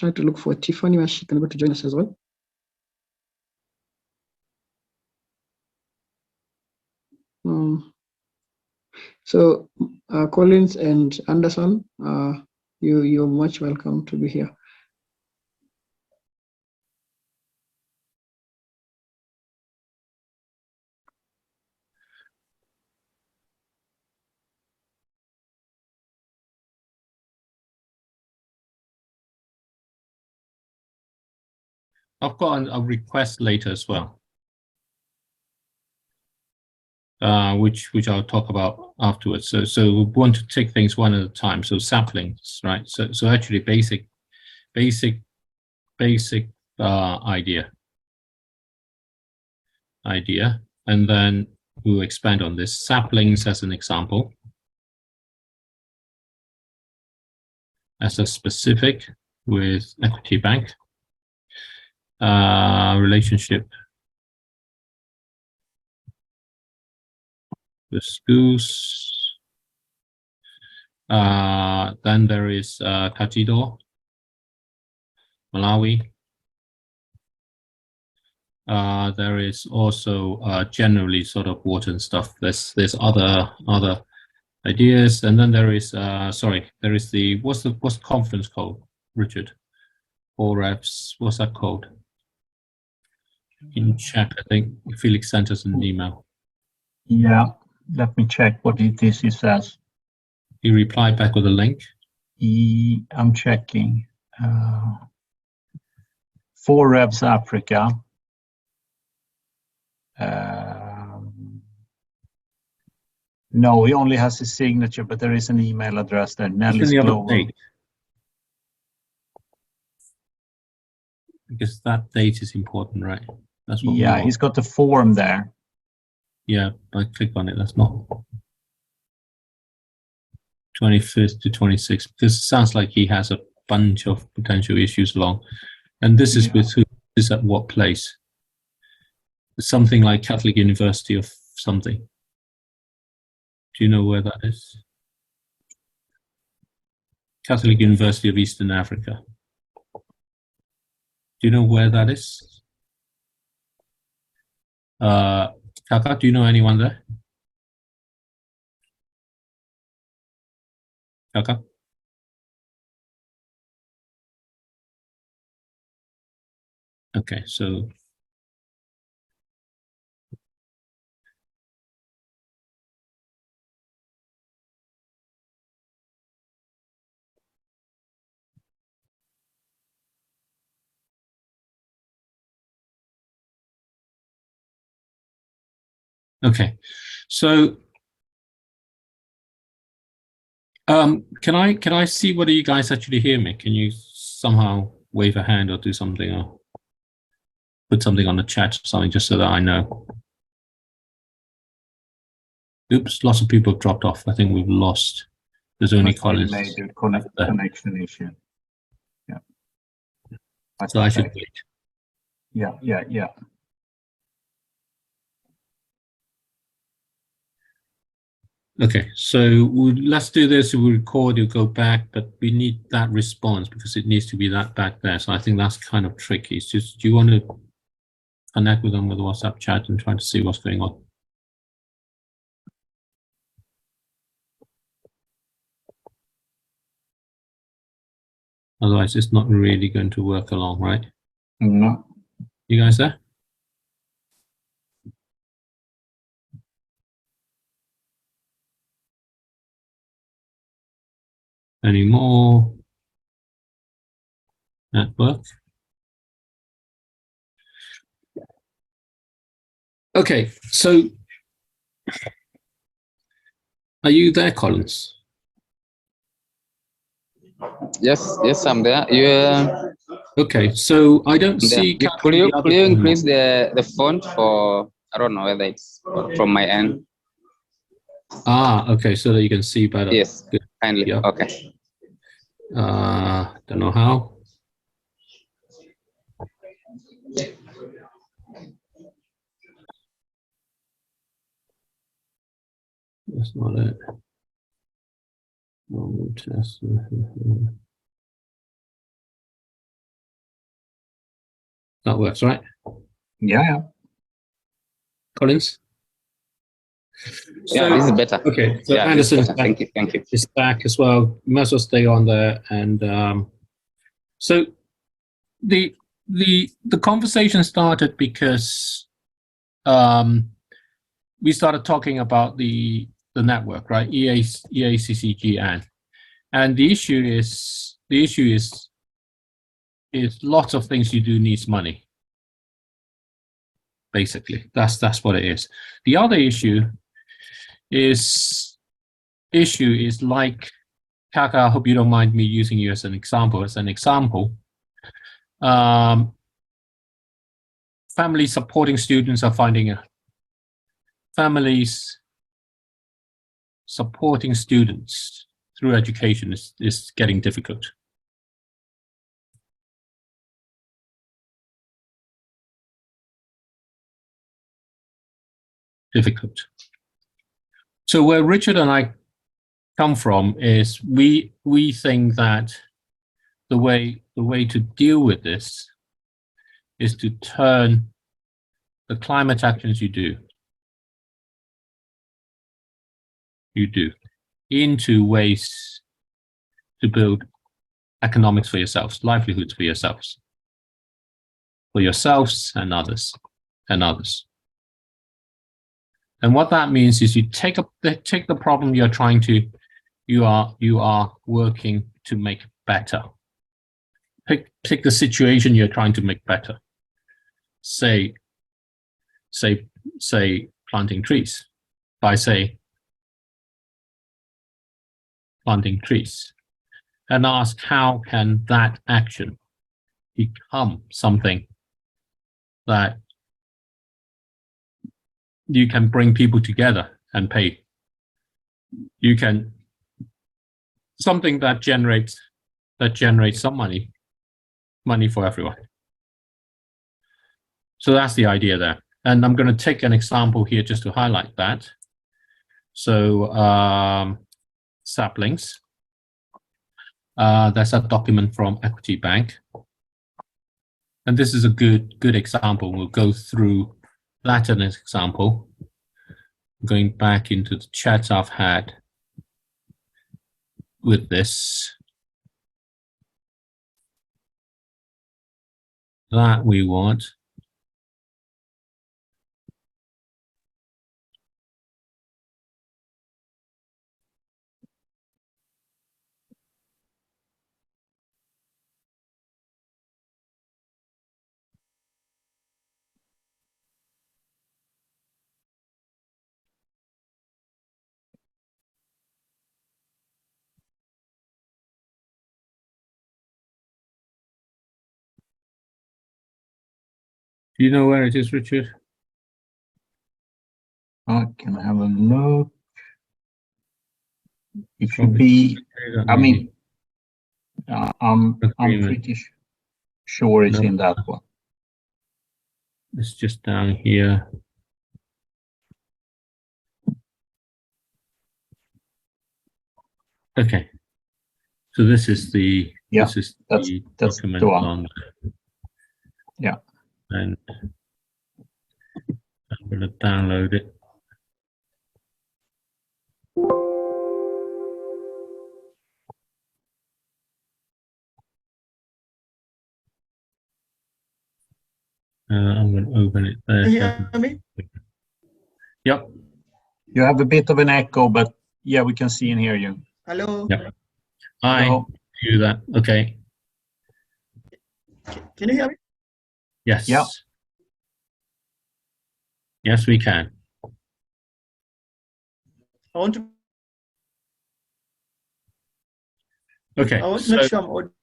try to look for Tiffany where she can able to join us as well. So Collins and Anderson, you're much welcome to be here. I've got a request later as well, which I'll talk about afterwards. So we want to take things one at a time. So saplings, right? So actually basic idea, and then we'll expand on this. Saplings as an example, as a specific with Equity Bank. Relationship with schools. Then there is Kajiado, Malawi. There is also generally sort of water and stuff. There's other ideas, and then there is there is the what's the conference called, Richard? 4 reps. What's that called? In chat, I think Felix sent us an email. Yeah, let me check what this is as. He replied back with a link. I'm checking. 4 Revs Africa. No, he only has his signature, but there is an email address there. Nelly's Global. Because that date is important, right? That's what. Yeah, he's got the form there. Yeah, I click on it. That's not 25th to 26th, because it sounds like he has a bunch of potential issues along. And this is with who is at what place? Something like Catholic University of something. Do you know where that is? Catholic University of Eastern Africa. Do you know where that is? Kaka, do you know anyone there? Kaka? Okay, so okay, so can I see whether you guys actually hear me? Can you somehow wave a hand or do something, or put something on the chat or something, just so that I know? Oops, lots of people have dropped off. I think we've lost. There's only Collins. Major connection issue. Yeah. So I should wait. Yeah. Okay, so let's do this. We'll record, you'll go back, but we need that response because it needs to be that back there. So I think that's kind of tricky. It's just, do you want to connect with them with the WhatsApp chat and try to see what's going on? Otherwise, it's not really going to work along, right? No. You guys there? Any more network? Okay, so are you there, Collins? Yes, I'm there. Yeah. Okay, so I don't see. Could you increase the font for? I don't know whether it's from my end. Okay, so that you can see better. Yes, good. Kindly. Yeah. Okay. Don't know how. That's not it. Test. That works, right? Yeah. Collins? Yeah, this is better. Okay, so Yeah, this is Anderson better. Thank you. Thank you. is back as well. You might as well stay on there. And so the conversation started because we started talking about the network, right? EACCGN, and the issue is lots of things you do needs money. Basically, that's what it is. The other issue is like Kaka. I hope you don't mind me using you as an example. Families supporting students are finding families supporting students through education is getting difficult. So where Richard and I come from is we think that the way to deal with this is to turn the climate actions you do into ways to build economics for yourselves, livelihoods for yourselves and others. And what that means is you take the problem you are working to make better. Pick the situation you're trying to make better. Say planting trees. By say planting trees, and ask how can that action become something that you can bring people together and pay. You can something that generates some money for everyone. So that's the idea there. And I'm going to take an example here just to highlight that. So saplings. That's a document from Equity Bank. And this is a good example. We'll go through that as an example. Going back into the chats I've had with this. That we want. Do you know where it is, Richard? I can have a look. It should be. I mean, I'm pretty sure it's in that one. It's just down here. Okay. So this is the that's document the one. on. Yeah. And I'm going to download it. I'm going to open it there. Can you hear me? Yep. You have a bit of an echo, but yeah, we can see and hear you. Hello. Yep. Hi. Hello. Do that. Okay. Can you hear me? Yes. Yep. Yes, we can. I want to. Okay. I want to So make sure I'm audible.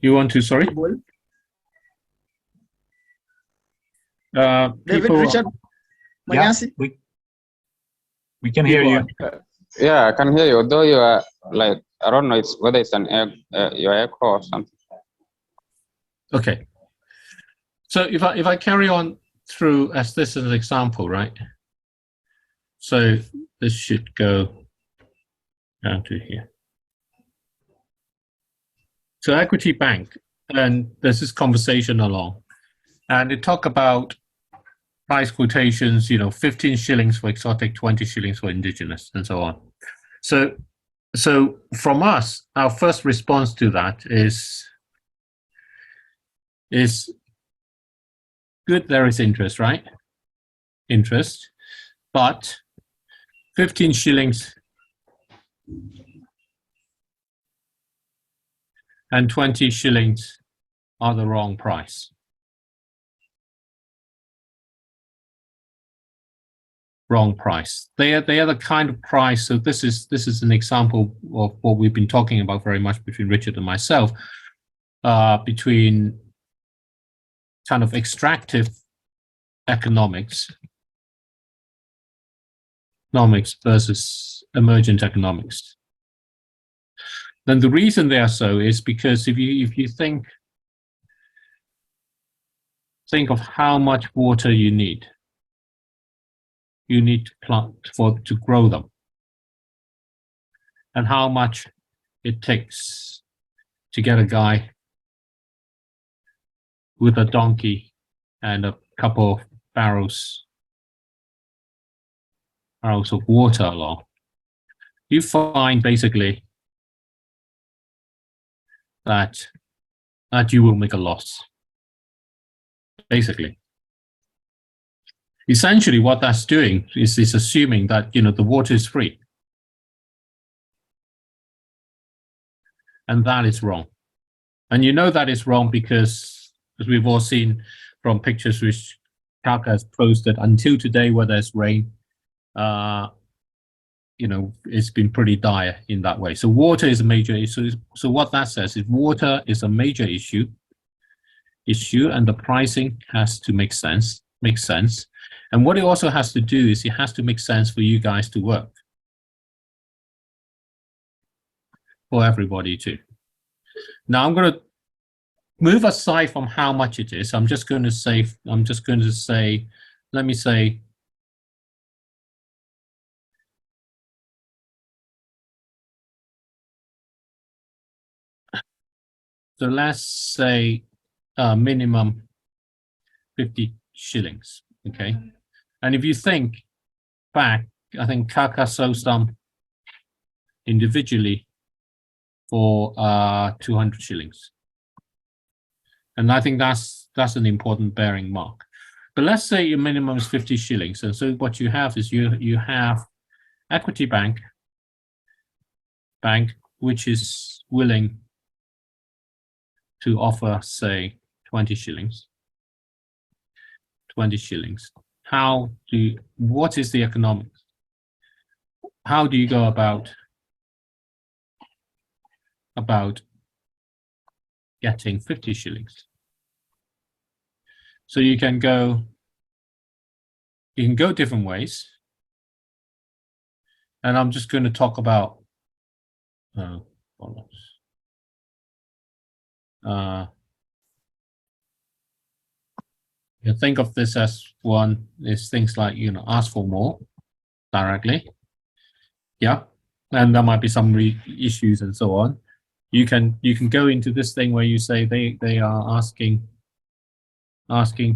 you want to? Sorry. David People. Richard Yeah, Manyasi. we can hear you. Yeah, I can hear you. Although you are like, I don't know whether it's an your echo or something. Okay. So if I carry on through as this is an example, right? So this should go down to here. So Equity Bank, and there's this conversation along. And they talk about price quotations, 15 shillings for exotic, 20 shillings for indigenous, and so on. So from us, our first response to that is good. There is interest, right? Interest, but 15 shillings and 20 shillings are the wrong price. Wrong price. They are the kind of price. So this is an example of what we've been talking about very much between Richard and myself, between kind of extractive economics versus emergent economics. Then the reason they are so is because if you think of how much water you need to plant to grow them, and how much it takes to get a guy with a donkey and a couple of barrels of water along, you find basically that you will make a loss. Basically, essentially what that's doing is assuming that the water is free, and that is wrong. And that is wrong because, as we've all seen from pictures which Kaka has posted until today, where there's rain, it's been pretty dire in that way. So water is a major issue. So what that says is water is a major issue, and the pricing has to make sense. And what it also has to do is it has to make sense for you guys to work, for everybody too. Now I'm going to move aside from how much it is. I'm just going to say, let me say, so let's say minimum 50 shillings, okay? And if you think back, I think Kaka sold some individually for 200 shillings. And I think that's an important bearing mark. But let's say your minimum is 50 shillings. And so what you have is you have Equity Bank, which is willing to offer, say, 20 shillings. 20 shillings. What is the economics? How do you go about getting 50 shillings? So you can go different ways. And I'm just going to talk about you think of this as one is things like ask for more directly, yeah, and there might be some issues and so on. You can go into this thing where you say they are asking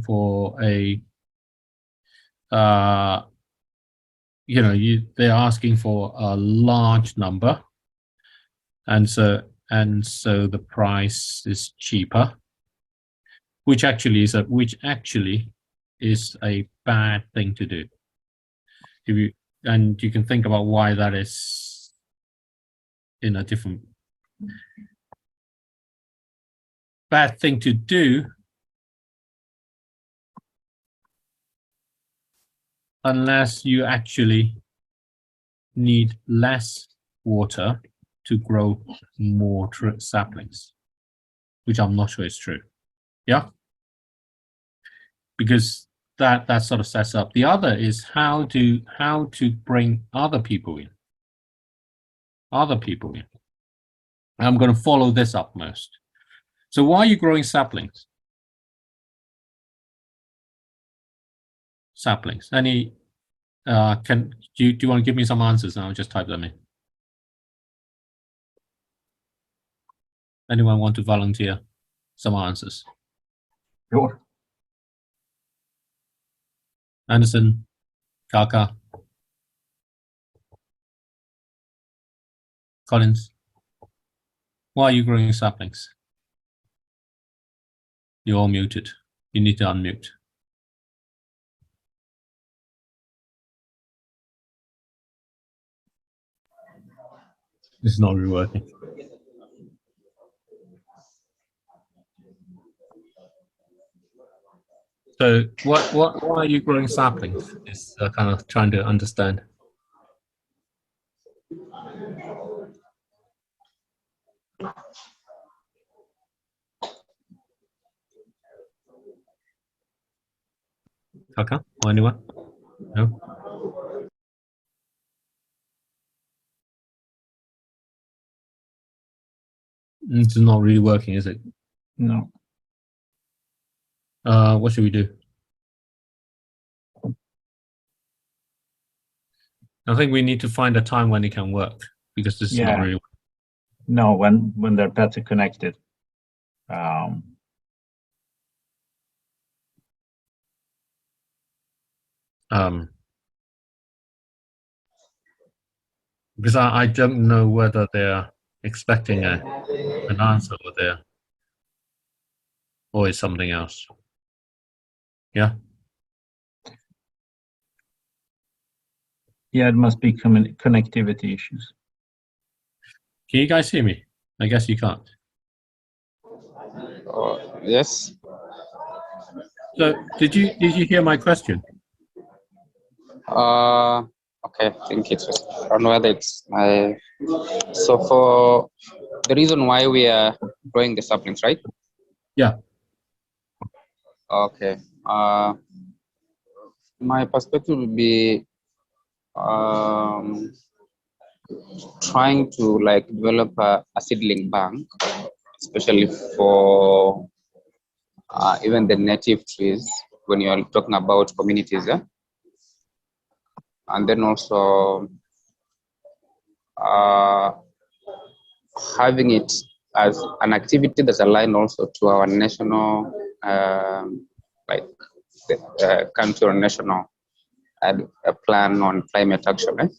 for a they're asking for a large number, and so the price is cheaper, which actually is a bad thing to do. You can think about why that is in a different bad thing to do, unless you actually need less water to grow more saplings, which I'm not sure is true. Yeah, because that sort of sets up. The other is how to bring other people in. I'm going to follow this up most. So why are you growing saplings? Any do you want to give me some answers now? Just type them in. Anyone want to volunteer some answers? Sure. Anderson, Kaka, Collins. Why are you growing saplings? You're all muted. You need to unmute. This is not really working. So why are you growing saplings? Is kind of trying to understand. Kaka or anyone? No. It's not really working, is it? No. What should we do? I think we need to find a time when it can work, because this is not Yeah. really. No, when they're better connected. Because I don't know whether they're expecting an answer or it's something else. Yeah. Yeah, it must be connectivity issues. Can you guys hear me? I guess you can't. Yes. So did you hear my question? Okay, I think it's, I don't know whether it's so for the reason why we are growing the saplings, right? Yeah. Okay. My perspective would be trying to like develop a seedling bank, especially for even the native trees when you are talking about communities, and then also having it as an activity that's aligned also to our national, like the country or national a plan on climate action.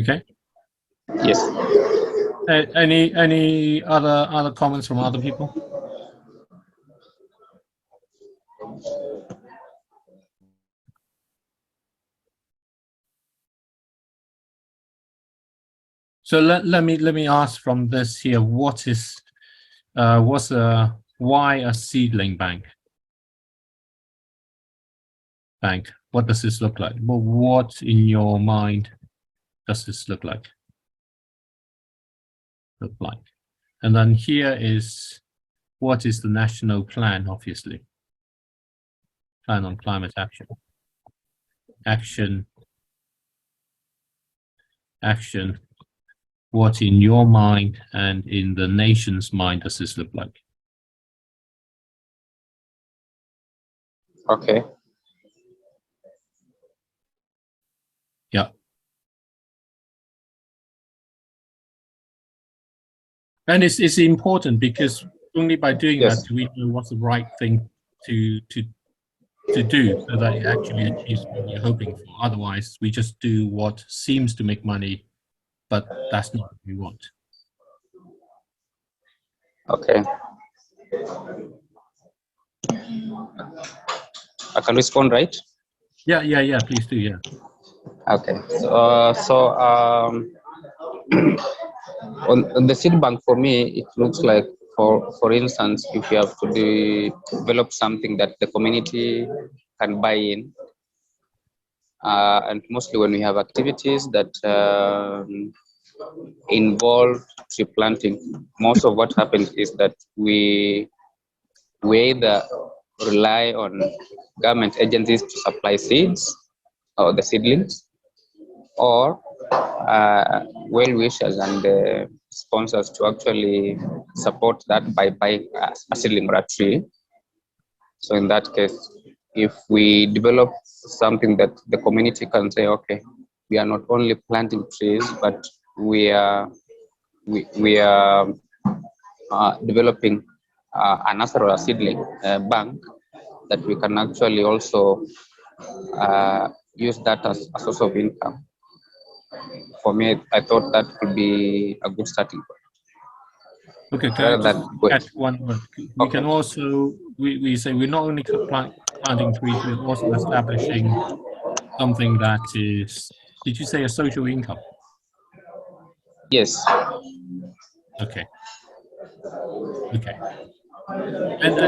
Okay. Yes. Any other comments from other people? So let me ask from this here. What's why a seedling bank? What does this look like? Well, what in your mind does this look like? And then here is what is the national plan, obviously. Plan on climate action. Action. What in your mind and in the nation's mind does this look like? Okay. Yeah. And it's important because only by doing Yes. that do we know what's the right thing to do so that it actually achieves what we're hoping for. Otherwise, we just do what seems to make money, but that's not what we want. Okay. I can respond, right? Yeah. Please do. Yeah. Okay. On the seed bank, for me, it looks like, for instance, if you have to develop something that the community can buy in, and mostly when we have activities that involve tree planting, most of what happens is that we either rely on government agencies to supply seeds or the seedlings, or well-wishers and sponsors to actually support that by buying a seedling or a tree. So in that case, if we develop something that the community can say, okay, we are not only planting trees, but we are developing a nursery or a seedling bank, that we can actually also use that as a source of income. For me, I thought that could be a good starting point. Okay, can I just add one word? We Okay. can also, we say we're not only planting trees, we're also establishing something that is, did you say a social income? Yes. Okay. Okay. And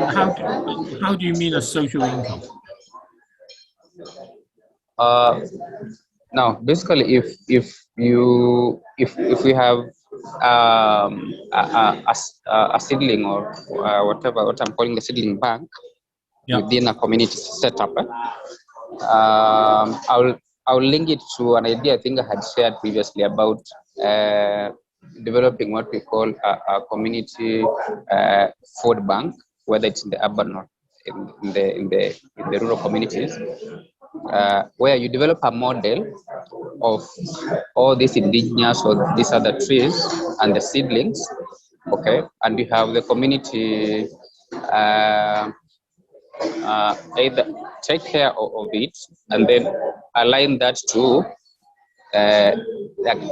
how do you mean a social income? Now, basically, if we have a seedling or whatever, what I'm calling the seedling bank, yeah, within a community setup, I'll link it to an idea I think I had shared previously about developing what we call a community food bank, whether it's in the urban or in the rural communities, where you develop a model of all these indigenous or these other trees and the seedlings, okay, and you have the community either take care of it and then align that to like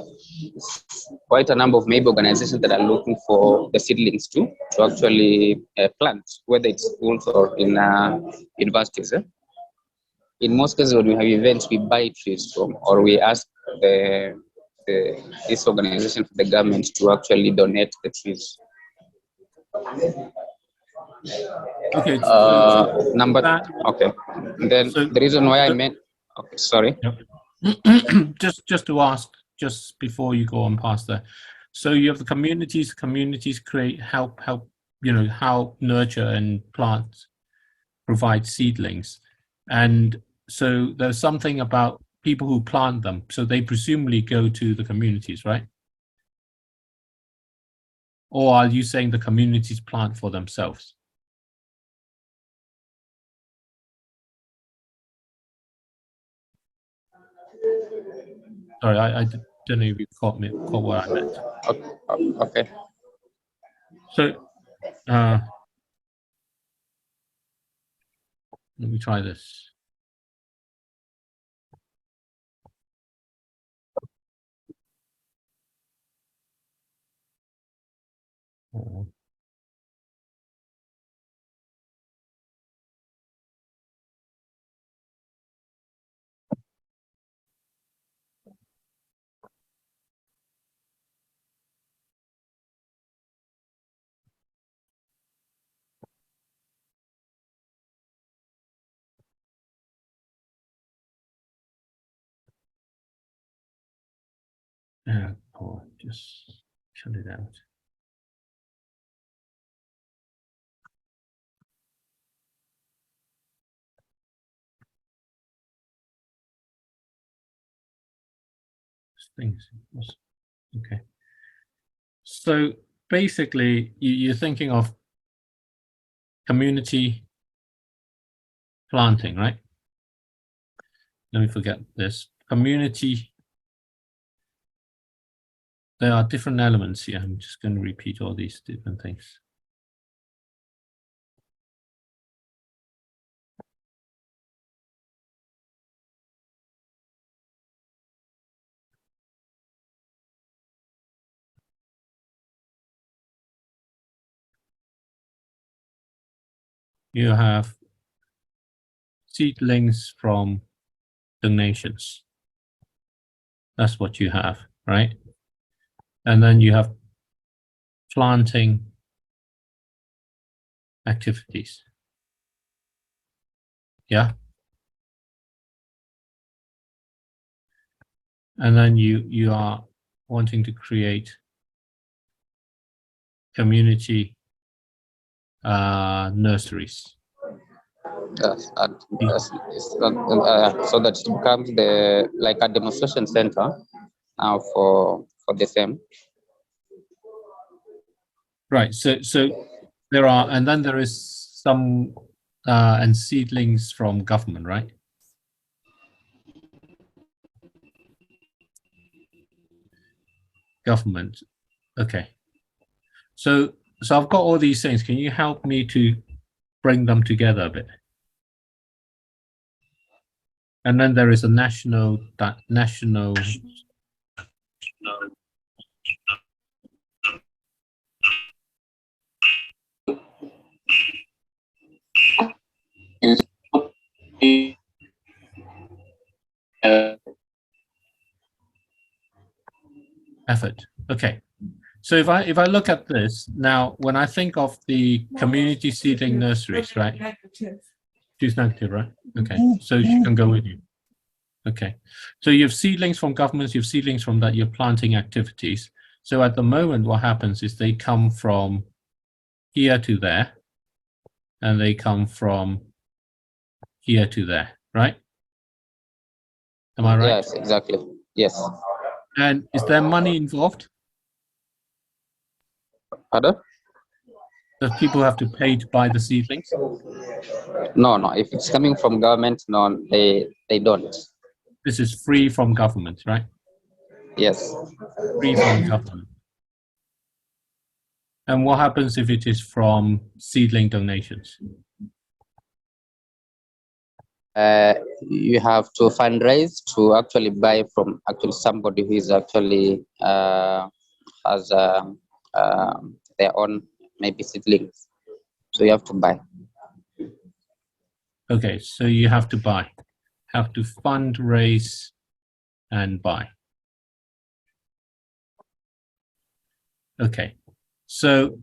quite a number of maybe organizations that are looking for the seedlings to actually plant, whether it's schools or in universities. In most cases, when we have events, we buy trees from, or we ask this organization for the government to actually donate the trees. Okay. Okay. Then so, the reason why I meant. Okay, sorry. Yep. just to ask, just before you go on past that. So you have the communities. Communities create help. Nurture and plant, provide seedlings, and so there's something about people who plant them. So they presumably go to the communities, right? Or are you saying the communities plant for themselves? Sorry, I don't know if you caught what I meant. Okay. So, let me try this. Oh. Just shut it out. Things. Okay. So basically, you're thinking of community planting, right? Let me forget this. Community. There are different elements here. I'm just going to repeat all these different things. You have seedlings from donations. That's what you have, right? And then you have planting activities. Yeah. And then you are wanting to create community nurseries. Yes, so that it becomes like a demonstration center now for the same. Right. So there are, and then there is some and seedlings from government, right? Government. Okay. So I've got all these things. Can you help me to bring them together a bit? And then there is a national effort. Okay. So if I look at this now, when I think of the community seedling nurseries, right? She's negative, right? Okay. So she can go with you. Okay. So you have seedlings from governments, you have seedlings from that, you're planting activities. So at the moment, what happens is they come from here to there, and they come from here to there, right? Am I right? Yes, exactly. Yes. And is there money involved? Pardon? Does people have to pay to buy the seedlings? No, no. If it's coming from government, no, they don't. This is free from government, right? Yes. Free from government. And what happens if it is from seedling donations? You have to fundraise to actually buy from actually somebody who is actually has their own maybe seedlings. So you have to buy. Okay, so you have to buy, have to fundraise and buy. Okay, so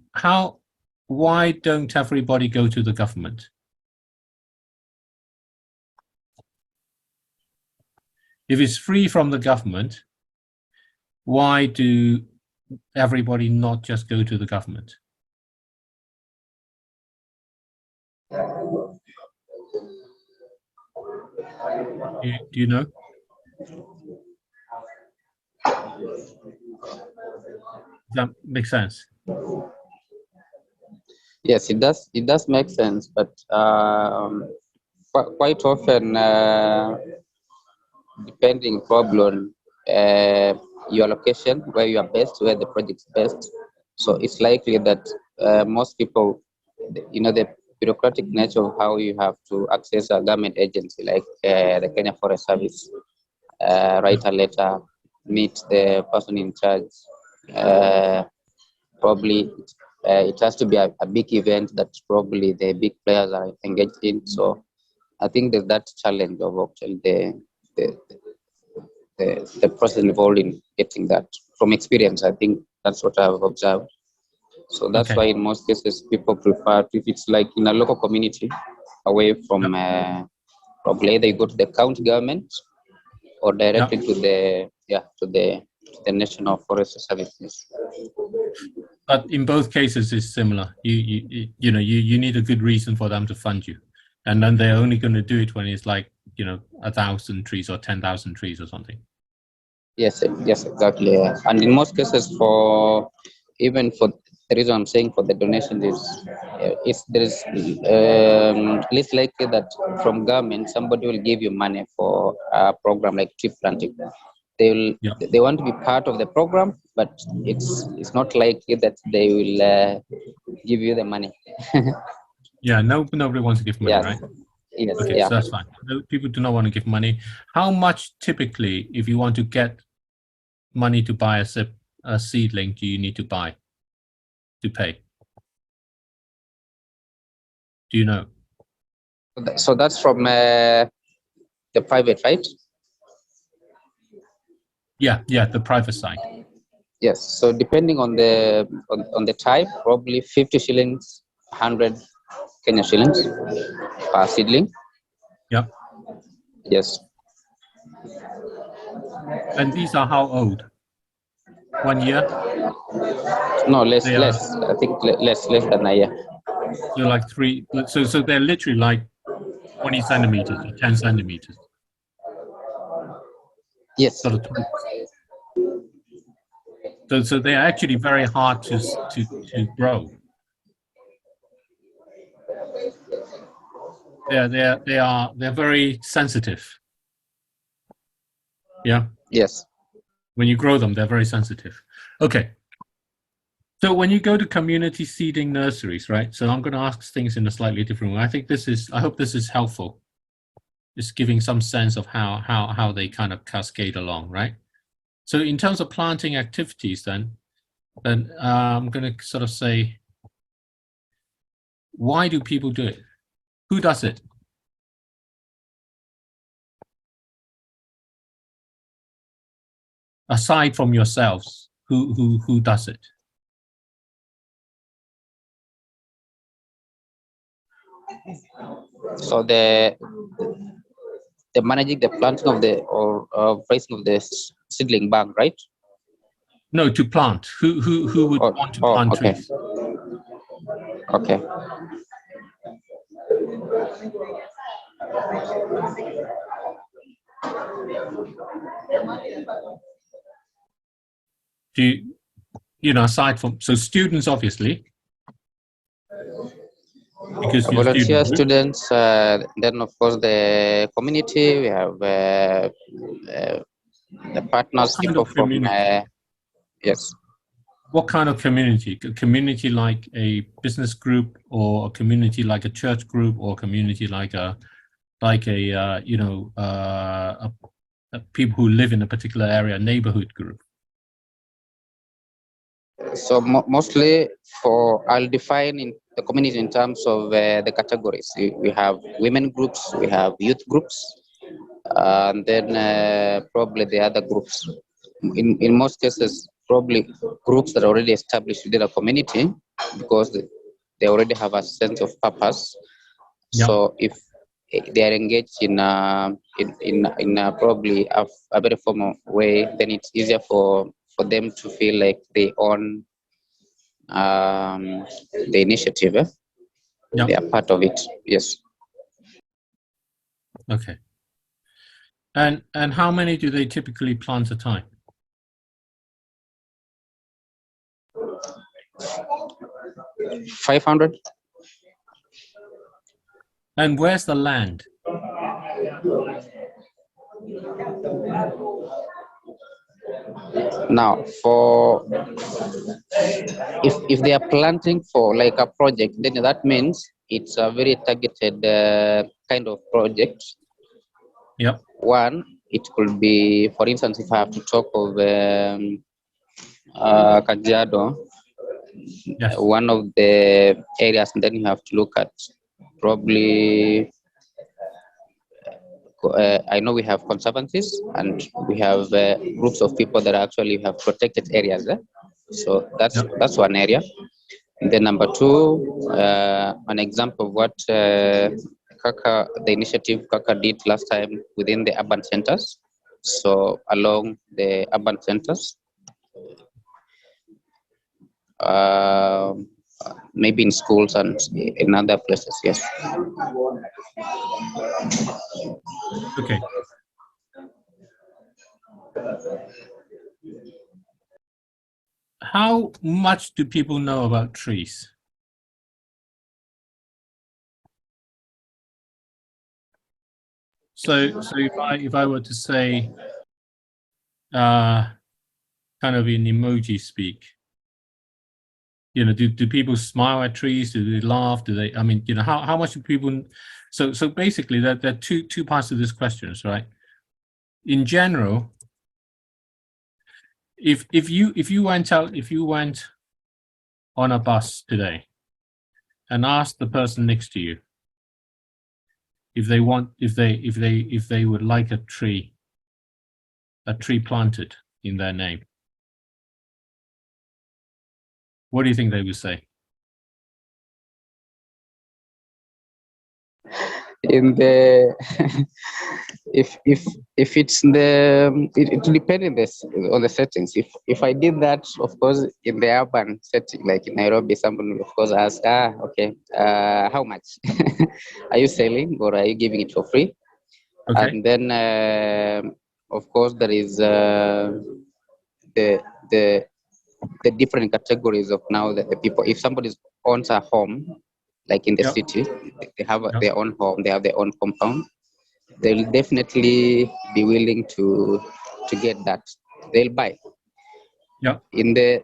why don't everybody go to the government? If it's free from the government, why do everybody not just go to the government? Do you know? Does that make sense? Yes, it does. It does make sense, but quite often, depending probably on your location, where you are based, where the project's based. So it's likely that most people, the bureaucratic nature of how you have to access a government agency like the Kenya Forest Service, write a letter, meet the person in charge. Probably it has to be a big event that probably the big players are engaged in. So I think there's that challenge of actually the process involved in getting that. From experience, I think that's what I've observed. So that's why in most cases people prefer, if it's like in a local community, away from probably either you go to the county government or directly to the National Forest Services. But in both cases, it's similar. You need a good reason for them to fund you, and then they're only going to do it when it's like 1,000 trees or 10,000 trees or something. Yes, exactly. And in most cases, even for the reason I'm saying for the donation is there is least likely that from government somebody will give you money for a program like tree planting. They want to be part of the program, but it's not likely that they will give you the money. Yeah, nobody wants to give money, right? Yes. Okay, so that's fine. People do not want to give money. How much typically, if you want to get money to buy a seedling, do you need to pay? Do you know? So that's from the private, right? Yeah, the private side. Yes. So depending on the type, probably 50 shillings, 100 Kenya shillings per seedling. Yeah. Yes. And these are how old? 1 year? No, less. I think less than a year. So like 3. So they're literally like 20 centimeters or 10 centimeters. Yes. Sort of. So they're actually very hard to grow. They're very sensitive. Yeah. Yes. When you grow them, they're very sensitive. Okay. So when you go to community seeding nurseries, right? So I'm going to ask things in a slightly different way. I hope this is helpful. It's giving some sense of how they kind of cascade along, right? So in terms of planting activities, then I'm going to sort of say, why do people do it? Who does it? Aside from yourselves, who does it? So the managing the planting of the or raising of the seedling bank, right? No, to plant. Who would want to plant okay. trees? Okay. Do you know, aside from, so students obviously, because you're Volunteer students, students, then of course the community, we have the partners, what kind people of community? yes. What kind of community? A community like a business group, or a community like a church group, or a community like a people who live in a particular area, neighborhood group? So mostly I'll define in the community in terms of the categories. We have women groups, we have youth groups, and then probably the other groups. In most cases, probably groups that are already established within a community, because they already have a sense of purpose. Yeah. So if they are engaged in probably a very formal way, then it's easier for them to feel like they own the initiative. Yeah. They are part of it. Yes. Okay. And how many do they typically plant at a time? 500. And where's the land? Now, for if they are planting for like a project, then that means it's a very targeted kind of project. Yep. One, it could be, for instance, if I have to talk of Kajiado, Yes. one of the areas, and then you have to look at probably. I know we have conservancies, and we have groups of people that actually have protected areas. So that's one area. And then number two, an example of what the initiative Kaka did last time within the urban centers. So along the urban centers, maybe in schools and in other places. Yes. Okay. How much do people know about trees? So if I were to say, kind of in emoji speak, you know, do people smile at trees? Do they laugh? Do they? I mean, you know, how much do people? So basically, there are two parts to this question, right? In general, if you went on a bus today and asked the person next to you if they would like a tree planted in their name, what do you think they would say? In the if it's the it depends on the settings. If I did that, of course, in the urban setting like in Nairobi, someone will of course ask, okay, how much are you selling, or are you giving it for free? Okay. And then of course there is the different categories of now that the people, if somebody owns a home like in the city, they have their own home, they have their own compound, they'll definitely be willing to get that. They'll buy. Yeah. In the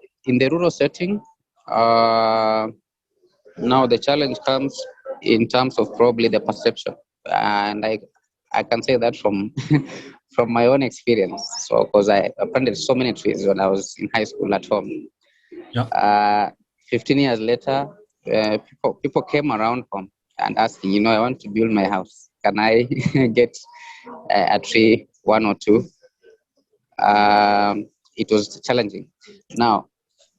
rural setting, now the challenge comes in terms of probably the perception, and I can say that from from my own experience. So, because I planted so many trees when I was in high school at home. Yeah. 15 years later, people came around home and asked, I want to build my house. Can I get a tree, one or two? It was challenging. Now,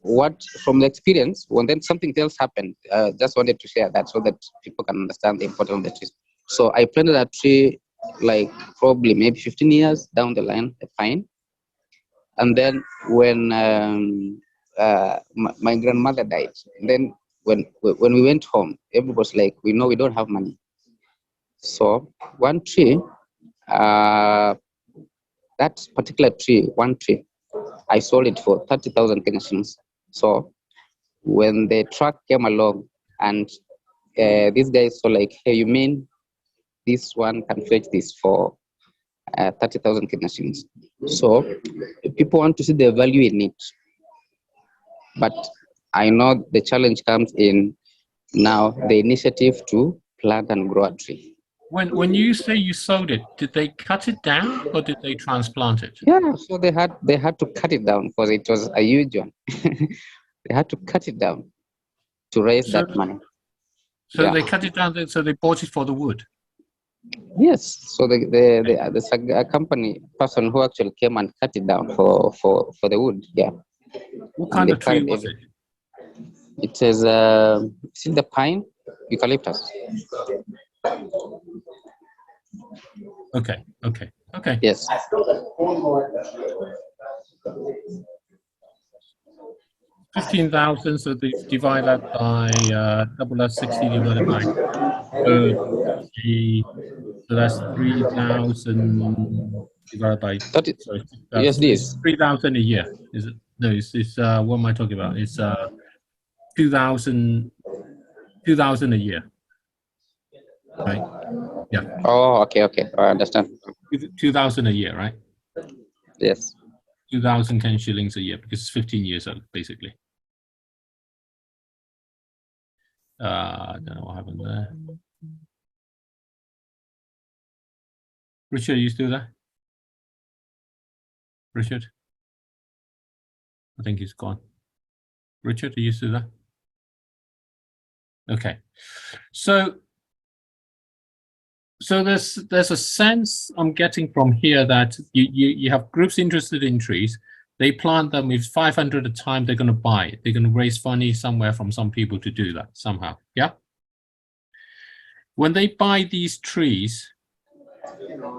what from the experience, when then something else happened, just wanted to share that so that people can understand the importance of the trees. So I planted a tree like probably maybe 15 years down the line, a pine. And then when my grandmother died, and then when we went home, everybody was like, we know we don't have money. So one tree, that particular tree, one tree, I sold it for 30,000 Kenya shillings. So when the truck came along and these guys were like, hey, you mean this one can fetch this for 30,000 Kenya shillings? So people want to see the value in it. But I know the challenge comes in now the initiative to plant and grow a tree. When you say you sold it, did they cut it down or did they transplant it? Yeah, so they had to cut it down because it was a huge one. They had to cut it down to raise that money. So they cut it down, so they bought it for the wood. Yes, so the company person who actually came and cut it down for the wood. Yeah. What kind of tree was it? It is see the pine, eucalyptus. Okay. Yes. 15,000, so they divide that by double that 60 divided by 30, so that's 3,000 divided by 30. sorry, Yes, this 3,000 a year. Is it? No, it's what am I talking about? It's 2,000 a year. Right? Yeah. Oh, okay. I understand. 2,000 a year, right? Yes. 2,000 Kenya shillings a year because it's 15 years old, basically. I don't know what happened there. Richard, are you still there? Richard? I think he's gone. Richard, are you still there? Okay. So there's a sense I'm getting from here that you have groups interested in trees. They plant them. If 500 a time, they're going to buy it. They're going to raise money somewhere from some people to do that somehow. Yeah. When they buy these trees,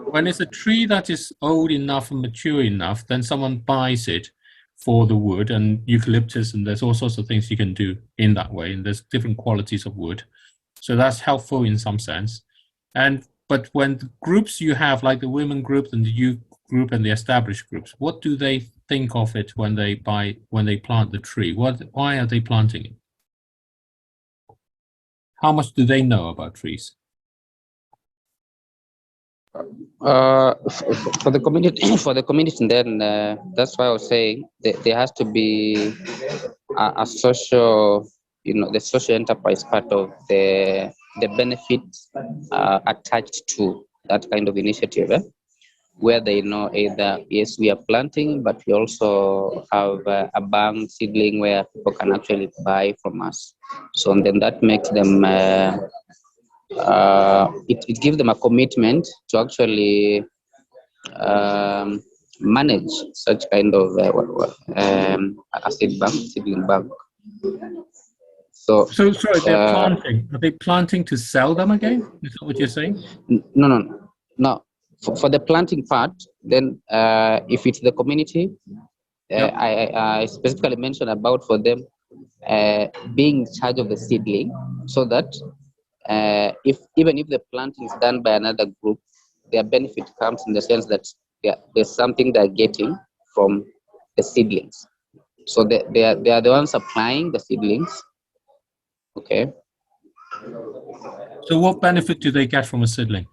when it's a tree that is old enough and mature enough, then someone buys it for the wood and eucalyptus, and there's all sorts of things you can do in that way. And there's different qualities of wood. So that's helpful in some sense. But when the groups you have, like the women group and the youth group and the established groups, what do they think of it when they plant the tree? Why are they planting it? How much do they know about trees? For the community, then that's why I was saying there has to be a social, the social enterprise part of the benefits attached to that kind of initiative, where they know either yes we are planting, but we also have a bank seedling where people can actually buy from us. So then that makes them. It gives them a commitment to actually manage such kind of a seedling bank. So sorry, they're planting. Are they planting to sell them again? Is that what you're saying? No. For the planting part, then if it's the community, I specifically mentioned about for them being in charge of the seedling, so that even if the planting is done by another group, their benefit comes in the sense that there's something they're getting from the seedlings. So they are the ones supplying the seedlings. Okay. So what benefit do they get from a seedling?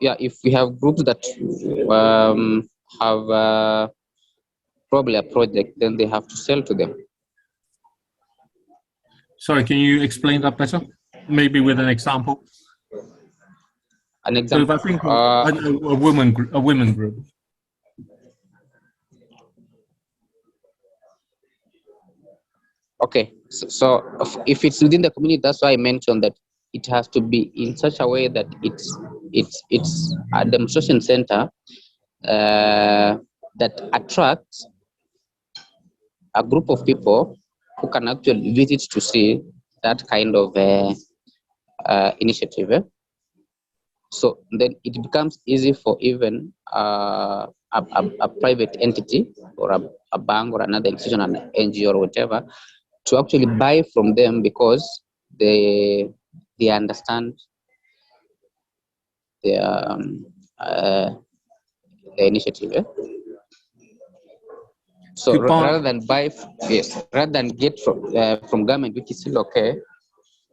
If we have groups that have probably a project, then they have to sell to them. Sorry, can you explain that better? Maybe with an example. an So if example. I think of a women group. Okay, so if it's within the community, that's why I mentioned that it has to be in such a way that it's a demonstration center that attracts a group of people who can actually visit to see that kind of initiative. So then it becomes easy for even a private entity or a bank or another institution, an NGO or whatever, to actually buy from them because they understand the initiative. So rather than buy, rather than get from government, which is still okay,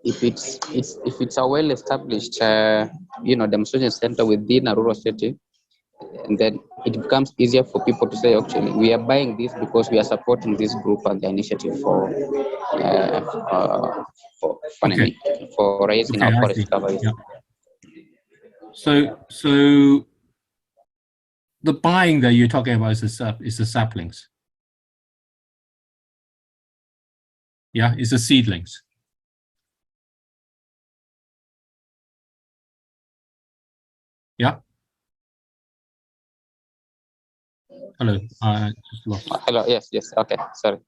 if it's a well-established, demonstration center within a rural setting, and then it becomes easier for people to say, actually, we are buying this because we are supporting this group and the initiative for raising our forest cover. Yeah. So the buying that you're talking about is the saplings. Yeah, it's the seedlings. Yeah. Hello, I just lost. Hello. Yes. Okay. Sorry.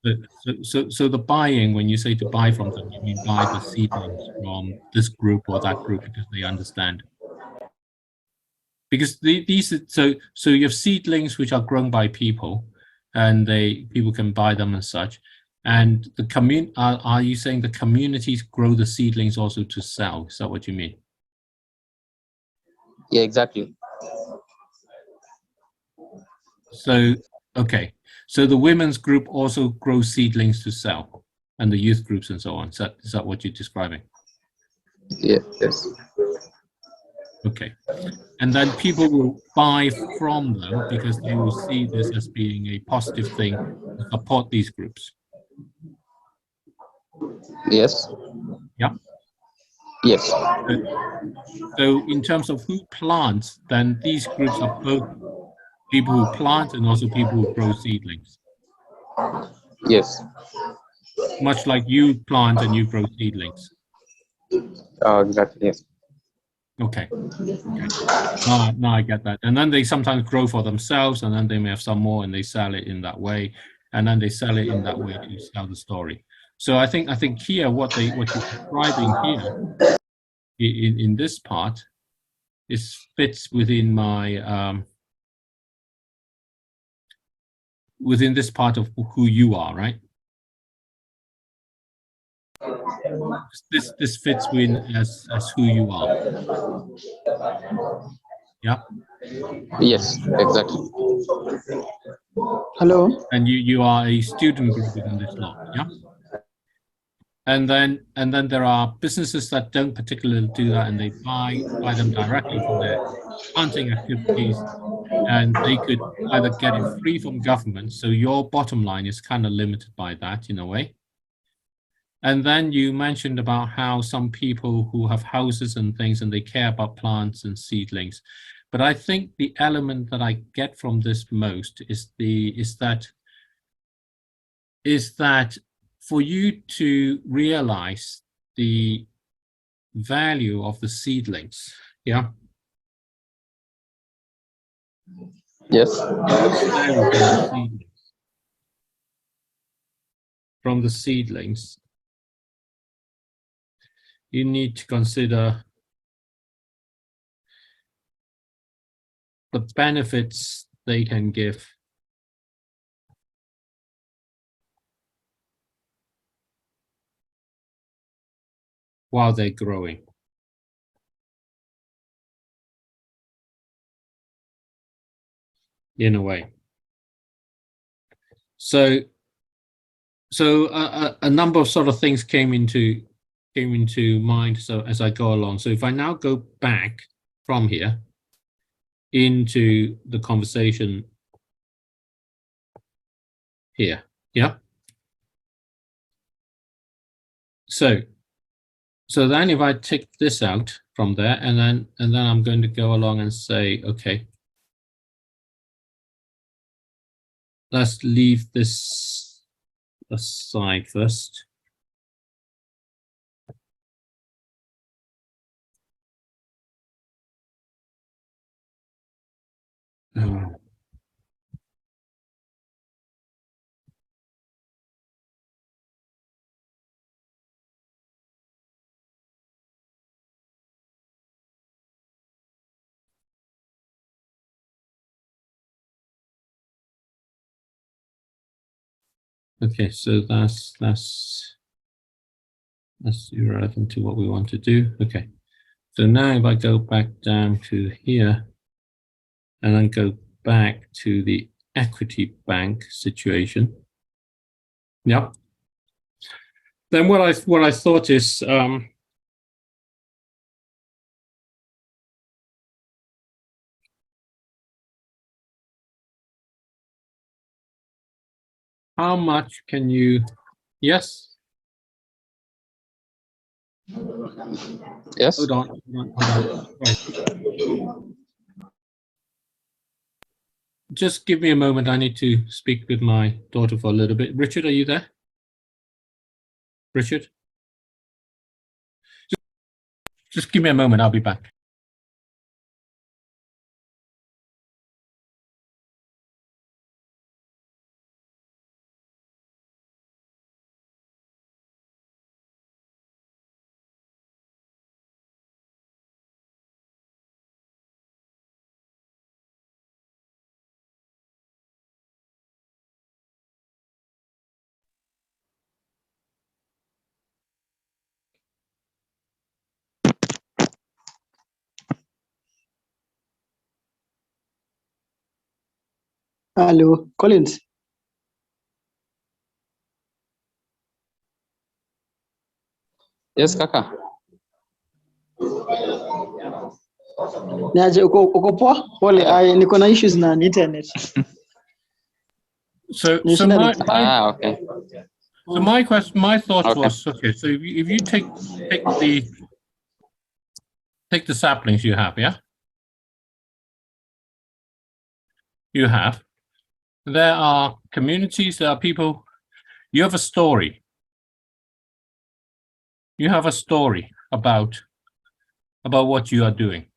So the buying, when you say to buy from them, you mean buy the seedlings from this group or that group because they understand. Because so you have seedlings which are grown by people, and people can buy them and such. And the are you saying the communities grow the seedlings also to sell? Is that what you mean? Yeah, exactly. So okay, so the women's group also grows seedlings to sell, and the youth groups and so on. Is that what you're describing? Yeah. Yes. Okay, and then people will buy from them because they will see this as being a positive thing to support these groups. Yes. Yeah. Yes. So in terms of who plants, then these groups are both people who plant and also people who grow seedlings. Yes. Much like you plant and you grow seedlings. Exactly. Yes. Okay. Now I get that. And then they sometimes grow for themselves, and then they may have some more, and they sell it in that way, and then they sell it in that way to sell the story. So I think here what you're describing here in this part fits within my within this part of who you are, right? This fits in as who you are. Yeah. Yes, exactly. Hello. And you are a student group within this lot. Yeah. And then there are businesses that don't particularly do that, and they buy them directly from their planting activities, and they could either get it free from government. So your bottom line is kind of limited by that in a way. And then you mentioned about how some people who have houses and things and they care about plants and seedlings. But I think the element that I get from this most is that for you to realize the value of the seedlings, yeah? Yes. From the seedlings, you need to consider the benefits they can give while they're growing. In a way. So a number of sort of things came into mind. So as I go along, so if I now go back from here into the conversation here, yeah. So then if I take this out from there, and then I'm going to go along and say, okay, let's leave this aside first. Okay, so that's irrelevant to what we want to do. Okay, so now if I go back down to here and then go back to the equity bank situation. Yep. Then what I thought is how much can you? Yes. Yes. Hold on. Right. Just give me a moment. I need to speak with my daughter for a little bit. Richard, are you there? Richard? Just give me a moment. I'll be back. Hello, Collins. Yes, Kaka. Niaje, uko poa? Pole, niko na issues na internet. So okay. So my thought Okay. was, okay, so if you take the saplings you have, yeah? There are communities, there are people, you have a story. You have a story about what you are doing.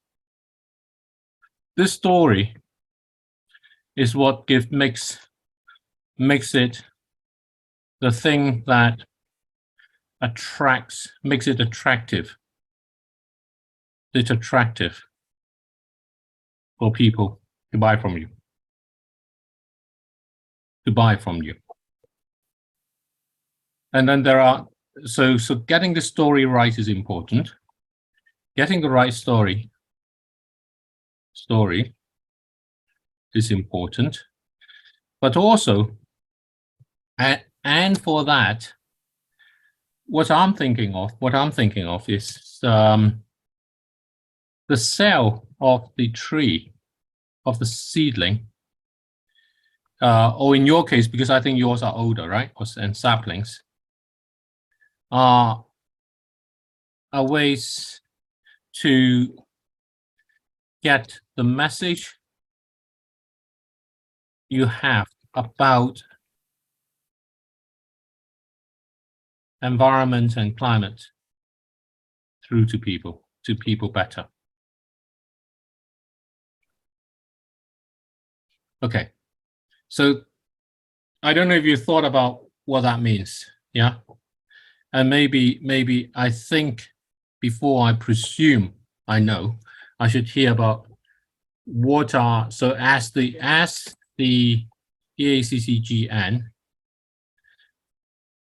This story is what makes it the thing that makes it attractive. It's attractive for people to buy from you. And then there are, so getting the story right is important. Getting the right story is important. But also, and for that, what I'm thinking of is the cell of the tree, of the seedling, or in your case, because I think yours are older, right? And saplings are ways to get the message you have about environment and climate through to people better. Okay, so I don't know if you thought about what that means, yeah? And maybe I think before I presume I know, I should hear about what are, so as the EACCGN,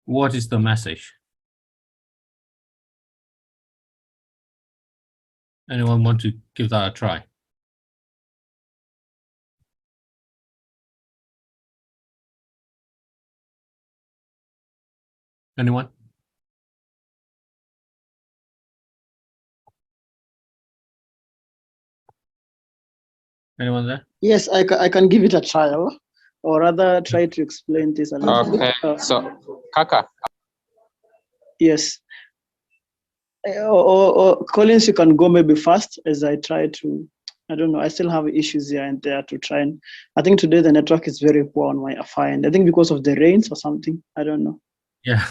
what is the message? Anyone want to give that a try? Anyone? Anyone there? Yes, I can give it a trial, or rather try to explain this a little bit. Okay. So, Kaka. Yes. or Collins, you can go maybe first as I try to. I don't know. I still have issues here and there to try and. I think today the network is very poor on my Wi-Fi, and I think because of the rains or something. I don't know. Yeah.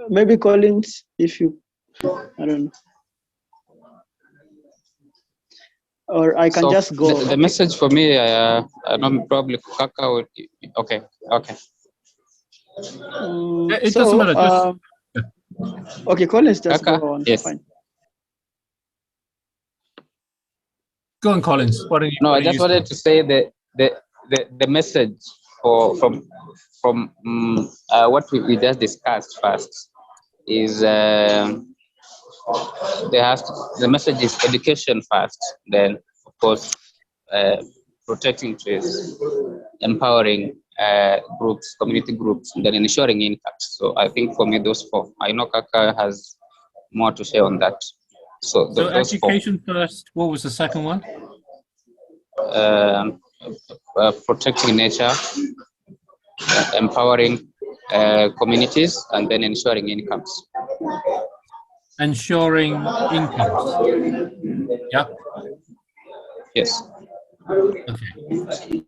Maybe Collins, if you. I don't know. Or I can So just go. the message for me, I know probably Kaka would, okay. It doesn't matter. Okay, Collins, just Kaka, go on. yes. Fine. Go on, Collins. What are you? No, what I are just you wanted to say the message from what we just discussed first is the message is education first, then of course protecting trees, empowering groups, community groups, and then ensuring impact. So I think for me those four. I know Kaka has more to say on that. So So those four. education first. What was the second one? Protecting nature, empowering communities, and then ensuring incomes. Ensuring incomes. Yeah. Yes. Okay.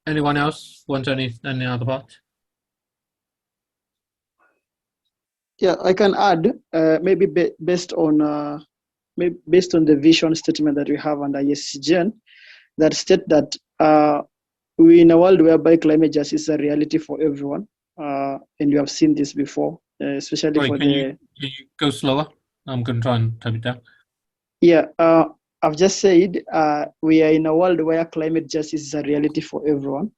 Anyone else want any other part? Yeah, I can add. Maybe based on the vision statement that we have under EACCGN, that state that we're in a world whereby climate justice is a reality for everyone, and you have seen this before, especially Sorry, for can you go slower? I'm going to try and type it down. Yeah, I've just said we are in a world where climate justice is a reality for everyone.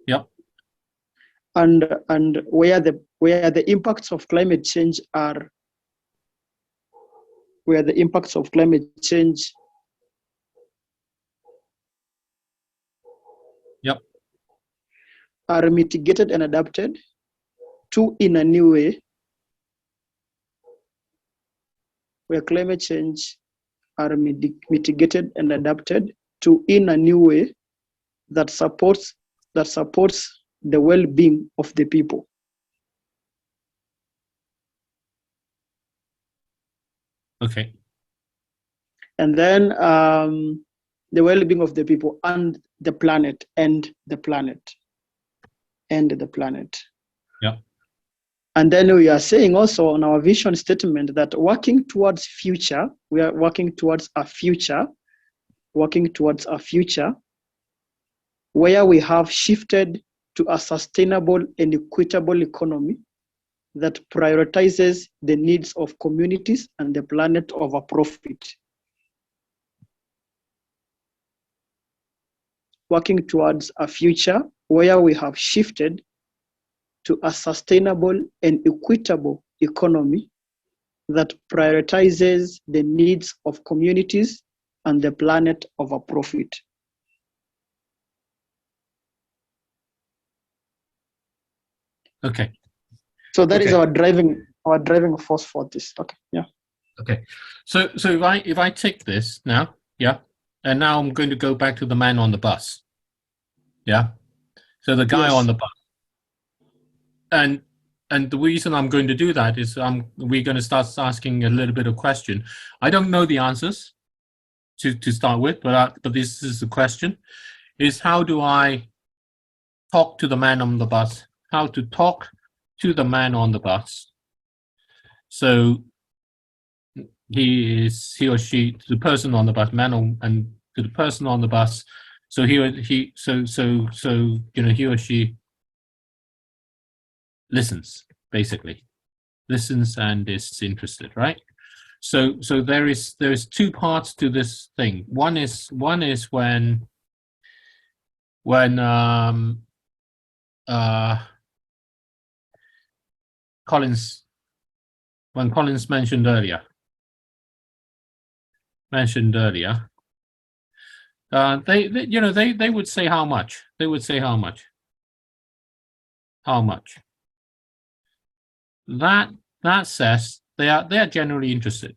Yep. And where the impacts of climate change are, where the impacts of climate change Yep. are mitigated and adapted to in a new way, where climate change are mitigated and adapted to in a new way that supports the well-being of the people. Okay. And then the well-being of the people and the planet and the planet. Yeah. And then we are saying also on our vision statement that we are working towards a future where we have shifted to a sustainable and equitable economy that prioritizes the needs of communities and the planet over profit. Working towards a future where we have shifted to a sustainable and equitable economy that prioritizes the needs of communities and the planet over profit. Okay. So that is our driving force for this. Okay. Yeah. Okay. So if I take this now, yeah, and now I'm going to go back to the man on the bus. Yeah. So the guy on the bus. And the reason I'm going to do that is we're going to start asking a little bit of question. I don't know the answers to start with, but this is the question: is how do I talk to the man on the bus? How to talk to the man on the bus? So he or she, the person on the bus, and to the person on the bus. So he or she listens, basically listens and is interested, right? So there is two parts to this thing. One is when Collins mentioned earlier, they would say how much. They would say how much. That says They are generally interested.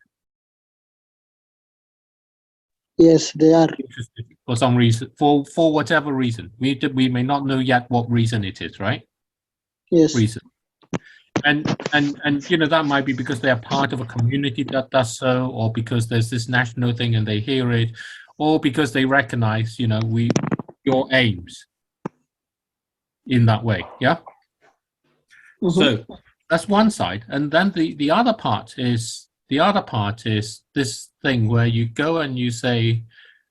Yes, they are. Interested for some reason, for whatever reason. We may not know yet what reason it is, right? Yes. Reason. And you know, that might be because they are part of a community that does so, or because there's this national thing and they hear it, or because they recognize, you know, your aims in that way. Yeah. Mhm. So that's one side, and then the other part is this thing where you go and you say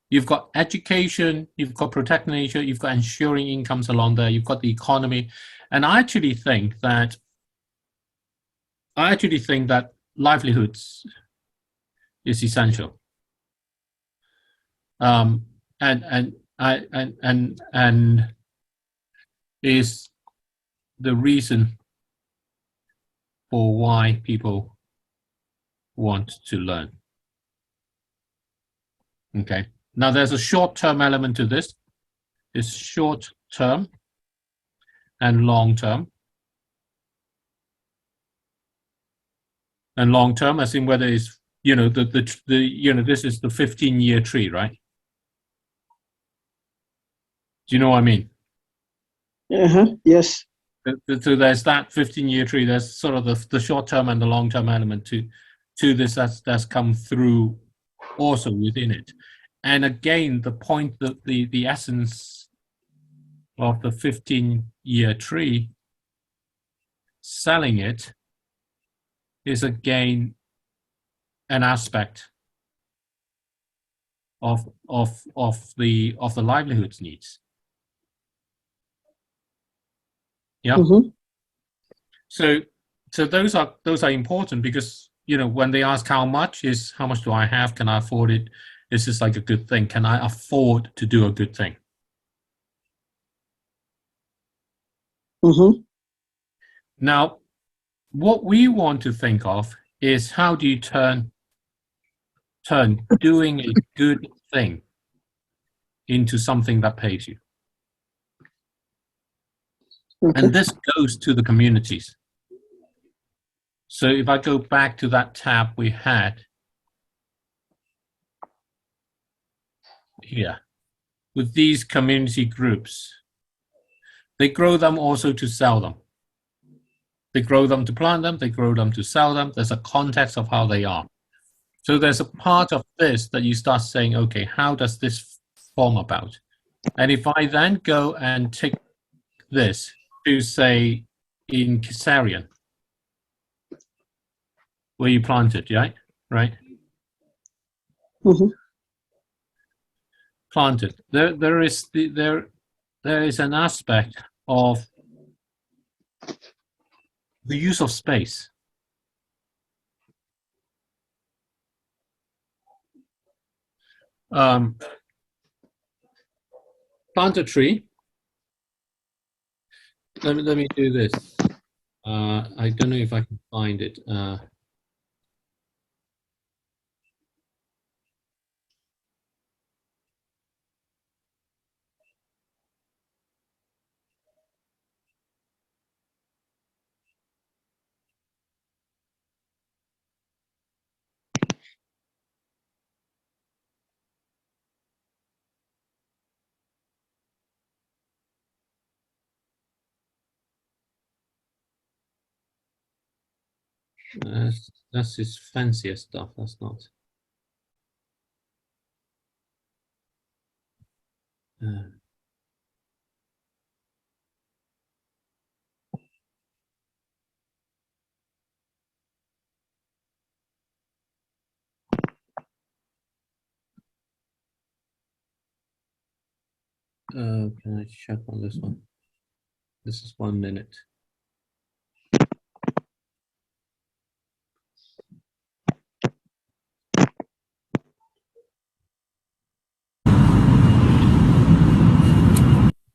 you've got education, you've got protecting nature, you've got ensuring incomes along there, you've got the economy, and I actually think that livelihoods is essential. And is the reason for why people want to learn. Okay. Now there's a short-term element to this. It's short-term and long-term. And long-term, as in whether it's, you know, the you know, this is the 15-year tree, right? Do you know what I mean? Yes. So there's that 15-year tree. There's sort of the short-term and the long-term element to this that's come through also within it. And again, the point that the essence of the 15-year tree, selling it, is again an aspect of the livelihoods needs. Yeah. Mhm. So those are important, because, you know, when they ask how much do I have? Can I afford it? Is this like a good thing? Can I afford to do a good thing? Mhm. Now, what we want to think of is, how do you turn doing a good thing into something that pays you? Okay. And this goes to the communities. So if I go back to that tab we had here, with these community groups, they grow them also to sell them. They grow them to plant them, they grow them to sell them. There's a context of how they are. So there's a part of this that you start saying, okay, how does this form about? And if I then go and take this to, say, in Caesarean, where you planted, right? Mhm. Planted. There is an aspect of the use of space. Plant a tree. Let me do this. I don't know if I can find it. That's his fancier stuff. That's not. Can I check on this one? This is 1 minute.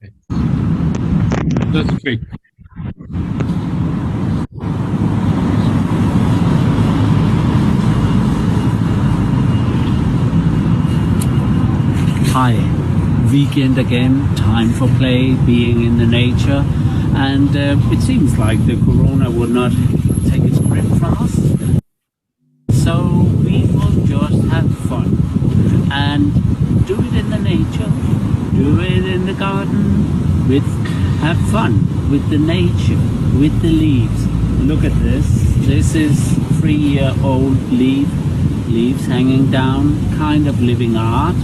Okay. That's a tree. Hi, weekend again, time for play, being in the nature, and it seems like the corona would not take its grip from us. So we will just have fun and do it in the nature, do it in the garden, have fun with the nature, with the leaves. Look at this. This is 3-year-old leaves hanging down, kind of living art.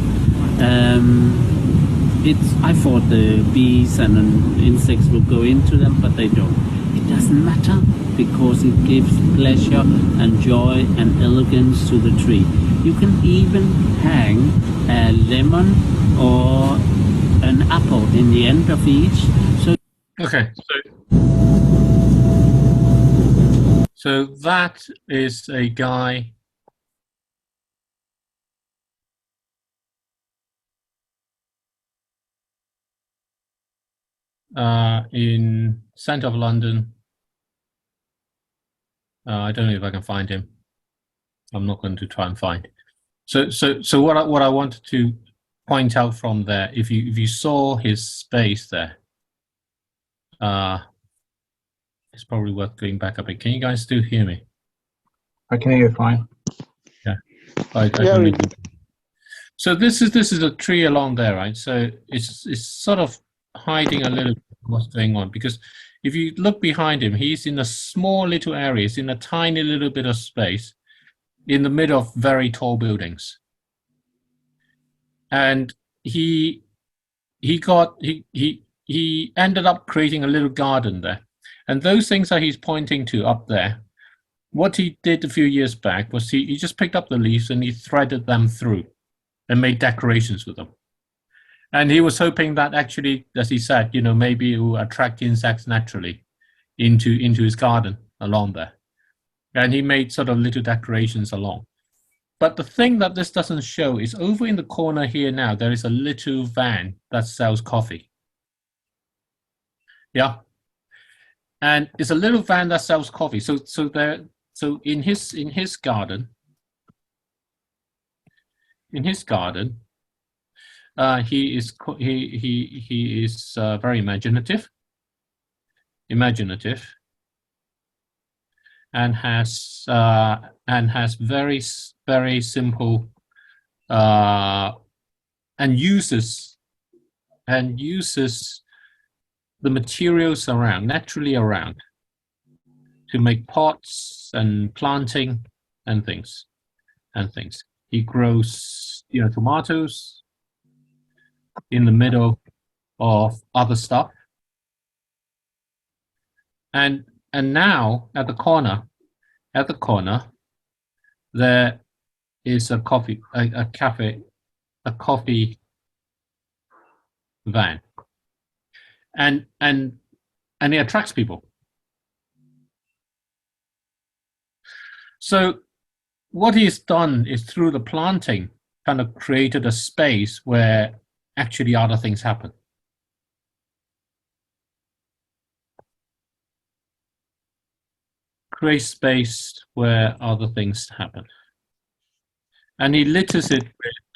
I thought the bees and insects would go into them, but they don't. It doesn't matter because it gives pleasure and joy and elegance to the tree. You can even hang a lemon or an apple in the end of each. Okay, so that is a guy in centre of London. I don't know if I can find him. I'm not going to try and find. So what I wanted to point out from there, if you saw his space there, it's probably worth going back a bit. Can you guys still hear me? I can hear you fine. Yeah. I don't know. So this is a tree along there, right? So it's sort of hiding a little bit what's going on, because if you look behind him, he's in a small little area. He's in a tiny little bit of space in the middle of very tall buildings. And he ended up creating a little garden there. And those things that he's pointing to up there, what he did a few years back was he just picked up the leaves and he threaded them through and made decorations with them. And he was hoping that actually, as he said, maybe it will attract insects naturally into his garden along there. And he made sort of little decorations along. But the thing that this doesn't show is over in the corner here now, there is a little van that sells coffee. Yeah. And it's a little van that sells coffee. So in his garden, he is very imaginative, and has very simple and uses the materials naturally around to make pots and planting and things. He grows tomatoes in the middle of other stuff. And now at the corner, there is a coffee van, and it attracts people. So what he's done is through the planting kind of created a space where actually other things happen. Create space where other things happen. And he litters it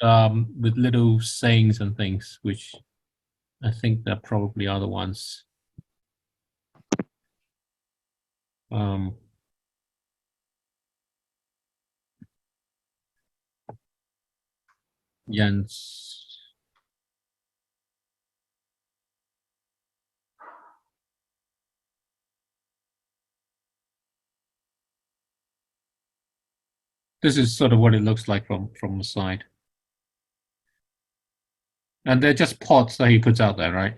with little sayings and things, which I think there probably are the ones. Jens. This is sort of what it looks like from the side. And they're just pots that he puts out there, right?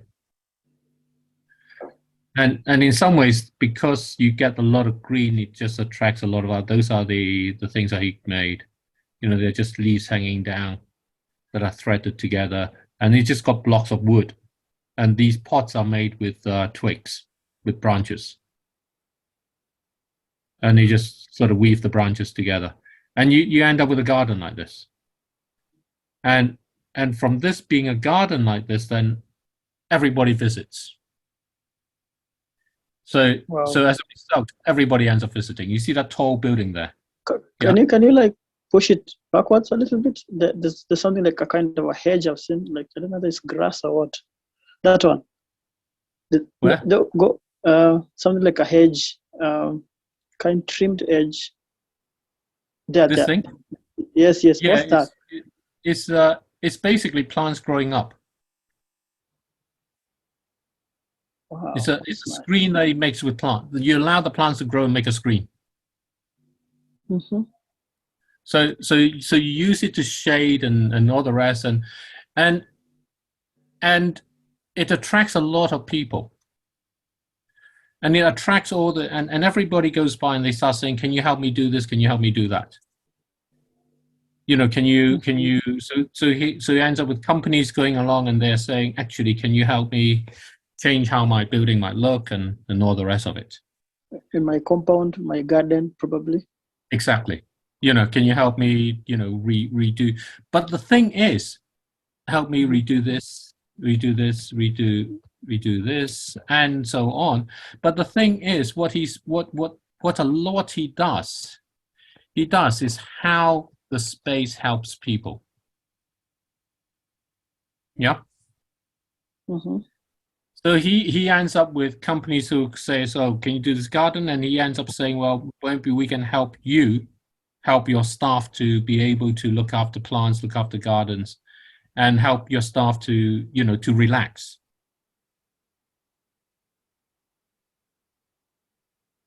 And in some ways, because you get a lot of green, it just attracts a lot of those are the things that he made. They're just leaves hanging down that are threaded together, and he just got blocks of wood. And these pots are made with twigs, with branches. And he just sort of weave the branches together. And you end up with a garden like this. And from this being a garden like this, then everybody visits. So as a result, everybody ends up visiting. You see that tall building there? Can you like push it backwards a little bit? There's something like a kind of a hedge I've seen. Like I don't know, there's grass or what. That one. Where? Something like a hedge, kind trimmed edge. This thing? Yes, yes. Yeah, What's that? it's basically plants growing up. Wow, It's a that's nice. screen that he makes with plants. You allow the plants to grow and make a screen. Mm-hmm. So you use it to shade and all the rest, and it attracts a lot of people. And it attracts all the and everybody goes by and they start saying, "Can you help me do this? Can you help me do that?" You know, can you so he ends up with companies going along and they're saying, "Actually, can you help me change how my building might look and all the rest of it?" In my compound, my garden, probably. Exactly. You know, can you help me, you know, redo? But the thing is, help me redo this, redo this, redo this, and so on. But the thing is, what a lot he does is how the space helps people. Yeah. Mm-hmm. So he ends up with companies who say, "So can you do this garden?" And he ends up saying, "Well, maybe we can help you, help your staff to be able to look after plants, look after gardens, and help your staff to, you know, to relax,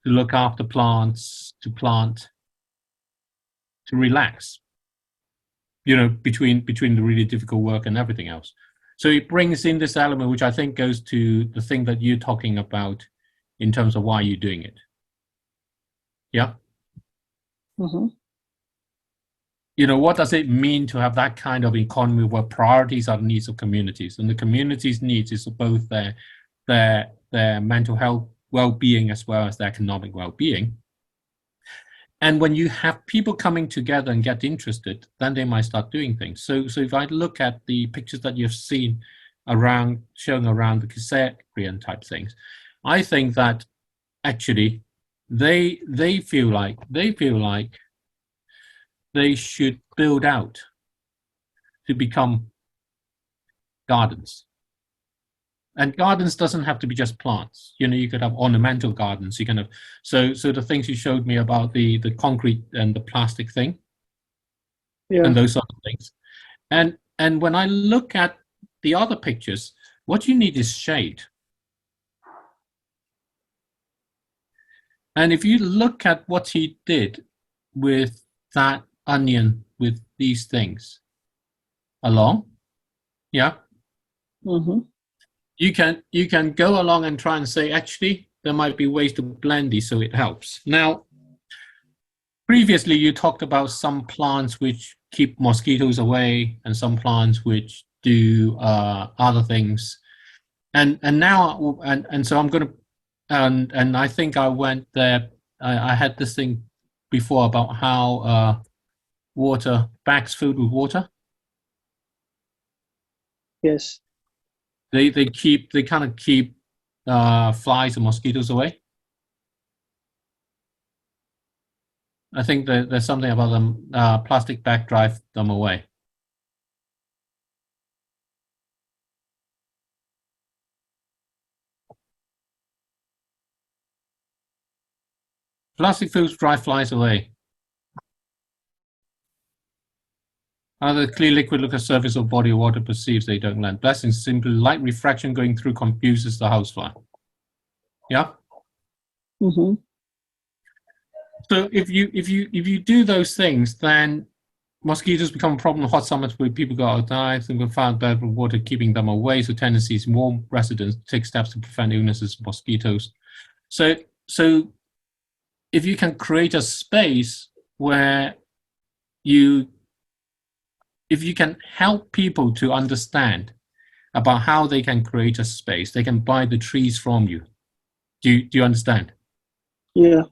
to look after plants, to plant, to relax, you know, between the really difficult work and everything else." So it brings in this element, which I think goes to the thing that you're talking about in terms of why you're doing it. Yeah. Mm-hmm. You know, what does it mean to have that kind of economy where priorities are the needs of communities, and the community's needs is both their mental health well-being as well as their economic well-being. And when you have people coming together and get interested, then they might start doing things. So if I look at the pictures that you've seen around, showing around the EACCGN type things, I think that actually they feel like they should build out to become gardens. And gardens doesn't have to be just plants. You know, you could have ornamental gardens. You can have so the things you showed me about the concrete and the plastic thing, Yeah. and those sort of things. And when I look at the other pictures, what you need is shade. And if you look at what he did with that onion with these things along, yeah. Mm-hmm. You can go along and try and say, actually, there might be ways to blend these so it helps. Now, previously you talked about some plants which keep mosquitoes away and some plants which do other things. And now, and so I'm going to, and I think I went there, I had this thing before about how water backs food with water. Yes. They kind of keep flies and mosquitoes away. I think that there's something about them. Plastic bag drive them away. Plastic foods drive flies away. Either clear liquid look at surface or body of water perceives they don't land. Blessings, simply light refraction going through confuses the housefly. Yeah. Mm-hmm. So if you do those things, then mosquitoes become a problem in hot summers where people go outside and we found better water keeping them away. So tendencies in warm residents take steps to prevent illnesses of mosquitoes. So if you can create a space where if you can help people to understand about how they can create a space, they can buy the trees from you. Do you understand? Yeah.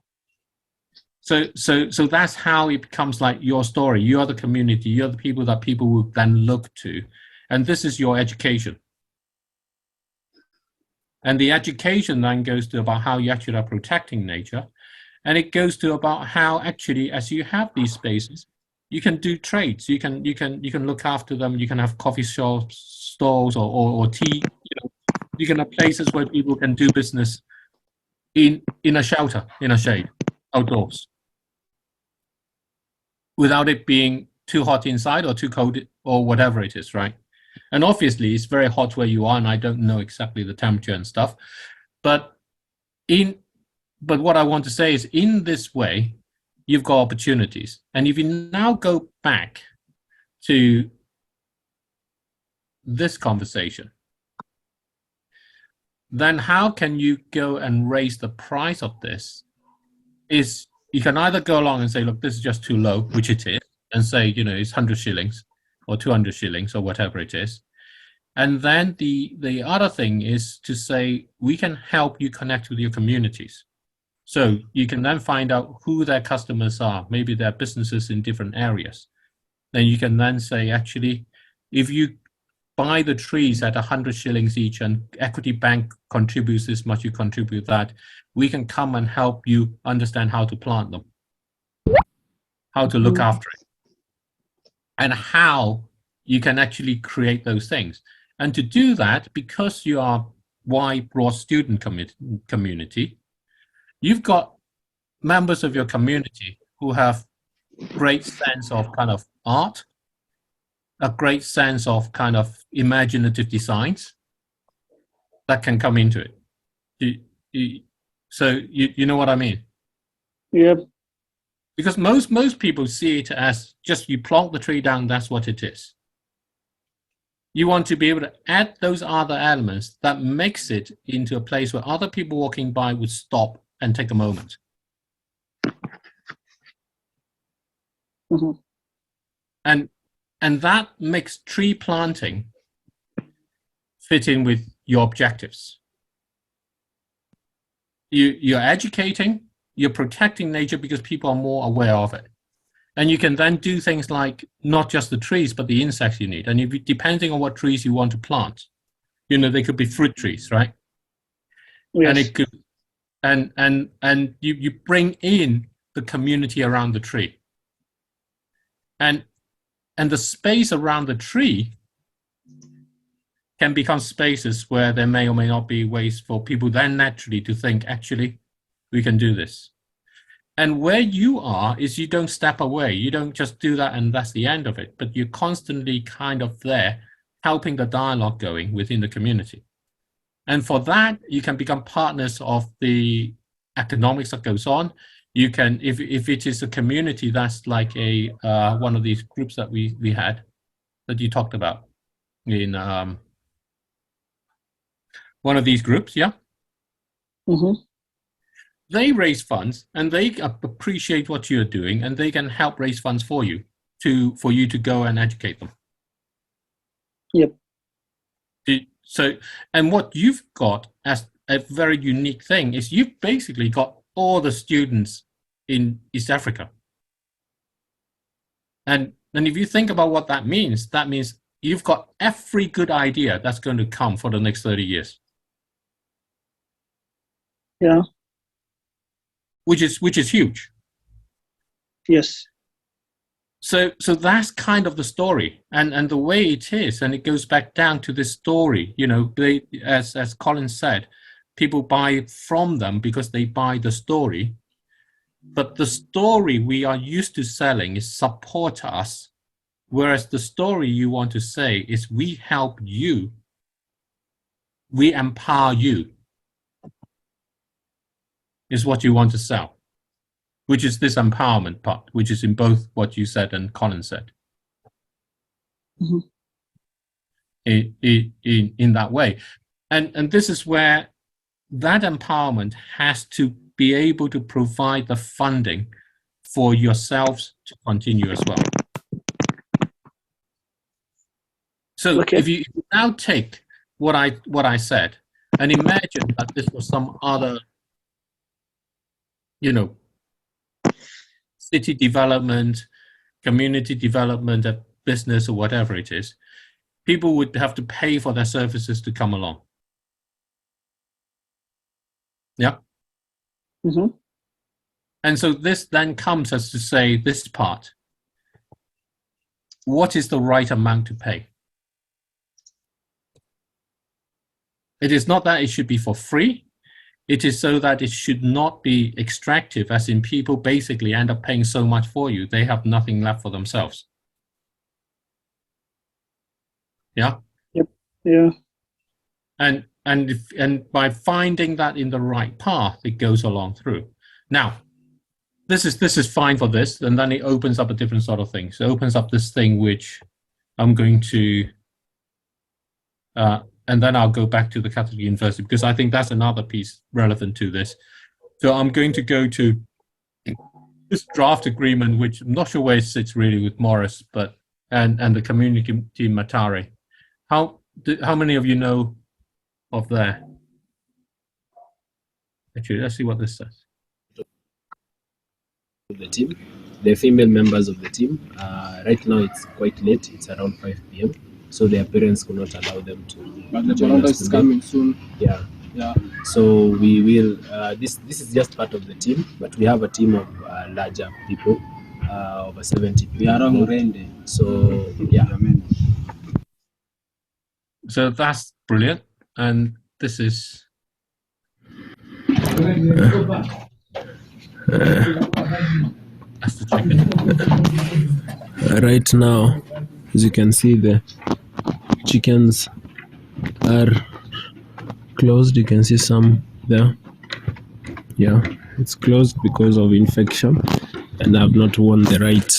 So that's how it becomes like your story. You are the community. You're the people that people will then look to, and this is your education. And the education then goes to about how you actually are protecting nature, and it goes to about how actually, as you have these spaces, you can do trades. You can look after them. You can have coffee shops, stalls, or tea. You can have places where people can do business in a shelter, in a shade, outdoors. without it being too hot inside or too cold or whatever it is, right? And obviously it's very hot where you are, and I don't know exactly the temperature and stuff. But what I want to say is, in this way, you've got opportunities. And if you now go back to this conversation, then how can you go and raise the price of this? Is you can either go along and say, look, this is just too low, which it is, and say, you know, it's 100 shillings or 200 shillings or whatever it is. And then the other thing is to say, we can help you connect with your communities. So you can then find out who their customers are, maybe their businesses in different areas. Then you can then say, actually, if you buy the trees at 100 shillings each and Equity Bank contributes this much, you contribute that, we can come and help you understand how to plant them, how to look after it, and how you can actually create those things. And to do that, because you are wide, broad student community, you've got members of your community who have great sense of kind of art, a great sense of kind of imaginative designs that can come into it. So you know what I mean? Yep. Because most people see it as just you plonk the tree down, that's what it is. You want to be able to add those other elements that makes it into a place where other people walking by would stop and take a moment. Mm-hmm. And that makes tree planting fit in with your objectives. You're educating, you're protecting nature because people are more aware of it. And you can then do things like not just the trees, but the insects you need. And if, depending on what trees you want to plant, you know, they could be fruit trees, right? Yes. And it could, and you bring in the community around the tree. And the space around the tree can become spaces where there may or may not be ways for people then naturally to think, actually, we can do this. And where you are is you don't step away. You don't just do that and that's the end of it, but you're constantly kind of there helping the dialogue going within the community. And for that, you can become partners of the economics that goes on. You can, if it is a community that's like a one of these groups that we had, that you talked about in one of these groups, yeah? Mm-hmm. They raise funds and they appreciate what you're doing, and they can help raise funds for you for you to go and educate them. Yep. So, and what you've got as a very unique thing is you've basically got all the students in East Africa. And if you think about what that means you've got every good idea that's going to come for the next 30 years. Yeah. Which is huge. Yes. So that's kind of the story, and the way it is, and it goes back down to this story. You know, they, as Colin said, people buy from them because they buy the story. But the story we are used to selling is support us, whereas the story you want to say is we help you, we empower you, is what you want to sell, which is this empowerment part, which is in both what you said and Colin said. Mm-hmm. In that way. And this is where that empowerment has to be able to provide the funding for yourselves to continue as well. So Okay. if you now take what I said and imagine that this was some other, you know, city development, community development, a business or whatever it is, people would have to pay for their services to come along. Yeah. Mm-hmm. And so this then comes as to say this part. What is the right amount to pay? It is not that it should be for free. it is so that it should not be extractive, as in people basically end up paying so much for you, they have nothing left for themselves. Yeah? Yep. Yeah. And by finding that in the right path, it goes along through. Now, this is fine for this, and then it opens up a different sort of thing. So it opens up this thing which I'm going to, and then I'll go back to the Catholic University, because I think that's another piece relevant to this. So I'm going to go to this draft agreement, which I'm not sure where it sits really with Morris, but and the community Matari. How many of you know of there? Actually, let's see what this says. The team, the female members of the team. Right now it's quite late. It's around 5 p.m. So their parents could not allow them to. But the calendar is coming soon. Yeah. Yeah. So we will. This is just part of the team, but we have a team of larger people, over 70 people. We are on Rende. So yeah. So that's brilliant, and this is. That's the chicken. Right now, as you can see, the chickens are closed. You can see some there. Yeah, it's closed because of infection, and I've not worn the right,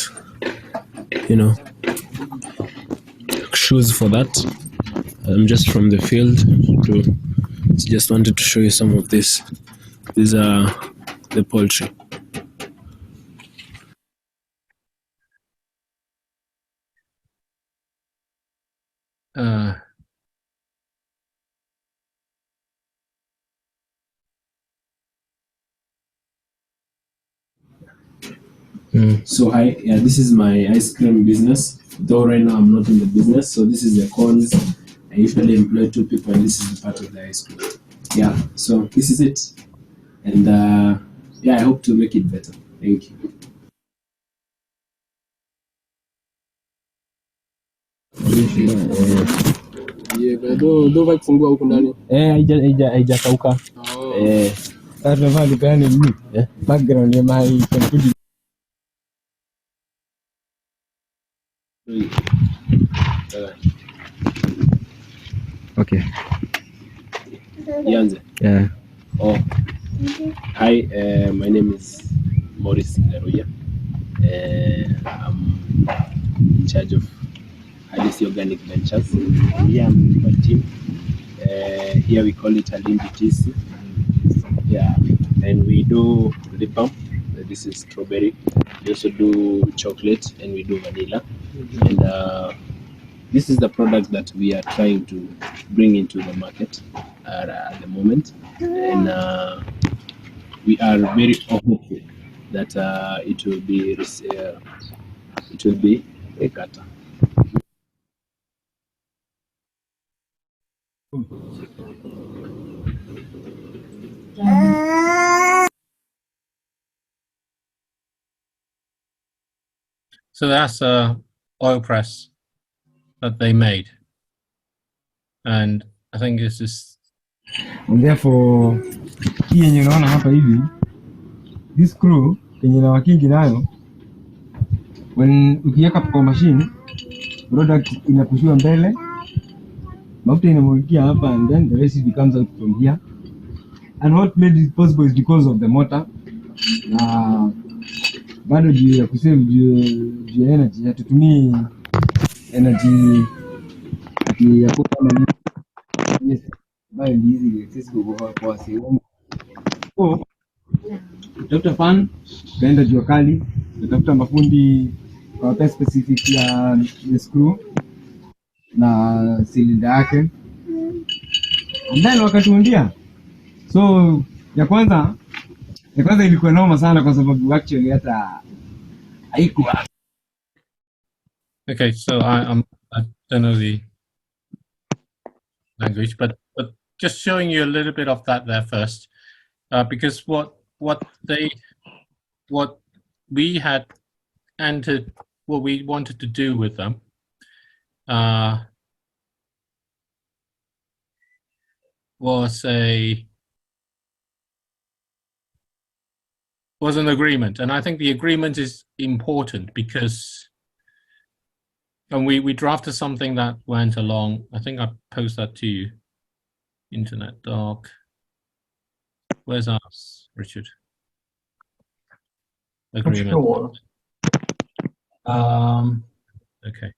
shoes for that. I'm just from the field. Just wanted to show you some of this. These are the poultry. So hi, this is my ice cream business. Though right now I'm not in the business, so this is the cones. I usually employ 2 people, and this is the part of the ice cream. Yeah, so this is it, and yeah, I hope to make it better. Thank you. Ndio kufungua huko ndani. Haijakauka. Tunafaa tupeane nini? Background ya my computer. Okay. Yanze. Yeah. Oh. Hi, my name is Morris Garuya. I'm in charge of Hadisi Organic Ventures. Here I'm with my team. Here we call it a BTC. Yeah, and we do lip balm. This is strawberry. We also do chocolate, and we do vanilla. And this is the product that we are trying to bring into the market at the moment, and we are very hopeful that it will be a kata. So that's a oil press that they made, and I think this is. And therefore hii yenye unaona hapa hivi, this screw yenye na wakingi nayo, when ukiweka kwa machine, product inapushiwa mbele, mafuta inamwagikia hapa, and then the rest becomes out from here. And what made it possible is because of the motor. Na bado juu ya kusave juu ya energy, hatutumii energy ya kama yes, ambayo ni hizi accessible kwa sehemu. So utafuta fan, utaenda jua kali, utafuta mafundi kwa specific ya screw na cylinder yake, and then wakatuundia. So ya kwanza ilikuwa noma sana, kwa sababu actually hata haikuwa. Okay, so I don't know the language, but just showing you a little bit of that there first, because what we had entered, what we wanted to do with them, was was an agreement, and I think the agreement is important because, and we drafted something that went along. I think I posted that to you, Internet Doc. Where's ours, Richard? Agreement. Sure. Okay.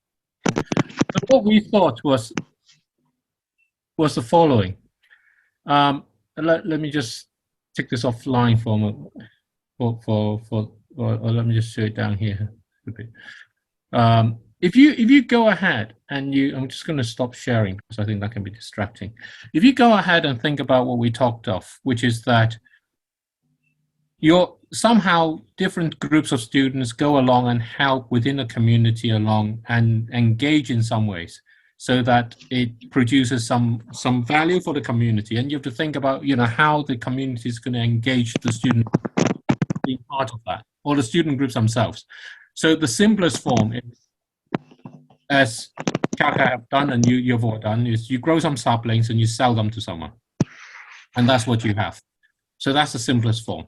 So what we thought was the following. Let me just take this offline for a moment. Or let me just show it down here. If you go ahead and I'm just going to stop sharing because I think that can be distracting. If you go ahead and think about what we talked of, which is that somehow different groups of students go along and help within a community along and engage in some ways so that it produces some value for the community. And you have to think about, how the community is going to engage the student being part of that, or the student groups themselves. So the simplest form is, as Kaka have done and you've all done, is you grow some saplings and you sell them to someone. And that's what you have. So that's the simplest form.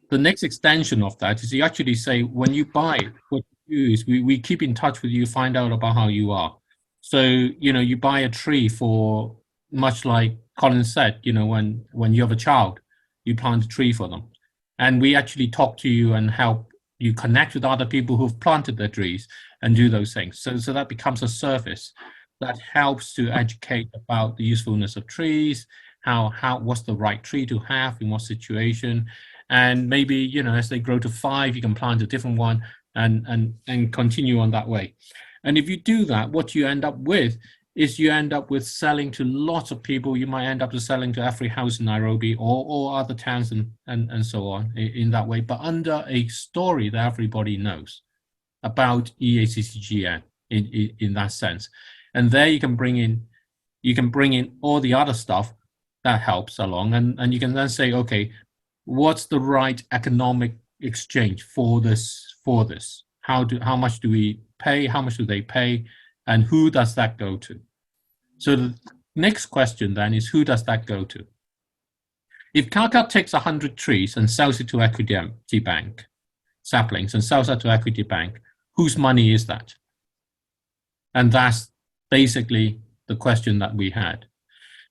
The next extension of that is you actually say, when you buy, what you do is we keep in touch with you, find out about how you are. So, you buy a tree for, much like Colin said, when you have a child, you plant a tree for them. And we actually talk to you and help you connect with other people who've planted their trees and do those things. So that becomes a service that helps to educate about the usefulness of trees, what's the right tree to have in what situation. And maybe, as they grow to 5, you can plant a different one and continue on that way. And if you do that, what you end up with is you end up with selling to lots of people. You might end up selling to every house in Nairobi or other towns and so on in that way, but under a story that everybody knows about EACCGN in that sense. And there you can bring in all the other stuff that helps along, and you can then say, okay, what's the right economic exchange for this? How much do we pay? How much do they pay? And who does that go to? So the next question then is, who does that go to? If Kaka takes 100 trees and sells it to Equity Bank, saplings, and sells that to Equity Bank, whose money is that? And that's basically the question that we had.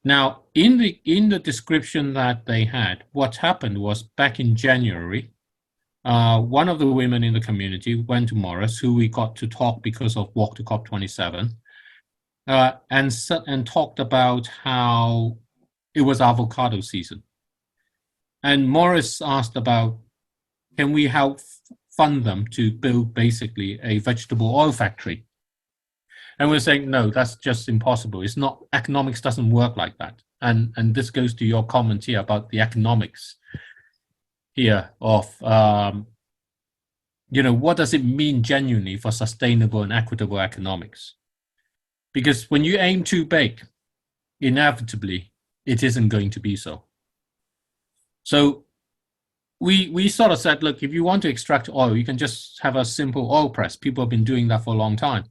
Now, in the description that they had, what happened was back in January, one of the women in the community went to Morris, who we got to talk because of Walk to COP27, and talked about how it was avocado season. And Morris asked about, can we help fund them to build basically a vegetable oil factory? And we're saying, no, that's just impossible. It's not, economics doesn't work like that. And this goes to your comment here about the economics here of, what does it mean genuinely for sustainable and equitable economics? Because when you aim too big, inevitably, it isn't going to be so. So we sort of said, look, if you want to extract oil, you can just have a simple oil press. People have been doing that for a long time.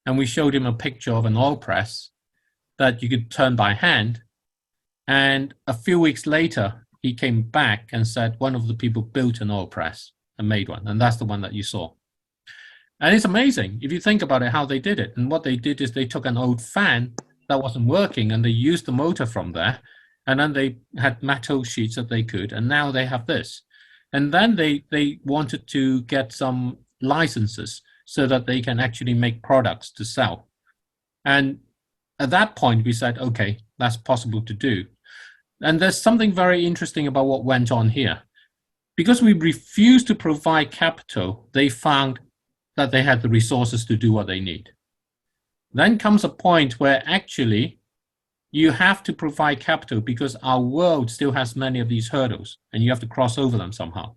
And we showed him a picture of an oil press that you could turn by hand. And a few weeks later, he came back and said one of the people built an oil press and made one. And that's the one that you saw. And it's amazing if you think about it, how they did it. And what they did is they took an old fan that wasn't working and they used the motor from there. And then they had metal sheets that they could. And now they have this. And then they wanted to get some licenses so that they can actually make products to sell. And at that point, we said, okay, that's possible to do. And there's something very interesting about what went on here. Because we refused to provide capital, they found that they had the resources to do what they need. Then comes a point where actually you have to provide capital because our world still has many of these hurdles and you have to cross over them somehow.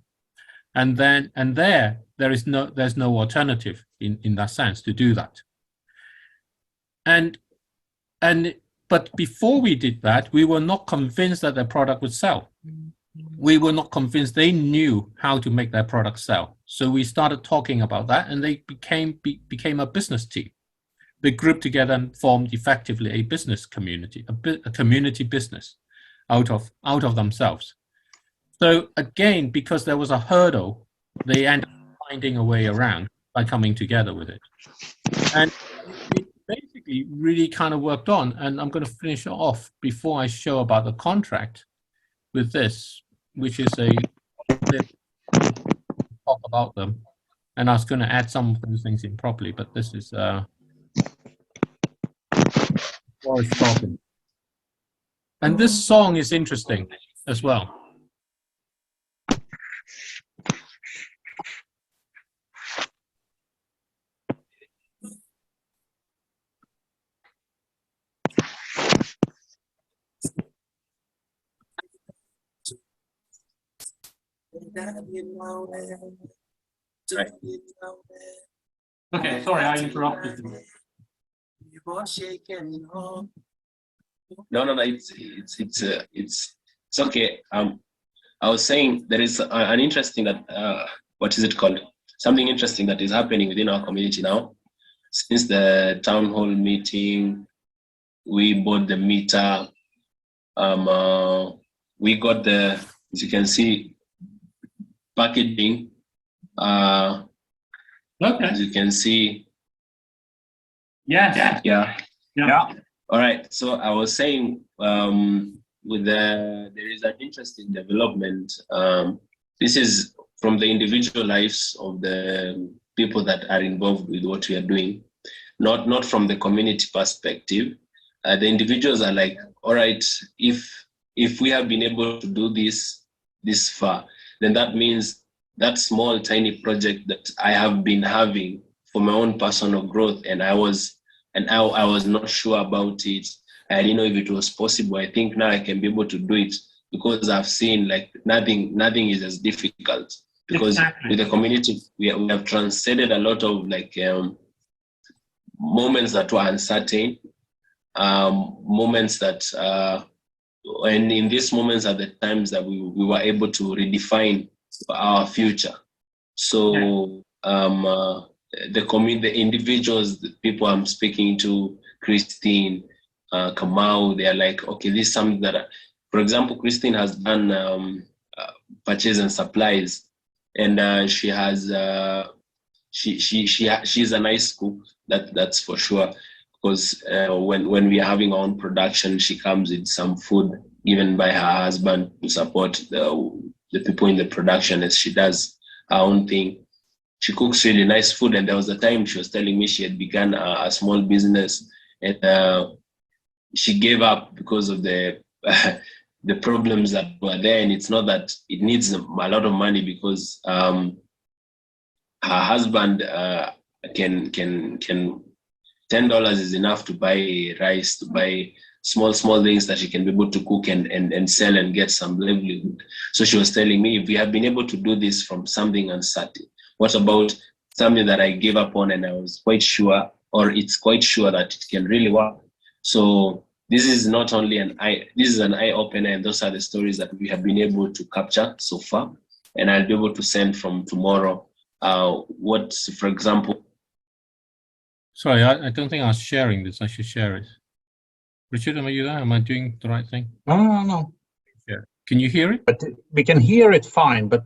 And there's no alternative in that sense to do that. But before we did that, we were not convinced that their product would sell. We were not convinced they knew how to make their product sell. So we started talking about that, and they became a business team. They grouped together and formed effectively a business community, a community business out of themselves. So again, because there was a hurdle, they ended up finding a way around by coming together with it. And it basically really kind of worked on. And I'm going to finish off before I show about the contract with this, which is a talk about them. And I was going to add some of those things in properly, but this is Boris talking. And this song is interesting as well. Right. Okay, sorry, I interrupted you. No, it's okay. I was saying there is an interesting that what is it called? Something interesting that is happening within our community now. Since the town hall meeting, we bought the meter. We got the, as you can see, packaging. Okay. As you can see. Yes. Yeah. Yeah. All right. So I was saying, there is an interesting development. This is from the individual lives of the people that are involved with what we are doing, not from the community perspective. The individuals are like, all right, if we have been able to do this far, then that means that small tiny project that I have been having for my own personal growth, and I was not sure about it. I didn't know if it was possible. I think now I can be able to do it because I've seen like nothing is as difficult, because with the community we have transcended a lot of like moments that were uncertain, moments that and in these moments are the times that we were able to redefine our future. So the individuals, the people I'm speaking to, Christine, Kamau, they are like, okay, this is something that, for example, Christine has done purchase and supplies, and she has she's a nice cook, that's for sure. Because when we are having our own production, she comes with some food given by her husband to support the people in the production as she does her own thing. She cooks really nice food, and there was a time she was telling me she had begun a small business, and she gave up because of the the problems that were there. And it's not that it needs a lot of money, because her husband can $10 is enough to buy rice, to buy small things that she can be able to cook and sell and get some livelihood. So she was telling me, if we have been able to do this from something uncertain, what about something that I gave up on and I was quite sure, or it's quite sure that it can really work? So this is not only this is an eye opener, and those are the stories that we have been able to capture so far. And I'll be able to send from tomorrow. What, for example. Sorry, I don't think I was sharing this. I should share it. Richard, are you there? Am I doing the right thing? No. Yeah. Can you hear it? But we can hear it fine, but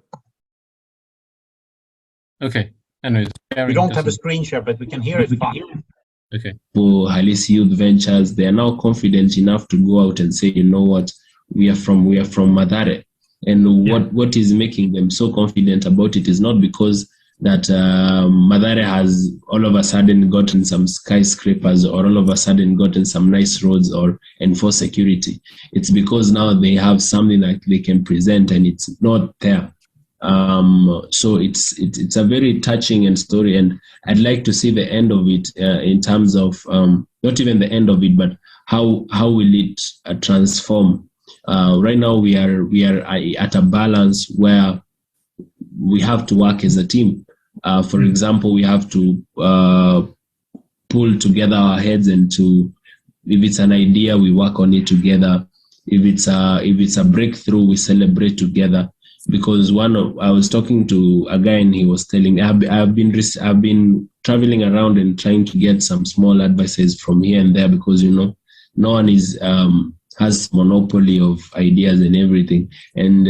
okay. Anyways, we don't have a screen share, but we can hear it fine. Okay. For Halisi Youth Ventures, they are now confident enough to go out and say, you know what, we are from Mathare. And what is making them so confident about it is not because that Mathare has all of a sudden gotten some skyscrapers, or all of a sudden gotten some nice roads or enforced security. It's because now they have something that they can present, and it's not there. So it's a very touching story, and I'd like to see the end of it in terms of not even the end of it, but how will it transform. Right now we are at a balance where we have to work as a team. For example, we have to pull together our heads, and if it's an idea, we work on it together. If it's a breakthrough, we celebrate together. Because I was talking to a guy, and he was telling, I've been traveling around and trying to get some small advices from here and there, because no one is has monopoly of ideas and everything. And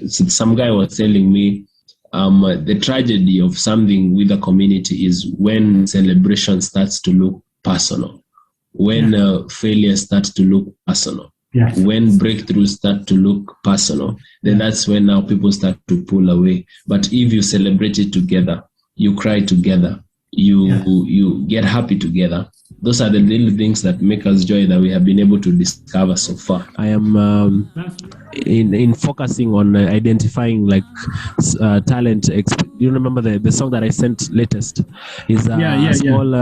some guy was telling me the tragedy of something with a community is when celebration starts to look personal, when failure starts to look personal. Yes. When breakthroughs start to look personal, then that's when now people start to pull away. But if you celebrate it together, you cry together, you get happy together. Those are the little things that make us joy that we have been able to discover so far. I am in focusing on identifying like talent. You remember the song that I sent latest? Is a small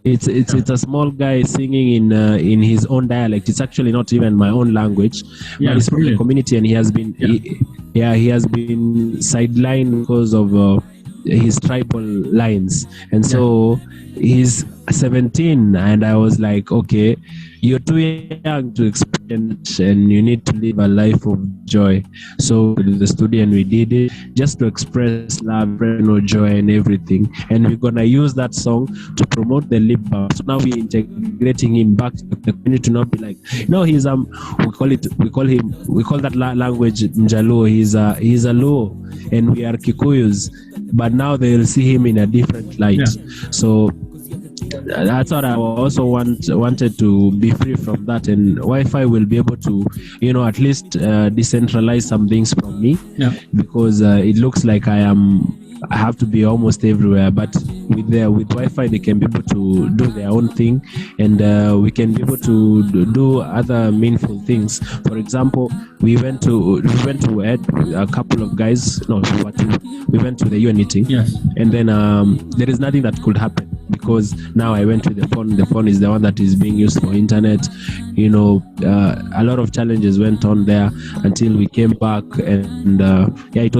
It's a small guy singing in his own dialect. It's actually not even my own language, but it's from the community, and he has been he has been sidelined because of his tribal lines, and so he's 17, and I was like, okay, you're too young to experience, and you need to live a life of joy. So in the studio, and we did it just to express love, joy, and everything. And we're gonna use that song to promote the lip balm. So now we're integrating him back to the community, to not be like, no, he's we call that language Njalo. He's a Luo, and we are Kikuyus, but now they'll see him in a different light. So that's what I also wanted to be free from that, and Wi-Fi will be able to, at least decentralize some things from me, because it looks like I have to be almost everywhere. But with Wi-Fi, they can be able to do their own thing, and we can be able to do other meaningful things. For example, we went to a couple of guys. No, we went to the UN meeting, and then there is nothing that could happen, because now I went with the phone. The phone is the one that is being used for internet. A lot of challenges went on there until we came back, and it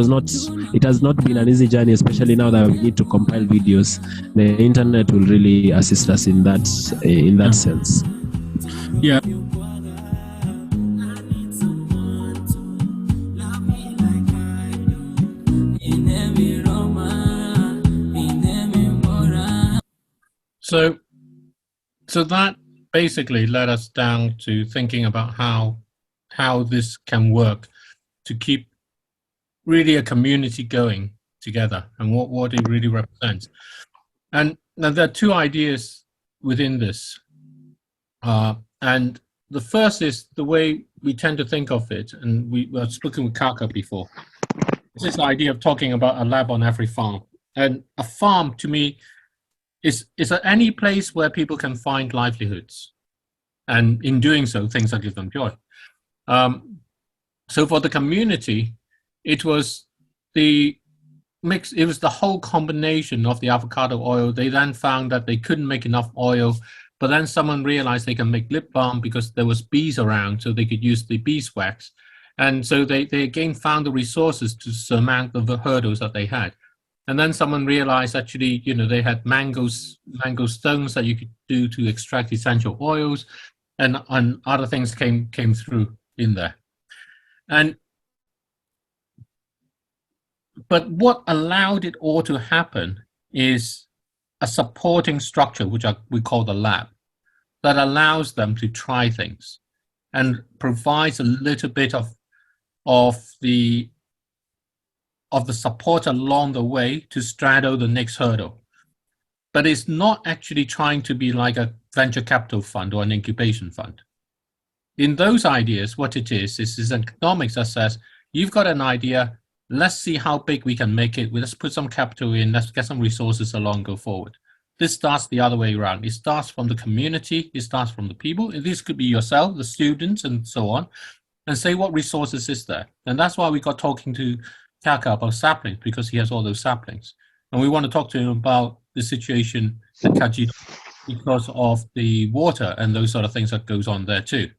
has not been an easy journey, especially now that we need to compile videos. The internet will really assist us in that sense. Yeah. So that basically led us down to thinking about how this can work to keep really a community going together, and what it really represents. And now there are two ideas within this. And the first is the way we tend to think of it, and we were speaking with Kaka before. It's this idea of talking about a lab on every farm. And a farm, to me, is any place where people can find livelihoods, and in doing so, things that give them joy. So for the community, it was the mix. It was the whole combination of the avocado oil. They then found that they couldn't make enough oil, but then someone realized they can make lip balm because there was bees around, so they could use the beeswax, and so they again found the resources to surmount the hurdles that they had. And then someone realized actually, they had mango stones that you could do to extract essential oils, and other things came through in there. But what allowed it all to happen is a supporting structure, which we call the lab, that allows them to try things and provides a little bit of the support along the way to straddle the next hurdle. But it's not actually trying to be like a venture capital fund or an incubation fund. In those ideas, what it is economics that says, you've got an idea, let's see how big we can make it. Let's put some capital in, let's get some resources along, go forward. This starts the other way around. It starts from the community, it starts from the people. This could be yourself, the students, and so on, and say what resources is there. And that's why we got talking to Kaka about saplings, because he has all those saplings. And we want to talk to him about the situation at Kajito because of the water and those sort of things that goes on there too.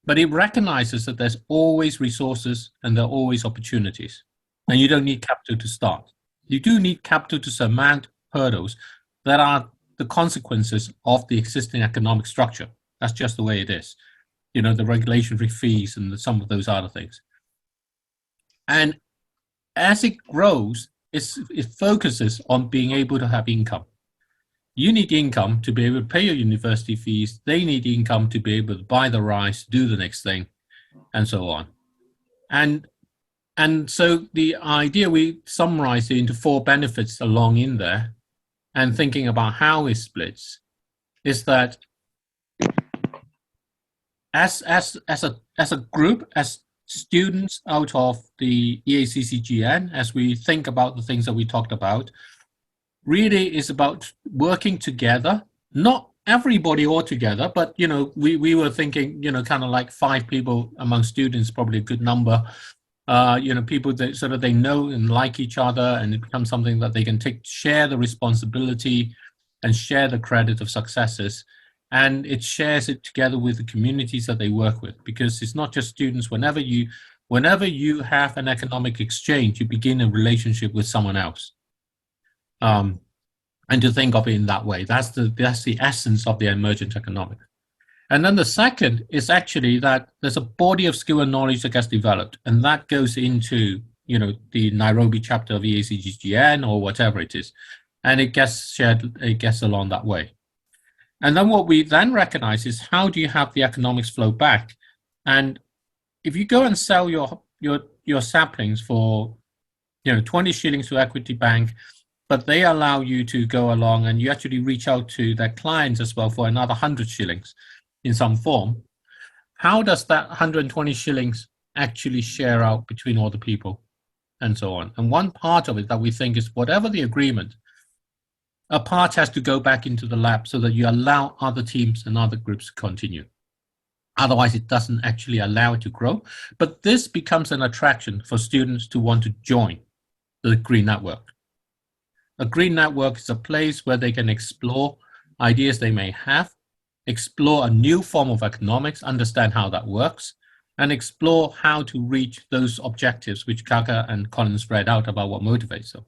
But it recognizes that there's always resources and there are always opportunities. And you don't need capital to start. You do need capital to surmount hurdles that are the consequences of the existing economic structure. That's just the way it is. The regulatory fees and some of those other things. And as it grows, it focuses on being able to have income. You need income to be able to pay your university fees. They need income to be able to buy the rice, do the next thing, and so on. And so the idea, we summarize it into 4 benefits along in there, and thinking about how it splits, is that as a group, as students out of the EACCGN, as we think about the things that we talked about, really is about working together, not everybody all together, but, you know, we were thinking, you know, kind of like 5 people among students, probably a good number, you know, people that sort of they know and like each other, and it becomes something that they can share the responsibility and share the credit of successes. And it shares it together with the communities that they work with, because it's not just students. Whenever you have an economic exchange, you begin a relationship with someone else. And to think of it in that way, that's the essence of the emergent economic. And then the second is actually that there's a body of skill and knowledge that gets developed, and that goes into, you know, the Nairobi chapter of EACCGN or whatever it is, and it gets shared, it gets along that way. And then what we then recognize is, how do you have the economics flow back? And if you go and sell your saplings for, you know, 20 shillings to Equity Bank, but they allow you to go along and you actually reach out to their clients as well for another 100 shillings in some form, how does that 120 shillings actually share out between all the people and so on? And one part of it that we think is, whatever the agreement, a part has to go back into the lab so that you allow other teams and other groups to continue. Otherwise, it doesn't actually allow it to grow. But this becomes an attraction for students to want to join the Green Network. A Green Network is a place where they can explore ideas they may have, explore a new form of economics, understand how that works, and explore how to reach those objectives which Kaka and Collins read out about what motivates them.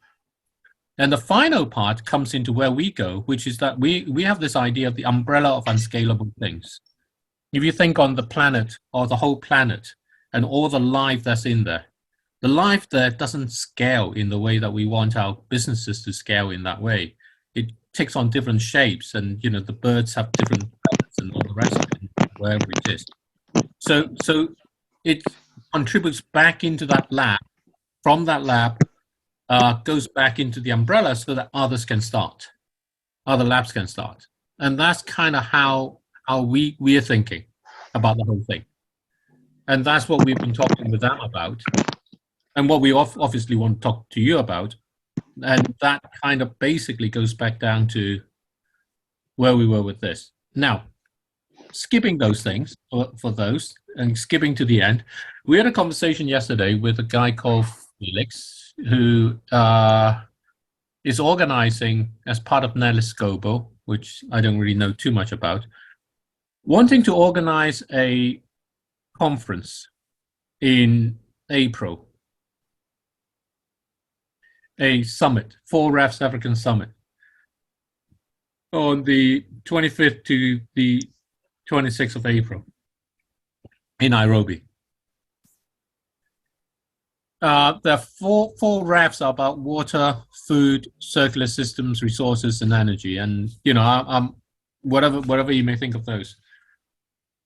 And the final part comes into where we go, which is that we have this idea of the umbrella of unscalable things. If you think on the planet, or the whole planet, and all the life that's in there, the life there doesn't scale in the way that we want our businesses to scale in that way. It takes on different shapes, and, you know, the birds have different feathers and all the rest of it, wherever it is. So it contributes back into that lab. From that lab, goes back into the umbrella so that others can start, other labs can start. And that's kind of how we are thinking about the whole thing. And that's what we've been talking with them about, and what we obviously want to talk to you about. And that kind of basically goes back down to where we were with this. Now, skipping those things for those, and skipping to the end, we had a conversation yesterday with a guy called Felix, who is organizing as part of Nellis Global, which I don't really know too much about, wanting to organize a conference in April, a summit, 4REF's African Summit, on the 25th to the 26th of April in Nairobi. There are four REFs about water, food, circular systems, resources, and energy. And, you know, whatever you may think of those.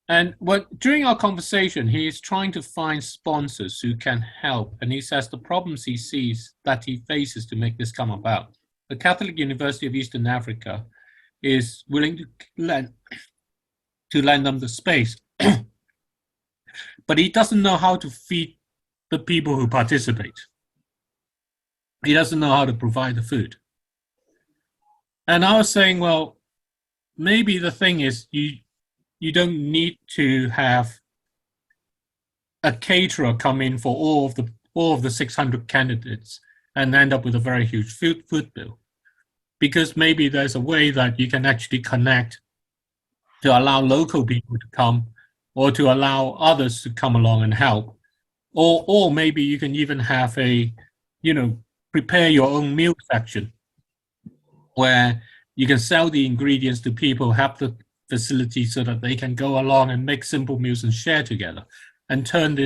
And during our conversation, he is trying to find sponsors who can help. And he says the problems he sees that he faces to make this come about. The Catholic University of Eastern Africa is willing to lend them the space. But he doesn't know how to feed the people who participate. He doesn't know how to provide the food. And I was saying, well, maybe the thing is you don't need to have a caterer come in for all of the 600 candidates and end up with a very huge food bill. Because maybe there's a way that you can actually connect to allow local people to come, or to allow others to come along and help. Or maybe you can even have a, you know, prepare your own meal section where you can sell the ingredients to people, have the facility so that they can go along and make simple meals and share together, and turn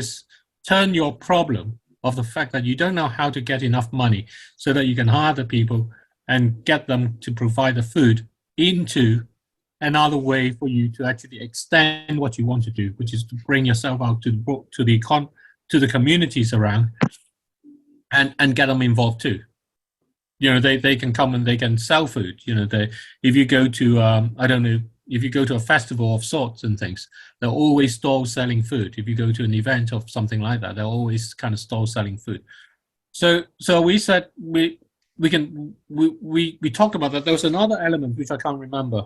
your problem of the fact that you don't know how to get enough money so that you can hire the people and get them to provide the food into another way for you to actually extend what you want to do, which is to bring yourself out to the communities around and get them involved too. You know, they can come and they can sell food. You know, if you go to I don't know, if you go to a festival of sorts and things, there are always stalls selling food. If you go to an event of something like that, there are always kind of stalls selling food. So we said we talked about that. There was another element which I can't remember,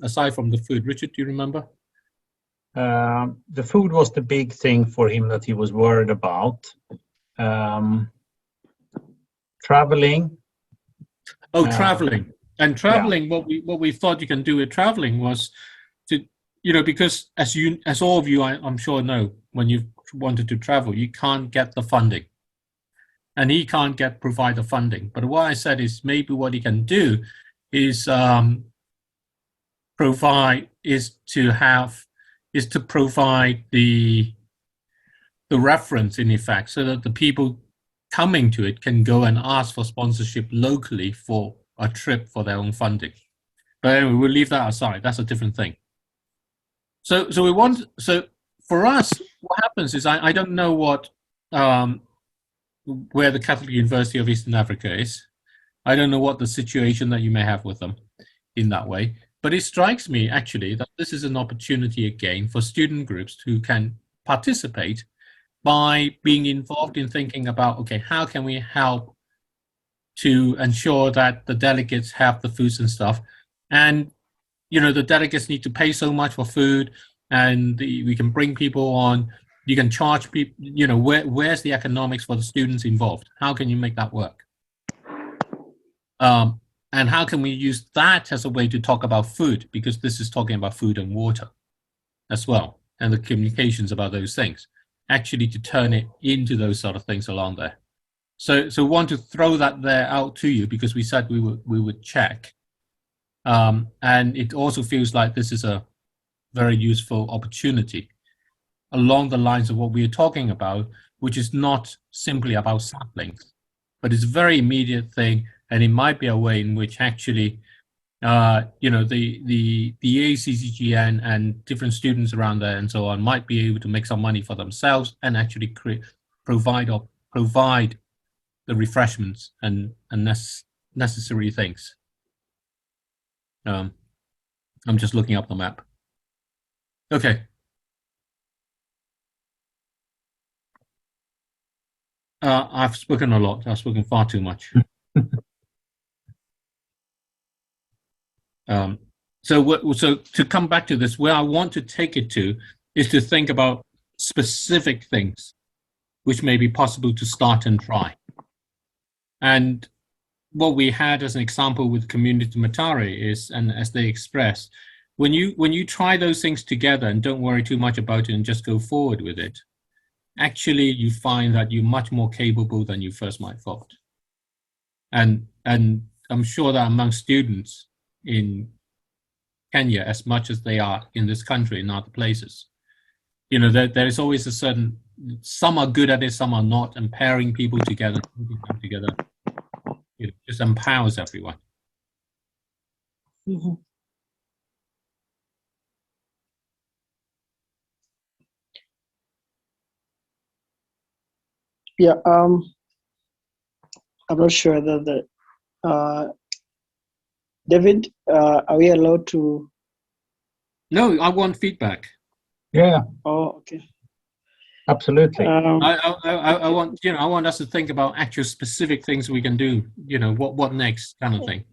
aside from the food. Richard, do you remember? The food was the big thing for him that he was worried about. Traveling. Oh, traveling. And traveling, yeah. What we thought you can do with traveling was to, you know, because as all of you, I'm sure know, when you've wanted to travel, you can't get the funding. And he can't provide the funding. But what I said is maybe what he can do is provide the reference, in effect, so that the people coming to it can go and ask for sponsorship locally for a trip for their own funding. But anyway, we'll leave that aside. That's a different thing. So for us, what happens is I don't know what where the Catholic University of Eastern Africa is. I don't know what the situation that you may have with them in that way. But it strikes me actually that this is an opportunity again for student groups who can participate by being involved in thinking about, okay, how can we help to ensure that the delegates have the foods and stuff? And, you know, the delegates need to pay so much for food, and we can bring people on, you can charge people, you know, where's the economics for the students involved? How can you make that work? And how can we use that as a way to talk about food? Because this is talking about food and water as well, and the communications about those things, actually to turn it into those sort of things along there. So want to throw that there out to you, because we said we would check. And it also feels like this is a very useful opportunity along the lines of what we are talking about, which is not simply about saplings, but it's a very immediate thing. And it might be a way in which actually, you know, the EACCGN and different students around there and so on might be able to make some money for themselves and actually provide the refreshments and necessary things. I'm just looking up the map. Okay. I've spoken a lot. I've spoken far too much. So to come back to this, where I want to take it to is to think about specific things which may be possible to start and try. And what we had as an example with Community Matare is, and as they express, when you try those things together and don't worry too much about it and just go forward with it, actually you find that you're much more capable than you first might thought. And I'm sure that among students in Kenya, as much as they are in this country in other places, you know, there is always a certain, some are good at it, some are not, and pairing people together, putting them together, it just empowers everyone. Mm-hmm. Yeah, I'm not sure that David, are we allowed to? No, I want feedback. Yeah. Oh, okay. Absolutely. I want, you know, I want us to think about actual specific things we can do. You know, what next, kind of thing.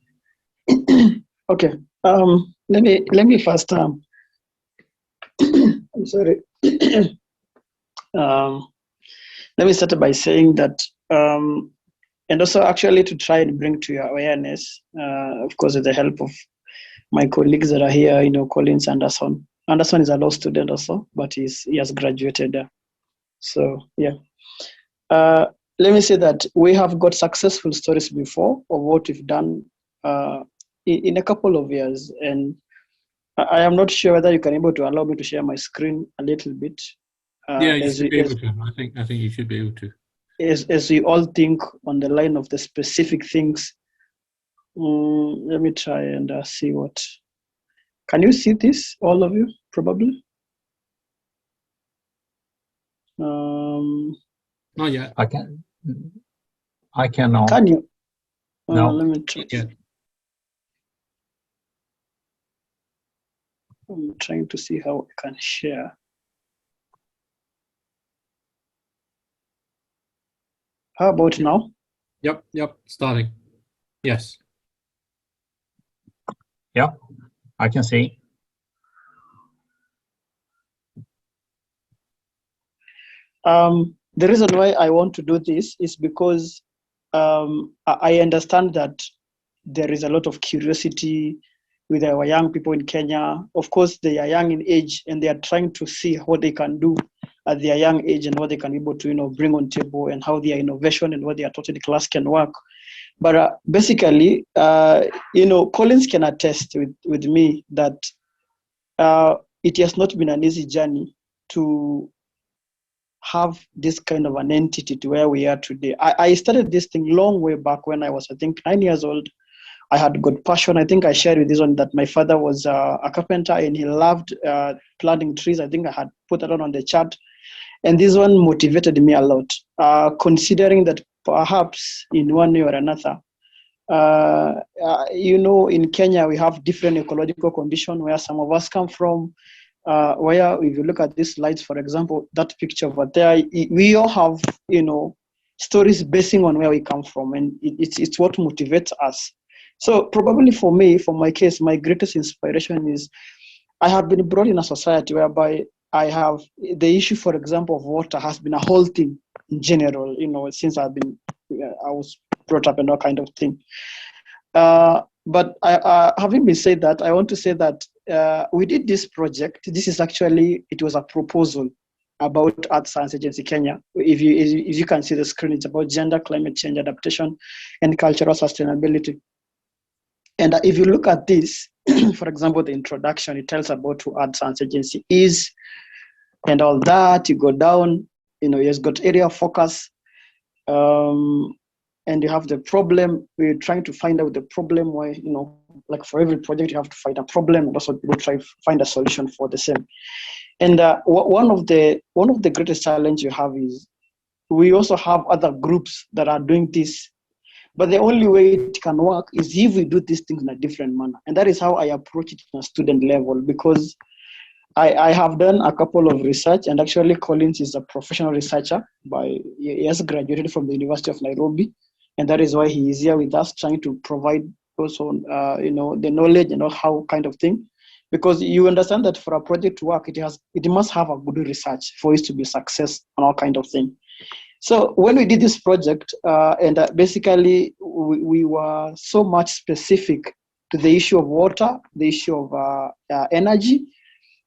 Okay. Let me first. I'm sorry. Let me start by saying that, and also actually to try and bring to your awareness, of course, with the help of my colleagues that are here, you know, Collins Anderson. Anderson is a law student also, but he has graduated. So yeah. Let me say that we have got successful stories before of what we've done in a couple of years, and I am not sure whether you can able to allow me to share my screen a little bit. Yeah, you should be able to. I think you should be able to. As we all think on the line of the specific things Let me try and see what. Can you see this, all of you, probably? Not yet. I cannot. Can you? No. Let me try. Yeah. I'm trying to see how I can share. How about now? Yep. Starting. Yes. Yeah, I can see. The reason why I want to do this is because I understand that there is a lot of curiosity with our young people in Kenya. Of course, they are young in age and they are trying to see what they can do at their young age and what they can be able to, bring on table and how their innovation and what they are taught in the class can work. But basically, Collins can attest with me that it has not been an easy journey to have this kind of an entity to where we are today. I started this thing long way back when I was, I think, 9 years old. I had got passion. I think I shared with this one that my father was a carpenter and he loved planting trees. I think I had put that on the chart. And this one motivated me a lot, considering that perhaps in one way or another, in Kenya, we have different ecological conditions where some of us come from, where if you look at these slides, for example, that picture over there, we all have, stories basing on where we come from, and it's what motivates us. So probably for me, for my case, my greatest inspiration is I have been brought in a society whereby I have the issue, for example, of water has been a whole thing in general, since I was brought up and all kind of thing. But having been said that, I want to say that we did this project. This is actually, it was a proposal about Earth Science Agency Kenya. If you can see the screen, it's about gender, climate change adaptation, and cultural sustainability. And if you look at this, for example, the introduction, it tells about who Earth Science Agency is and all that. You go down, it's got area of focus. And you have the problem. We're trying to find out the problem where, like for every project, you have to find a problem and also people try to find a solution for the same. And one of the greatest challenges you have is we also have other groups that are doing this. But the only way it can work is if we do these things in a different manner. And that is how I approach it on a student level, because I have done a couple of research, and actually Collins is a professional researcher. He has graduated from the University of Nairobi, and that is why he is here with us, trying to provide also, the knowledge and how kind of thing. Because you understand that for a project to work, it must have a good research for it to be a success and all kind of thing. So when we did this project, basically we were so much specific to the issue of water, the issue of energy,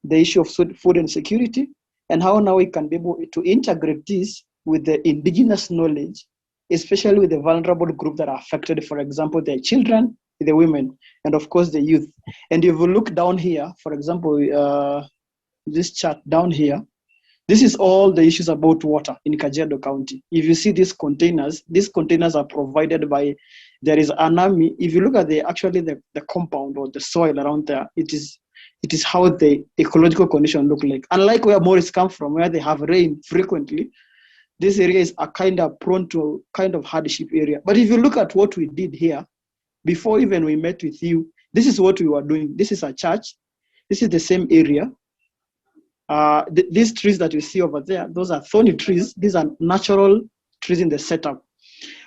the issue of food insecurity, and how now we can be able to integrate this with the indigenous knowledge, especially with the vulnerable group that are affected, for example, the children, the women, and of course the youth. And if you look down here, for example, this chart down here, this is all the issues about water in Kajiado County. If you see these containers are provided by, there is an army. If you look at the compound or the soil around there, it is how the ecological condition look like. Unlike where Morris come from, where they have rain frequently, this area is a kind of prone to kind of hardship area. But if you look at what we did here, before even we met with you, this is what we were doing. This is a church. This is the same area. These trees that you see over there, those are thorny trees. These are natural trees in the setup.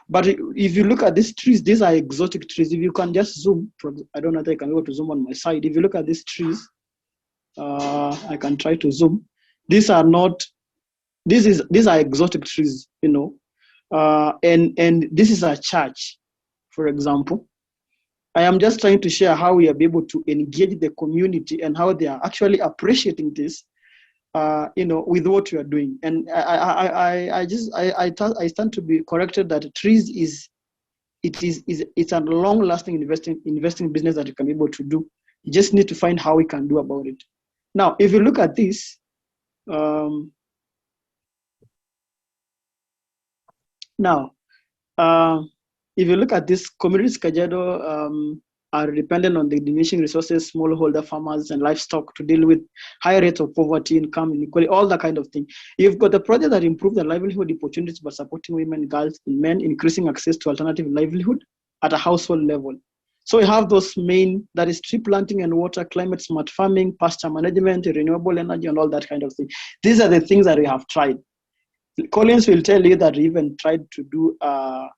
But if you look at these trees, these are exotic trees. If you can just zoom, I don't know if I can go to zoom on my side. If you look at these trees, I can try to zoom. These are exotic trees, and this is a church, for example. I am just trying to share how we are able to engage the community and how they are actually appreciating this, with what we are doing. And I stand to be corrected that trees it's a long-lasting investing business that you can be able to do. You just need to find how we can do about it. Now, if you look at this, if you look at this, communities Kajiado are dependent on the diminishing resources, smallholder farmers and livestock to deal with high rates of poverty, income inequality, all that kind of thing. You've got a project that improve the livelihood opportunities by supporting women, girls, and men, increasing access to alternative livelihood at a household level. So we have those main, that is tree planting and water, climate smart farming, pasture management, renewable energy, and all that kind of thing. These are the things that we have tried. Collins will tell you that we even tried to do a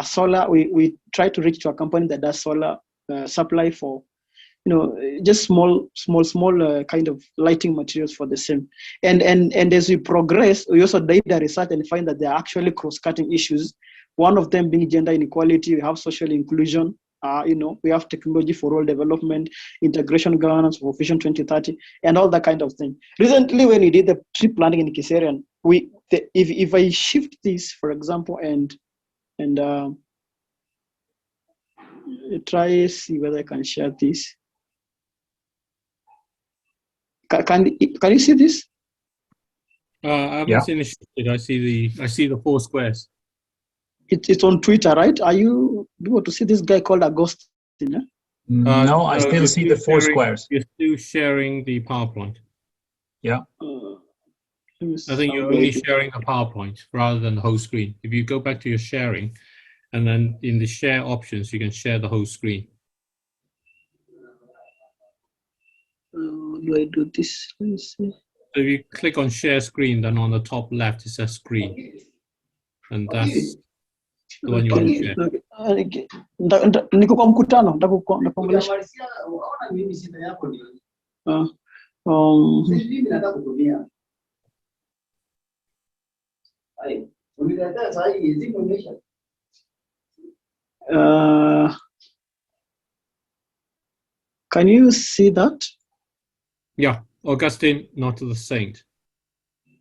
solar, we tried to reach to a company that does solar supply for, just small kind of lighting materials for the same. And as we progress, we also did the research and find that there are actually cross-cutting issues. One of them being gender inequality, we have social inclusion, we have technology for all development, integration governance for Vision 2030, and all that kind of thing. Recently, when we did the tree planting in Kiserian, if I shift this, for example, and try see whether I can share this. Can you see this? I haven't seen it. I see the 4 squares. It's on Twitter, right? Are you able to see this guy called Agustin? Yeah? No, I still see the 4 squares. You're still sharing the PowerPoint. Yeah. I think you're only sharing the PowerPoint rather than the whole screen. If you go back to your sharing, and then in the share options, you can share the whole screen. Do I do this? Let me see. So if you click on share screen, then on the top left it says screen. And that's the one you want to share. Niko kwa mkutano, ndakuongelesha. Can you see that? Yeah, Augustine, not the saint.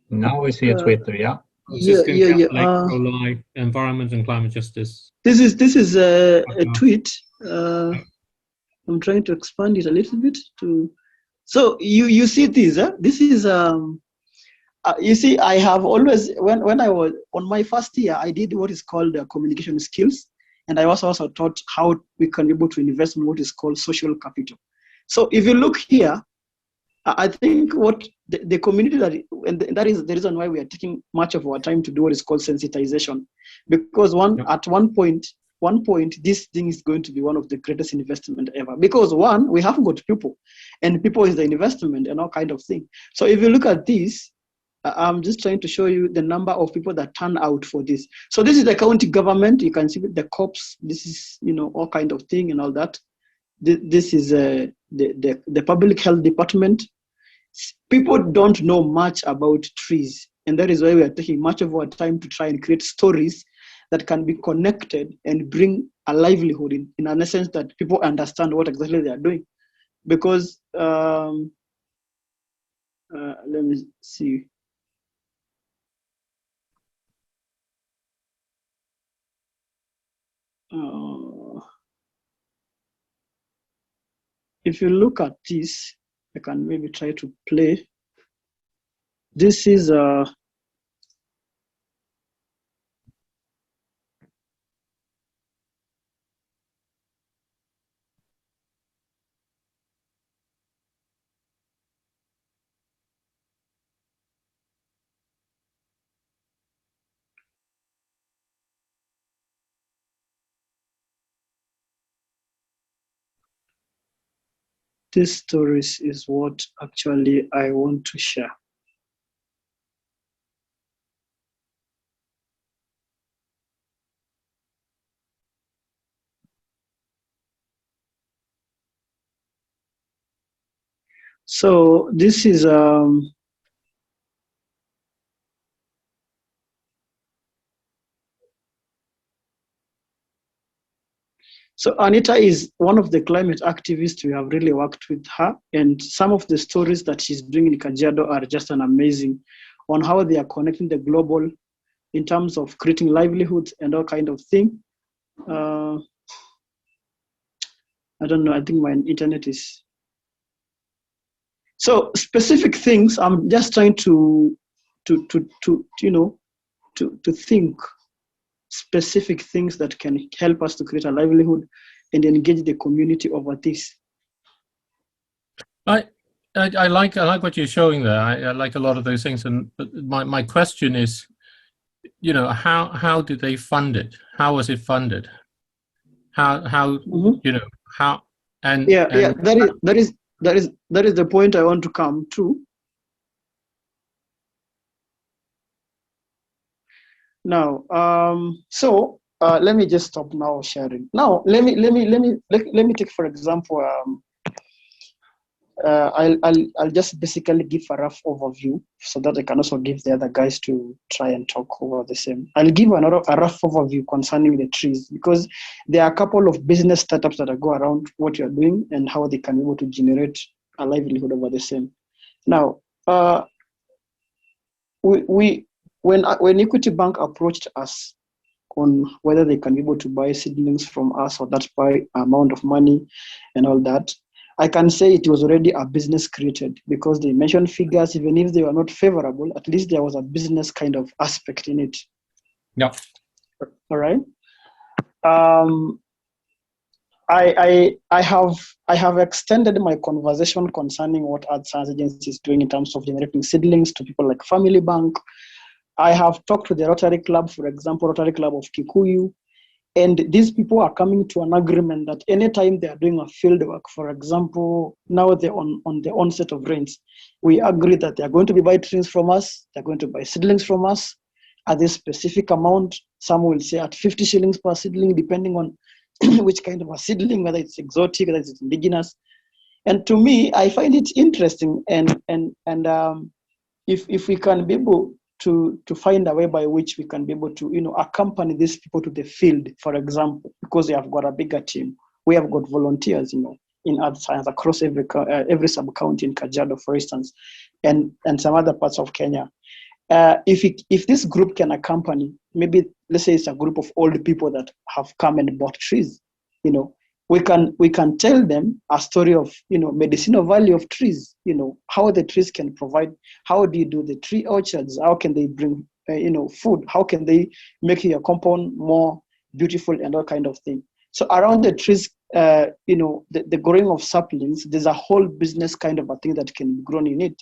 Now we see a Twitter, yeah. Life, environment and climate justice. This is a tweet. I'm trying to expand it a little bit to. So you see this? This is you see, I have always when I was on my first year, I did what is called communication skills, and I was also taught how we can be able to invest in what is called social capital. So if you look here, I think what the community that is the reason why we are taking much of our time to do what is called sensitization, because at one point this thing is going to be one of the greatest investment ever, because we have got people, and people is the investment and all kind of thing. So if you look at this, I'm just trying to show you the number of people that turn out for this. So this is the county government. You can see the cops. This is all kind of thing and all that. This is the public health department. People don't know much about trees, and that is why we are taking much of our time to try and create stories that can be connected and bring a livelihood in an essence that people understand what exactly they are doing. Because let me see. If you look at this, I can maybe try to play. This is these stories is what actually I want to share. So this is so Anita is one of the climate activists. We have really worked with her, and some of the stories that she's doing in Kajiado are just an amazing on how they are connecting the global in terms of creating livelihoods and all kind of thing. I don't know, I think my internet is. So specific things, I'm just trying to think specific things that can help us to create a livelihood and engage the community over this. I like what you're showing there. I like a lot of those things, and my question is, you know, how did they fund it? How was it funded? How you know how and that is the point I want to come to. Now, let me just stop now sharing. Now, let me take, for example, I'll just basically give a rough overview so that I can also give the other guys to try and talk over the same. I'll give a rough overview concerning the trees, because there are a couple of business startups that go around what you're doing and how they can be able to generate a livelihood over the same. Now, when Equity Bank approached us on whether they can be able to buy seedlings from us or that buy amount of money and all that, I can say it was already a business created, because they mentioned figures, even if they were not favorable, at least there was a business kind of aspect in it. Yeah. All right. I have extended my conversation concerning what Earth Science Agency is doing in terms of generating seedlings to people like Family Bank. I have talked to the Rotary Club, for example, Rotary Club of Kikuyu, and these people are coming to an agreement that anytime they are doing a field work, for example, now they're on the onset of rains, we agree that they are going to be buying trees from us, they're going to buy seedlings from us at this specific amount. Some will say at 50 shillings per seedling, depending on which kind of a seedling, whether it's exotic, whether it's indigenous. And to me, I find it interesting, and if we can be able to find a way by which we can be able to, you know, accompany these people to the field, for example, because they have got a bigger team. We have got volunteers, you know, in Earth Science across every sub-county in Kajiado, for instance, and some other parts of Kenya. If this group can accompany, maybe let's say it's a group of old people that have come and bought trees, you know, we can tell them a story of, you know, medicinal value of trees, you know, how the trees can provide, how do you do the tree orchards, how can they bring, you know, food, how can they make your compound more beautiful and all kind of thing. So around the trees, you know, the growing of saplings, there's a whole business kind of a thing that can be grown in it.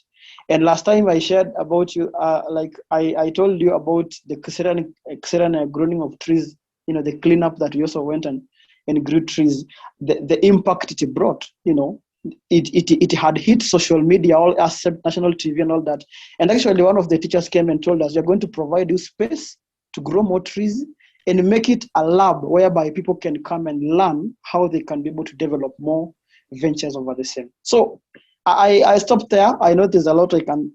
And last time I shared about you, like I told you about the Kiserani growing of trees, you know, the cleanup that we also went and grew trees, the impact it brought, you know, it had hit social media, all except national TV and all that. And actually one of the teachers came and told us, we're going to provide you space to grow more trees and make it a lab whereby people can come and learn how they can be able to develop more ventures over the same. So I stopped there. I know there's a lot I can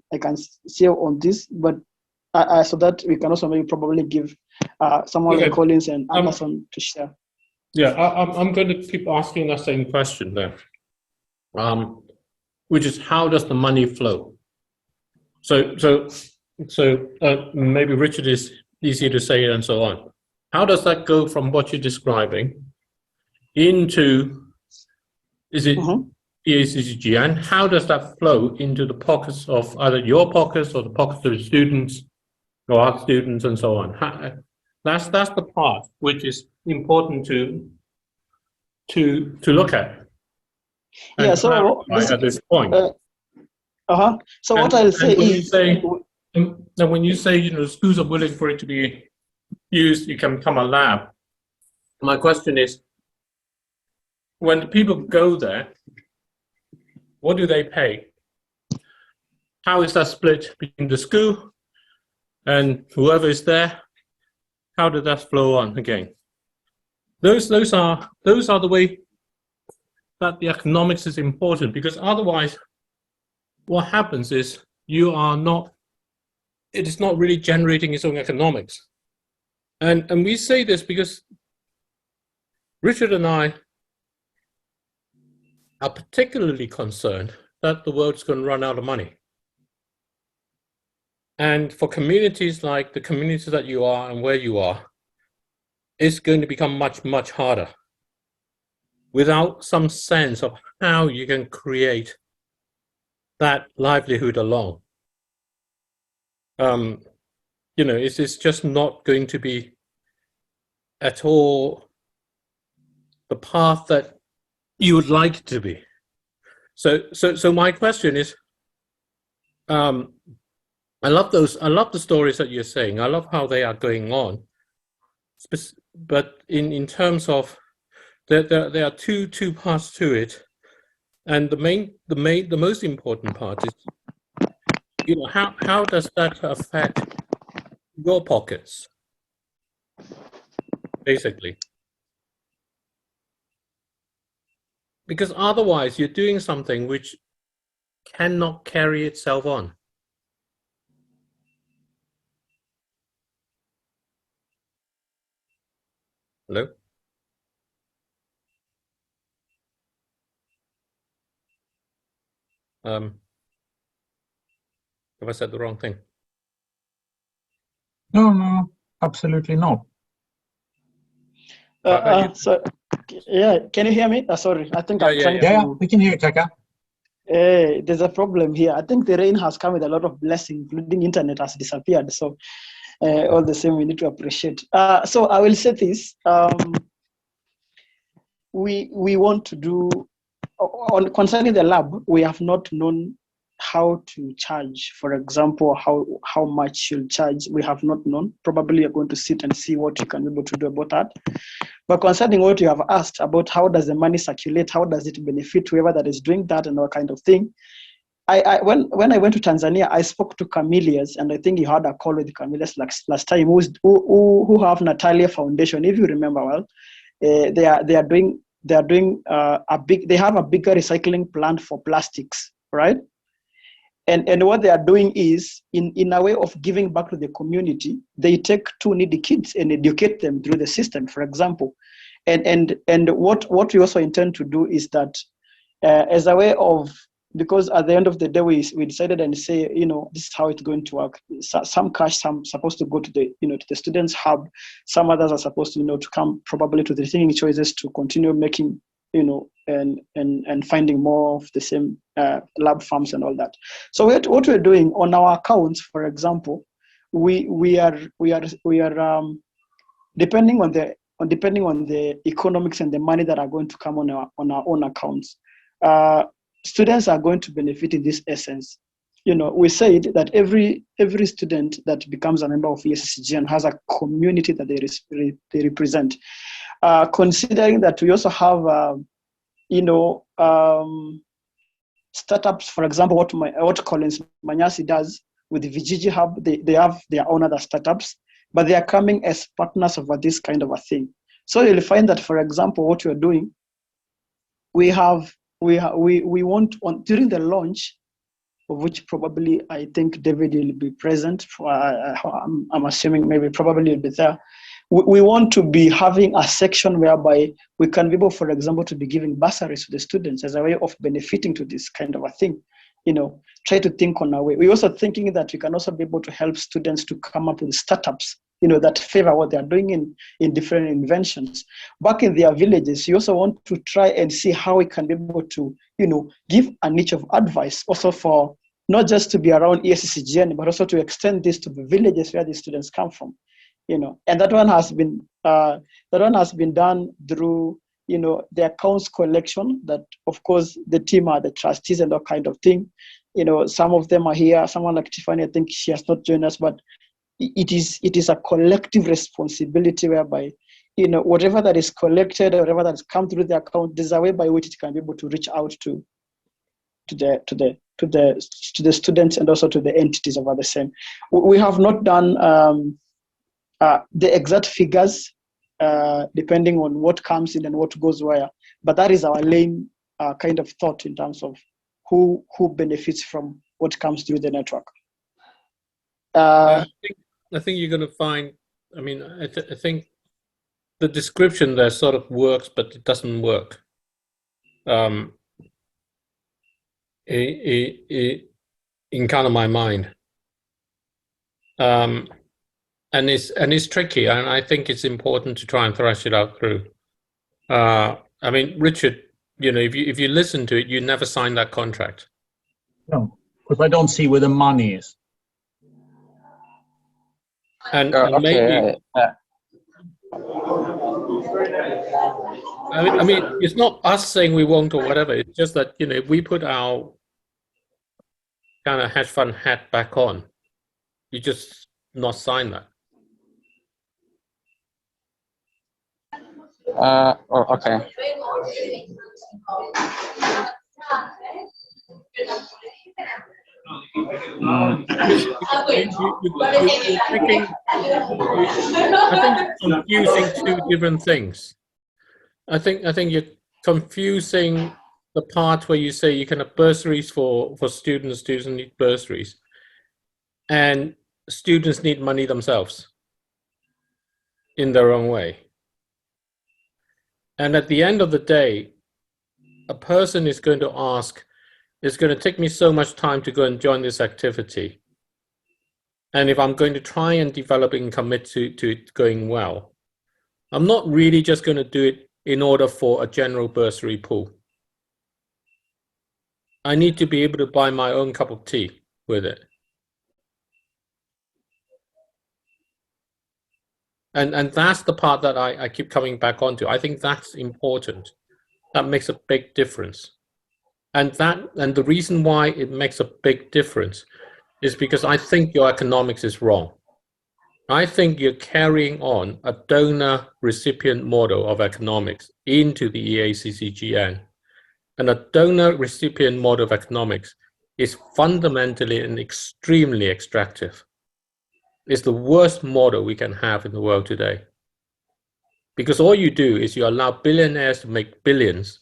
say on this, but so that we can also maybe probably give someone like Collins and Amazon to share. Yeah, I'm going to keep asking that same question there, which is, how does the money flow? So maybe Richard is easy to say and so on. How does that go from what you're describing into, is it EACCGN? How does that flow into the pockets of either your pockets or the pockets of the students or our students and so on? That's the part which is important to look at. Yeah. So at this point. So what I'll say is, when you say, you know, schools are willing for it to be used, you can become a lab. My question is, when people go there, what do they pay? How is that split between the school and whoever is there? How did that flow on again? Those are the way that the economics is important, because otherwise what happens is it is not really generating its own economics. And we say this because Richard and I are particularly concerned that the world's going to run out of money. And for communities like the communities that you are and where you are, it's going to become much, much harder without some sense of how you can create that livelihood along. You know, it's just not going to be at all the path that you would like it to be. So my question is, I love the stories that you're saying. I love how they are going on. But in terms of there are two parts to it, and the most important part is, you know, how does that affect your pockets, basically? Because otherwise you're doing something which cannot carry itself on. Hello? Have I said the wrong thing? No, absolutely not. So, yeah, can you hear me? Sorry, I think I'm trying Yeah, to. we can hear you, Taka. There's a problem here. I think the rain has come with a lot of blessings, including internet has disappeared. So, all the same, we need to appreciate. So, I will say this. We want to do on concerning the lab. We have not known how to charge. For example, how much you'll charge. We have not known. Probably you're going to sit and see what you can be able to do about that. But concerning what you have asked about how does the money circulate, how does it benefit whoever that is doing that and all kind of thing, when I went to Tanzania, I spoke to Camellias, and I think you had a call with Camellias last time, who have Natalia Foundation, if you remember well. They have a bigger recycling plant for plastics, right? And what they are doing is, in a way of giving back to the community, they take two needy kids and educate them through the system, for example. And what we also intend to do is that as a way of, because at the end of the day, we decided and say, you know, this is how it's going to work. Some cash, some supposed to go to the, you know, to the students' hub. Some others are supposed to, you know, to come probably to the thinking choices to continue making, you know, and finding more of the same lab farms and all that. So what we're doing on our accounts, for example, we are depending on the economics and the money that are going to come on our own accounts. Students are going to benefit in this essence. You know, we said that every student that becomes a member of EACCGN has a community that they represent. Considering that we also have, startups, for example, what Collins Manyasi does with the Vijiji Hub, they have their own other startups, but they are coming as partners of this kind of a thing. So you'll find that, for example, what we're doing, we want on during the launch, of which probably I think David will be present. I'm assuming maybe probably will be there. We want to be having a section whereby we can be able, for example, to be giving bursaries to the students as a way of benefiting to this kind of a thing. You know, try to think on our way. We're also thinking that we can also be able to help students to come up with startups, you know, that favor what they are doing in different inventions. Back in their villages, you also want to try and see how we can be able to, you know, give a niche of advice also for not just to be around EACCGN, but also to extend this to the villages where these students come from. You know, and that one has been done through, you know, the accounts collection. That of course the team are the trustees and that kind of thing. You know, some of them are here. Someone like Tiffany, I think she has not joined us, but it is a collective responsibility whereby, you know, whatever that is collected or whatever that has come through the account, there's a way by which it can be able to reach out to the students and also to the entities over the same. We have not done the exact figures depending on what comes in and what goes where, but that is our main kind of thought in terms of who benefits from what comes through the network. I think you're going to find, I mean, I think the description there sort of works, but it doesn't work. In kind of my mind. And it's tricky, and I think it's important to try and thrash it out through. I mean, Richard, you know, if you listen to it, you never sign that contract. No, because I don't see where the money is. And okay. maybe I mean, it's not us saying we won't or whatever. It's just that, you know, if we put our kind of hedge fund hat back on, you just not sign that. Oh, okay. You're thinking, I think you're confusing two different things. I think you're confusing the part where you say you can have bursaries for students need bursaries, and students need money themselves in their own way. And at the end of the day, a person is going to ask, it's going to take me so much time to go and join this activity. And if I'm going to try and develop and commit to it going well, I'm not really just going to do it in order for a general bursary pool. I need to be able to buy my own cup of tea with it. And that's the part that I keep coming back onto. I think that's important. That makes a big difference. And the reason why it makes a big difference is because I think your economics is wrong. I think you're carrying on a donor-recipient model of economics into the EACCGN. And a donor-recipient model of economics is fundamentally and extremely extractive. It's the worst model we can have in the world today. Because all you do is you allow billionaires to make billions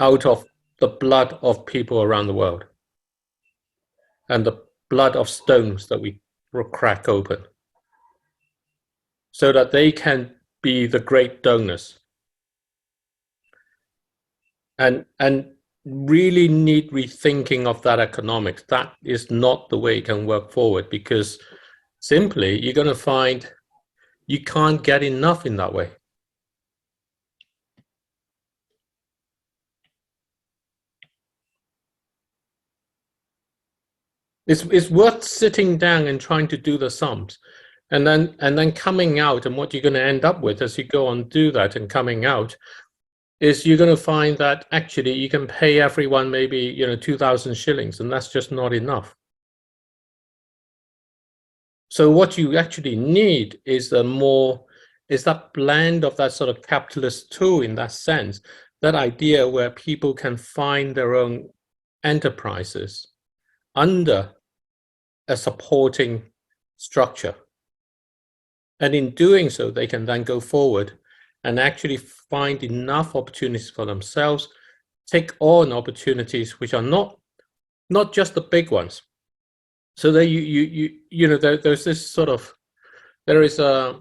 out of the blood of people around the world and the blood of stones that we crack open, so that they can be the great donors. And really need rethinking of that economics. That is not the way it can work forward, because simply you're going to find you can't get enough in that way. It's worth sitting down and trying to do the sums, and then coming out, and what you're going to end up with as you go on do that and coming out is you're going to find that actually you can pay everyone maybe, you know, 2,000 shillings, and that's just not enough. So what you actually need is that blend of that sort of capitalist tool, in that sense, that idea where people can find their own enterprises under a supporting structure. And in doing so, they can then go forward and actually find enough opportunities for themselves, take on opportunities which are not just the big ones. So that you know, there's this sort of, there is a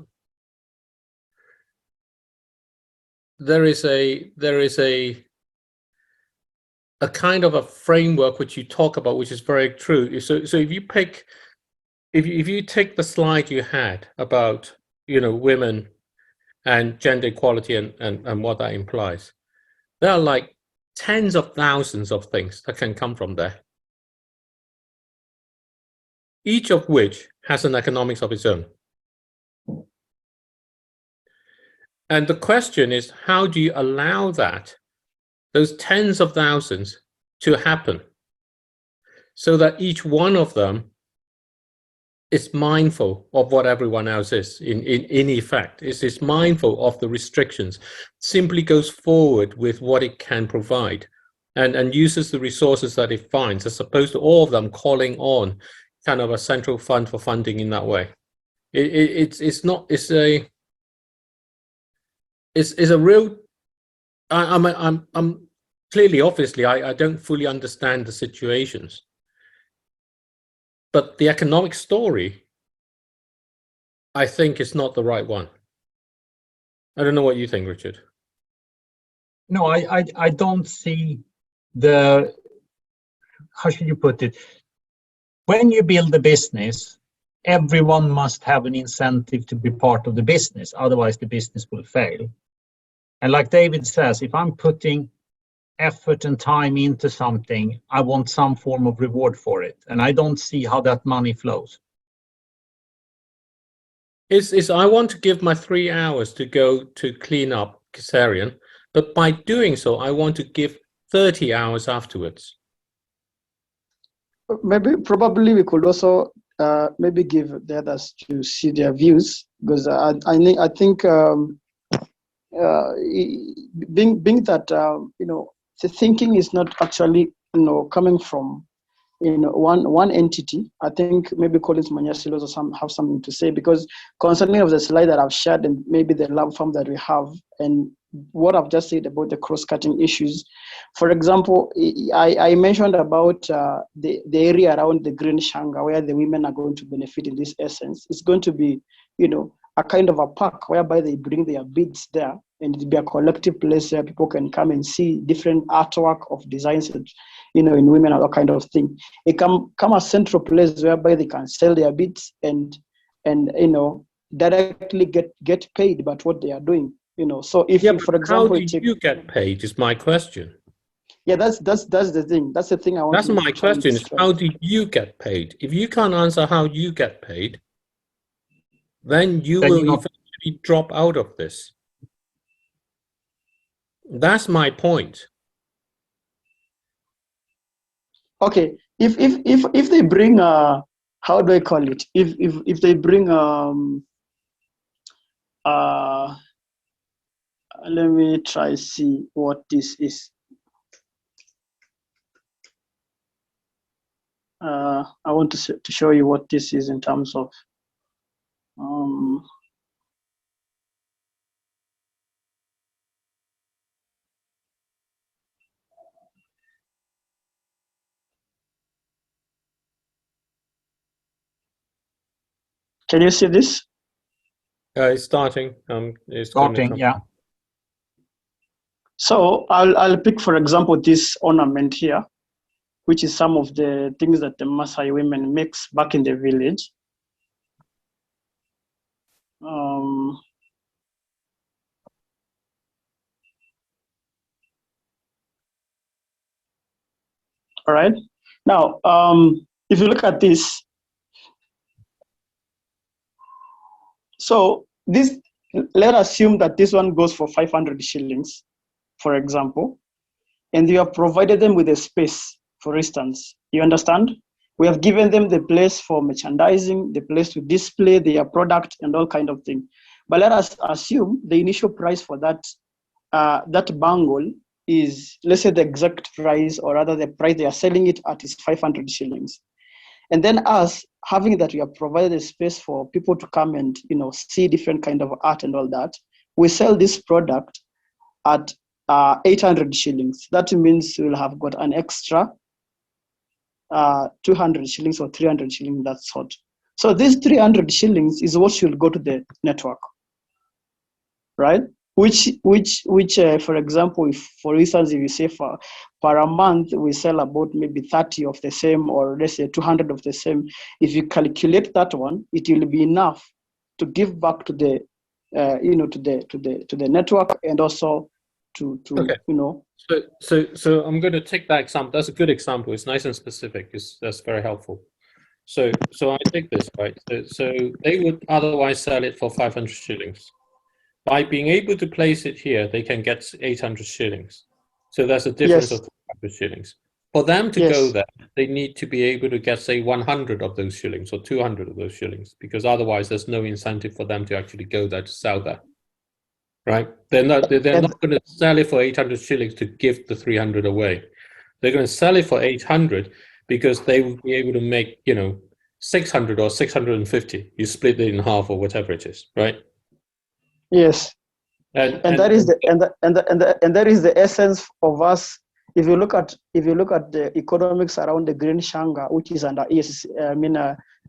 kind of a framework which you talk about, which is very true. So if you pick, if you take the slide you had about, you know, women and gender equality and what that implies, there are like tens of thousands of things that can come from there, each of which has an economics of its own. And the question is, how do you allow that, those tens of thousands, to happen so that each one of them is mindful of what everyone else is, in effect, is mindful of the restrictions, simply goes forward with what it can provide, and uses the resources that it finds, as opposed to all of them calling on kind of a central fund for funding in that way. It's a real, I'm clearly, obviously, I don't fully understand the situations, but the economic story, I think, is not the right one. I don't know what you think, Richard. No, I don't see the, how should you put it? When you build a business, everyone must have an incentive to be part of the business, otherwise the business will fail. And like David says, if I'm putting effort and time into something, I want some form of reward for it. And I don't see how that money flows. is I want to give my 3 hours to go to clean up Caesarean, but by doing so, I want to give 30 hours afterwards. Maybe, probably we could also maybe give the others to see their views, because I think being that the thinking is not actually coming from one entity. I think maybe Collins Manyasi also have something to say, because concerning of the slide that I've shared and maybe the lab form that we have and what I've just said about the cross-cutting issues. For example, I mentioned about the area around the Green Shanga where the women are going to benefit in this essence. It's going to be, a kind of a park whereby they bring their beads there, and it'll be a collective place where people can come and see different artwork of designs, in women and that kind of thing. It can come a central place whereby they can sell their beads and directly get paid about what they are doing. So if for example, how do you get paid is my question. Yeah, that's the thing. That's the thing I want. That's my question. Is how do you get paid? If you can't answer how you get paid, then you will eventually drop out of this. That's my point. Okay, if they bring how do I call it? If they bring let me try see what this is. I want to show you what this is in terms of can you see this? It's starting. It's starting, yeah. So I'll pick, for example, this ornament here, which is some of the things that the Maasai women makes back in the village. All right. Now, if you look at this, so this, let's assume that this one goes for 500 shillings, for example, and you have provided them with a space, for instance. You understand? We have given them the place for merchandising, the place to display their product and all kind of things. But let us assume the initial price for that that bangle is, let's say the exact price, or rather the price they are selling it at is 500 shillings. And then us having that we have provided a space for people to come and see different kind of art and all that, we sell this product at 800 shillings. That means we'll have got an extra 200 shillings or 300 shillings, that sort. So this 300 shillings is what should go to the network, right? Which for example, if for instance, if you say for a month we sell about maybe 30 of the same, or let's say 200 of the same, if you calculate that one, it will be enough to give back to the to the network, and also to okay. So I'm going to take that example. That's a good example. It's nice and specific. That's very helpful. So I take this, right? So they would otherwise sell it for 500 shillings. By being able to place it here, they can get 800 shillings. So there's a difference of 200 shillings. For them to go there, they need to be able to get, say, 100 of those shillings or 200 of those shillings, because otherwise there's no incentive for them to actually go there to sell that. Right? They're not going to sell it for 800 shillings to give the 300 away. They're going to sell it for 800 because they will be able to make, 600 or 650. You split it in half or whatever it is, right? Yes. And that is the essence of us. If you look at the economics around the Green Shanga, which is under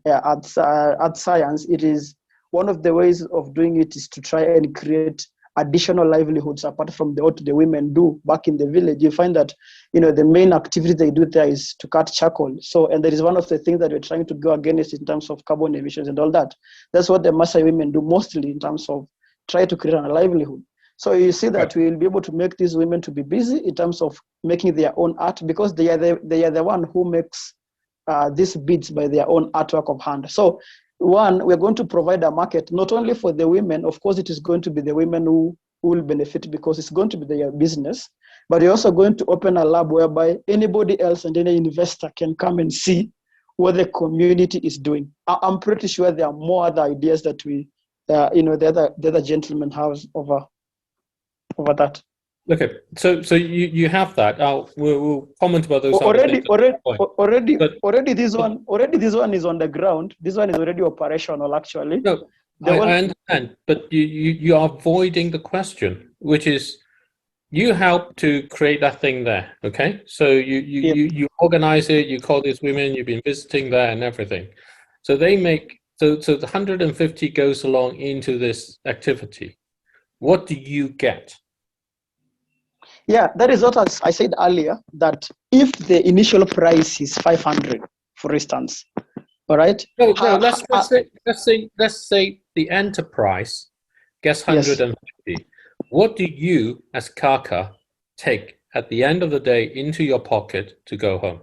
Art Science, it is one of the ways of doing it is to try and create additional livelihoods apart from what the women do back in the village. You find that the main activity they do there is to cut charcoal. So, and that is one of the things that we're trying to go against in terms of carbon emissions and all that. That's what the Maasai women do mostly in terms of try to create a livelihood. So you see that we will be able to make these women to be busy in terms of making their own art, because they are the one who makes these beads by their own artwork of hand. So one, we're going to provide a market not only for the women. Of course, it is going to be the women who will benefit because it's going to be their business. But we're also going to open a lab whereby anybody else and any investor can come and see what the community is doing. I'm pretty sure there are more other ideas that we, the other gentleman has over that. Okay, so you have that. We'll comment about those other things. Already this one is on the ground. This one is already operational, actually. No, I understand, but you are avoiding the question, which is you help to create that thing there. Okay, so you organize it. You call these women. You've been visiting there and everything. So they make so the 150 goes along into this activity. What do you get? Yeah, that is what I said earlier, that if the initial price is 500, for instance, all right? No, let's say the enterprise gets 150. Yes. What do you, as Kaka, take at the end of the day into your pocket to go home?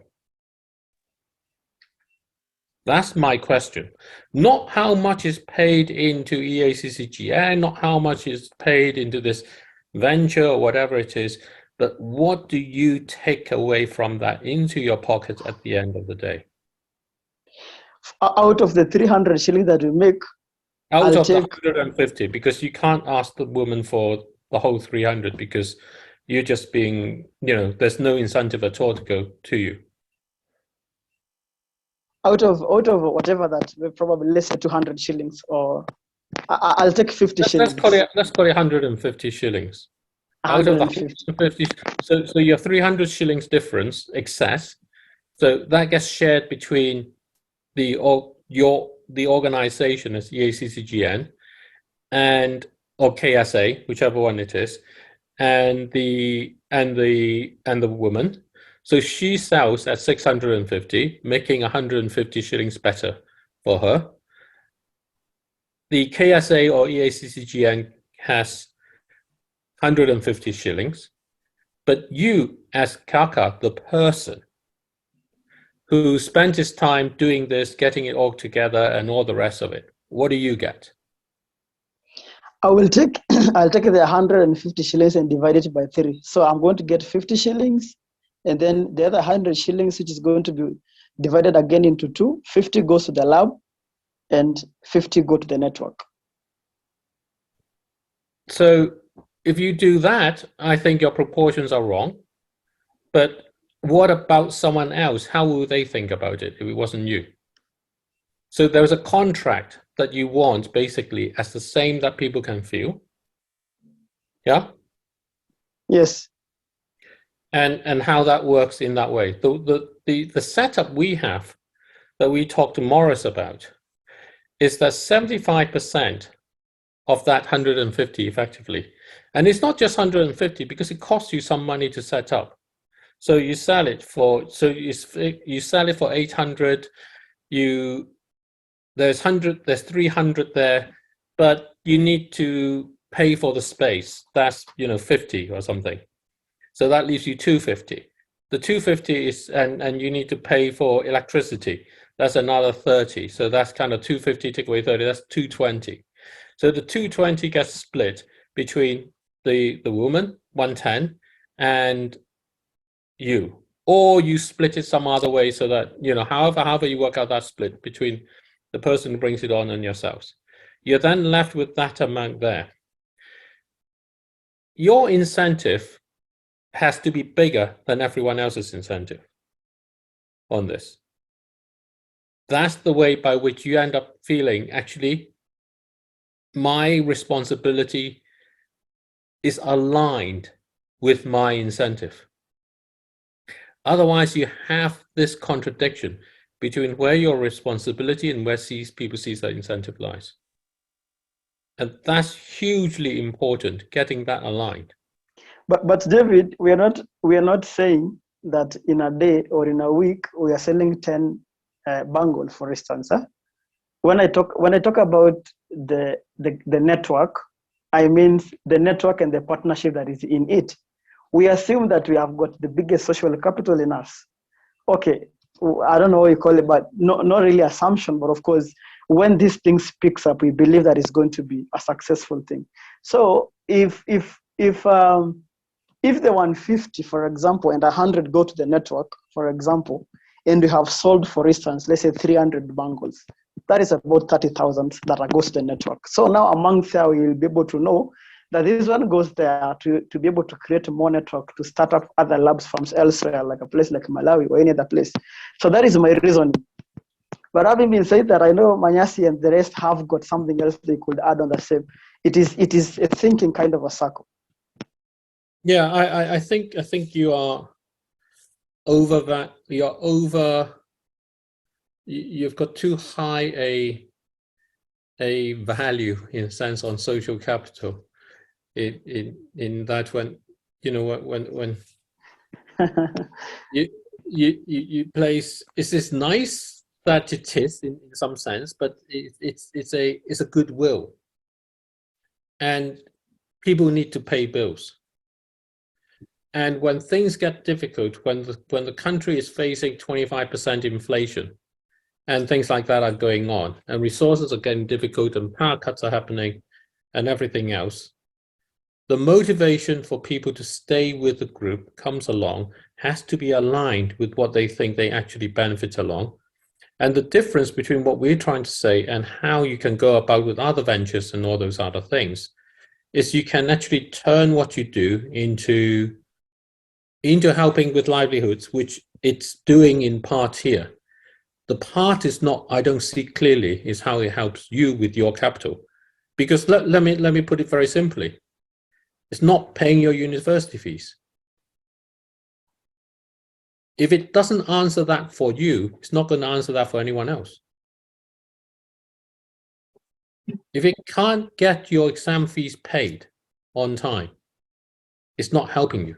That's my question. Not how much is paid into EACCGN, not how much is paid into this venture or whatever it is, but what do you take away from that into your pocket at the end of the day? Out of the 300 shillings that we make, out of the 150, because you can't ask the woman for the whole 300 because you're just being, there's no incentive at all to go to you. Out of whatever that, probably less than 200 shillings, or I'll take 50 shillings. Let's call it 150 shillings. Out of the 150, so your 300 shillings difference excess, so that gets shared between the organization as EACCGN or KSA, whichever one it is, and the woman. So she sells at 650, making 150 shillings better for her. The KSA or EACCGN has 150 shillings, but you, as Kaka, the person who spent his time doing this, getting it all together, and all the rest of it, what do you get? I'll take the 150 shillings and divide it by 3. So I'm going to get 50 shillings, and then the other 100 shillings, which is going to be divided again into 2. 50 goes to the lab, and 50 go to the network. So if you do that, I think your proportions are wrong. But what about someone else? How will they think about it if it wasn't you? So there's a contract that you want basically as the same that people can feel. Yeah? Yes. And how that works in that way. The setup we have that we talked to Morris about is that 75% of that 150 effectively. And it's not just 150 because it costs you some money to set up. So you sell it for 800. There's 300 there, but you need to pay for the space. That's 50 or something. So that leaves you 250. The 250 is and you need to pay for electricity. That's another 30. So that's kind of 250 take away 30. That's 220. So the 220 gets split between the woman, 110, and you, or you split it some other way so that however you work out that split between the person who brings it on and yourselves. You're then left with that amount there. Your incentive has to be bigger than everyone else's incentive on this. That's the way by which you end up feeling, actually, my responsibility is aligned with my incentive. Otherwise, you have this contradiction between where your responsibility and where people see that incentive lies. And that's hugely important, getting that aligned. But David, we are not saying that in a day or in a week we are selling 10 bangles, for instance. Huh? When I talk about the network, I mean the network and the partnership that is in it. We assume that we have got the biggest social capital in us. Okay, I don't know what you call it, but not really assumption, but of course, when these things picks up, we believe that it's going to be a successful thing. So if the 150, for example, and 100 go to the network, for example, and we have sold, for instance, let's say 300 bangles, that is about 30,000 that goes to the network. So now among there, we will be able to know that this one goes there to be able to create more network, to start up other labs farms elsewhere, like a place like Malawi or any other place. So that is my reason. But having been said that, I know Manyasi and the rest have got something else they could add on the same. It is a thinking kind of a circle. Yeah, I think you are over that. You're over. You've got too high a value, in a sense, on social capital. In that, when you know when you place, it's nice that it is in some sense, but it's a goodwill, and people need to pay bills. And when things get difficult, when the country is facing 25% inflation, and things like that are going on, and resources are getting difficult, and power cuts are happening, and everything else, the motivation for people to stay with the group comes along, has to be aligned with what they think they actually benefit along. And the difference between what we're trying to say and how you can go about with other ventures and all those other things is you can actually turn what you do into helping with livelihoods, which it's doing in part here. The part is not, I don't see clearly, is how it helps you with your capital. Because let me put it very simply. It's not paying your university fees. If it doesn't answer that for you, it's not going to answer that for anyone else. If it can't get your exam fees paid on time, it's not helping you.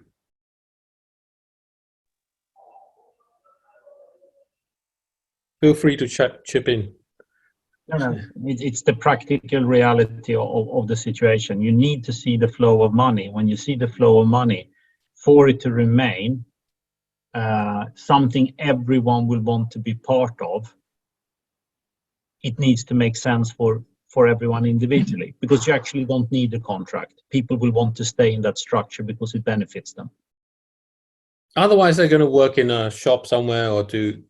Feel free to chip in. No, it's the practical reality of the situation. You need to see the flow of money. When you see the flow of money, for it to remain something everyone will want to be part of, it needs to make sense for everyone individually, because you actually don't need a contract. People will want to stay in that structure because it benefits them. Otherwise, they're going to work in a shop somewhere or do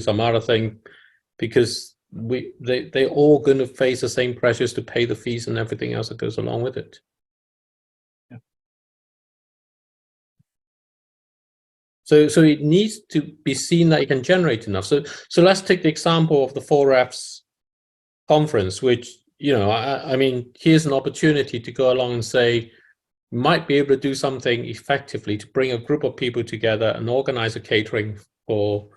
some other thing, because they're all going to face the same pressures to pay the fees and everything else that goes along with it. Yeah. So it needs to be seen that it can generate enough. So let's take the example of the 4Fs conference, which, you know, I mean, here's an opportunity to go along and say, might be able to do something effectively to bring a group of people together and organize a catering for,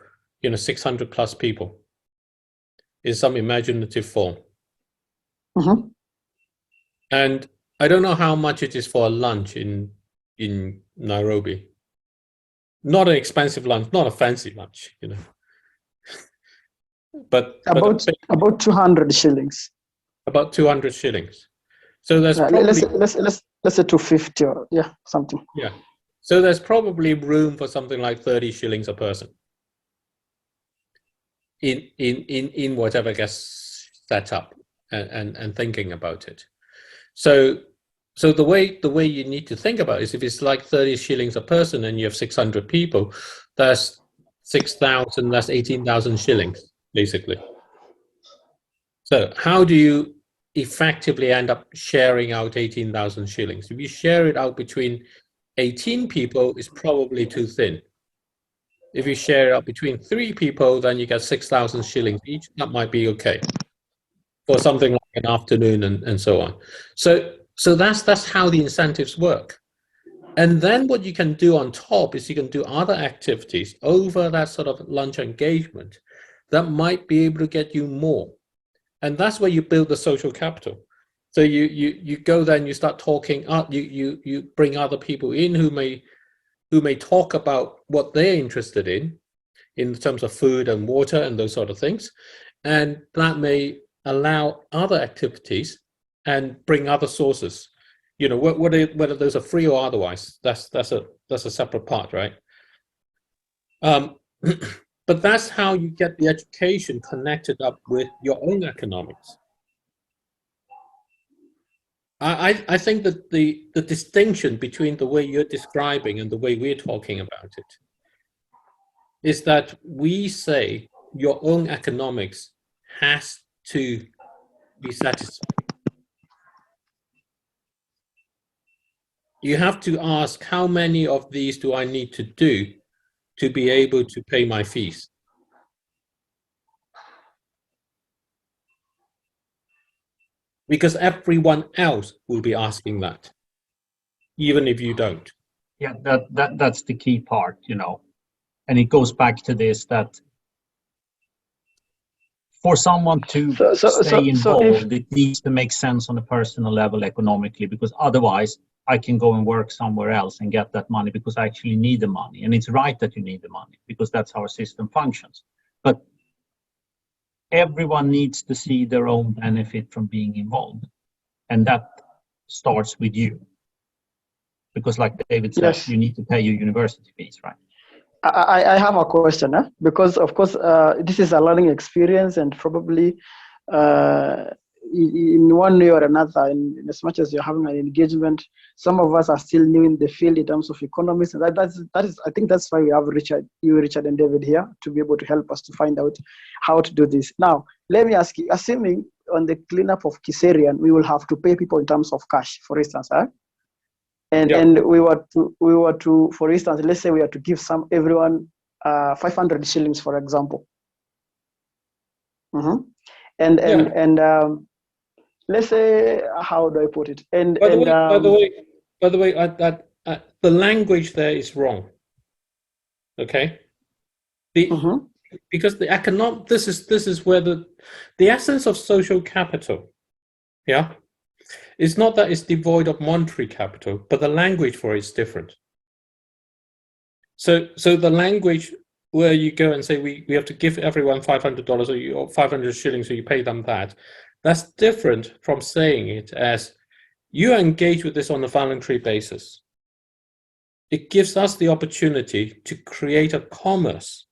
you know, 600 plus people in some imaginative form. Mm-hmm. And I don't know how much it is for a lunch in Nairobi. Not an expensive lunch, not a fancy lunch, you know. but about 200 shillings. About 200 shillings. So there's probably let's say 250 or yeah, something. Yeah. So there's probably room for something like 30 shillings a person in whatever gets set up and thinking about it. So the way you need to think about it is, if it's like 30 shillings a person and you have 600 people, that's 6,000, that's 18,000 shillings, basically. So how do you effectively end up sharing out 18,000 shillings? If you share it out between 18 people, it's probably too thin. If you share it out between 3 people, then you get 6,000 shillings each. That might be okay for something like an afternoon and so on. So that's how the incentives work. And then what you can do on top is you can do other activities over that sort of lunch engagement that might be able to get you more. And that's where you build the social capital. So you go there and you start talking. You bring other people in who may talk about what they're interested in terms of food and water and those sort of things, and that may allow other activities and bring other sources. You know, whether those are free or otherwise. That's a separate part, right? But that's how you get the education connected up with your own economics. I think that the distinction between the way you're describing and the way we're talking about it is that we say your own economics has to be satisfied. You have to ask, how many of these do I need to do to be able to pay my fees? Because everyone else will be asking that, even if you don't. Yeah, that's the key part, and it goes back to this, that for someone to stay involved, it needs to make sense on a personal level economically, because otherwise I can go and work somewhere else and get that money because I actually need the money. And it's right that you need the money because that's how our system functions. But everyone needs to see their own benefit from being involved. And that starts with you. Because like David said, Yes. you need to pay your university fees, right? I have a question, because of course this is a learning experience, and probably in one way or another, in as much as you're having an engagement, some of us are still new in the field in terms of economics, and that is I think that's why we have Richard and David here to be able to help us to find out how to do this. Now, let me ask you, assuming on the cleanup of Kiserian, we will have to pay people in terms of cash, for instance, And we were to, for instance, let's say we are to give everyone 500 shillings, for example. And let's say, how do I put it? By the way, the language there is wrong. Okay. Because the economic, this is where the essence of social capital, it's not that it's devoid of monetary capital, but the language for it is different. So the language where you go and say we have to give everyone $500 or 500 shillings, so you pay them that's different from saying it as you engage with this on a voluntary basis. It gives us the opportunity to create a commerce